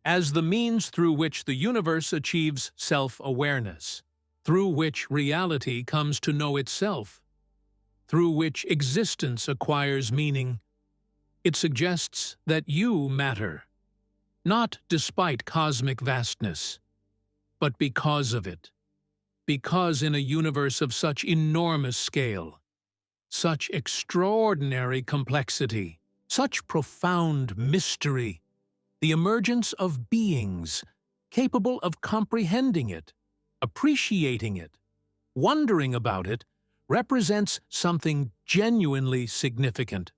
as the means through which the universe achieves self-awareness, through which reality comes to know itself, through which existence acquires meaning. It suggests that you matter, not despite cosmic vastness, but because of it. Because in a universe of such enormous scale, such extraordinary complexity, such profound mystery, the emergence of beings capable of comprehending it, appreciating it, wondering about it, represents something genuinely significant.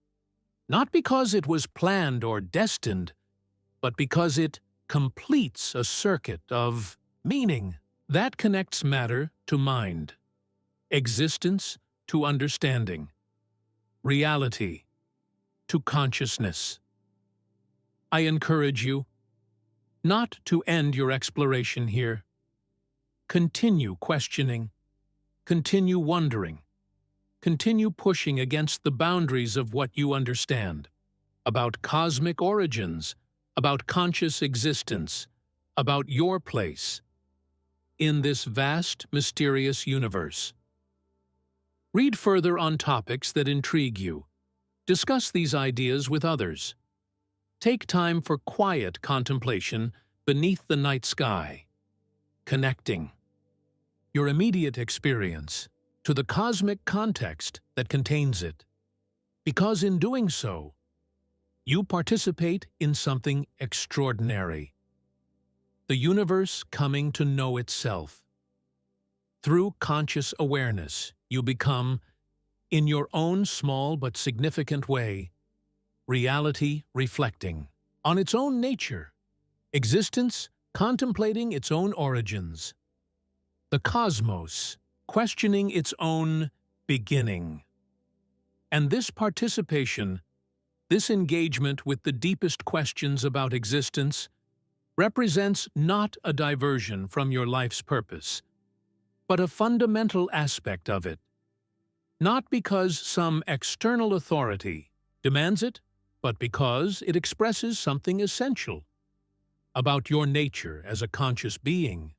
Not because it was planned or destined, but because it completes a circuit of meaning that connects matter to mind, existence to understanding, reality to consciousness. I encourage you not to end your exploration here. Continue questioning, continue wondering, continue pushing against the boundaries of what you understand about cosmic origins, about conscious existence, about your place in this vast, mysterious universe. Read further on topics that intrigue you. Discuss these ideas with others. Take time for quiet contemplation beneath the night sky, connecting your immediate experience to the cosmic context that contains it. Because in doing so, you participate in something extraordinary. The universe coming to know itself. Through conscious awareness, you become, in your own small but significant way, reality reflecting on its own nature, existence contemplating its own origins, the cosmos questioning its own beginning. And this participation, this engagement with the deepest questions about existence, represents not a diversion from your life's purpose, but a fundamental aspect of it. Not because some external authority demands it, but because it expresses something essential about your nature as a conscious being,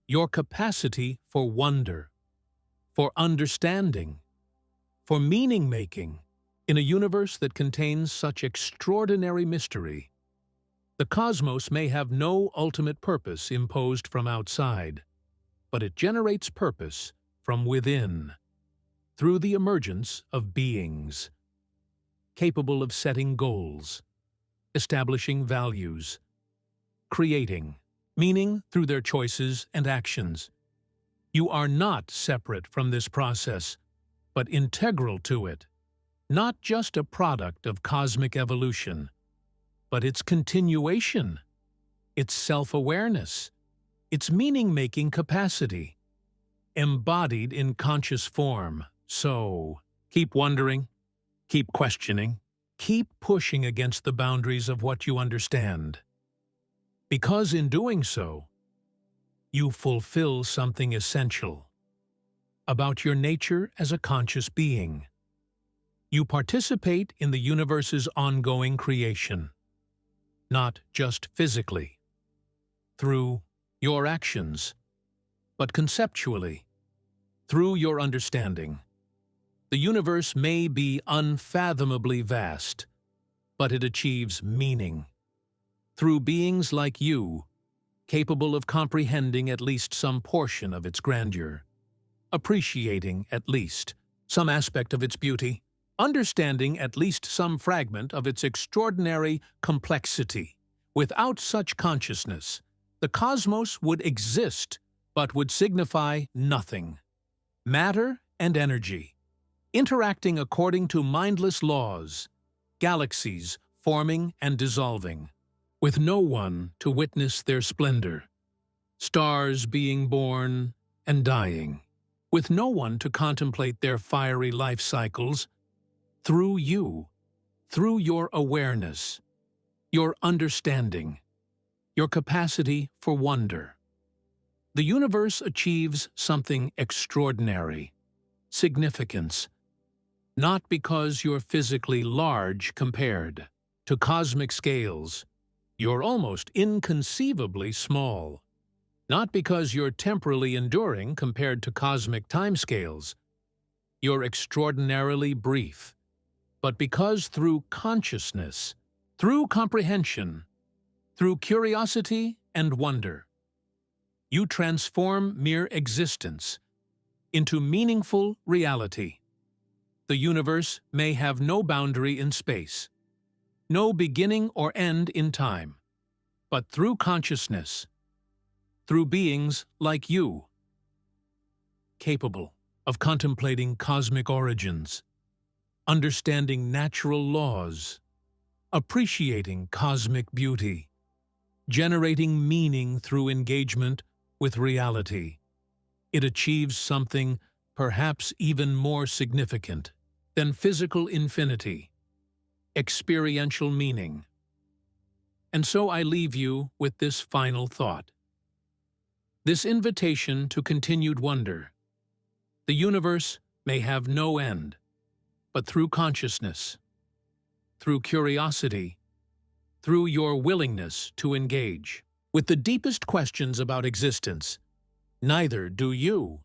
your capacity for wonder, for understanding, for meaning-making in a universe that contains such extraordinary mystery. The cosmos may have no ultimate purpose imposed from outside, but it generates purpose from within, through the emergence of beings, capable of setting goals, establishing values, creating meaning through their choices and actions. You are not separate from this process, but integral to it, not just a product of cosmic evolution, but its continuation, its self-awareness, its meaning-making capacity, embodied in conscious form. So, keep wondering, keep questioning, keep pushing against the boundaries of what you understand. Because in doing so, you fulfill something essential about your nature as a conscious being. You participate in the universe's ongoing creation, not just physically, through your actions, but conceptually, through your understanding. The universe may be unfathomably vast, but it achieves meaning through beings like you, capable of comprehending at least some portion of its grandeur, appreciating at least some aspect of its beauty, understanding at least some fragment of its extraordinary complexity. Without such consciousness, the cosmos would exist, but would signify nothing. Matter and energy, interacting according to mindless laws, galaxies forming and dissolving, with no one to witness their splendor, stars being born and dying, with no one to contemplate their fiery life cycles. Through you, through your awareness, your understanding, your capacity for wonder, the universe achieves something extraordinary, significance, not because you're physically large compared to cosmic scales. You're almost inconceivably small, not because you're temporally enduring compared to cosmic timescales. You're extraordinarily brief, but because through consciousness, through comprehension, through curiosity and wonder, you transform mere existence into meaningful reality. The universe may have no boundary in space, no beginning or end in time, but through consciousness, through beings like you, capable of contemplating cosmic origins, understanding natural laws, appreciating cosmic beauty, generating meaning through engagement with reality, it achieves something perhaps even more significant than physical infinity, experiential meaning. And so I leave you with this final thought, this invitation to continued wonder. The universe may have no end, but through consciousness, through curiosity, through your willingness to engage with the deepest questions about existence, neither do you.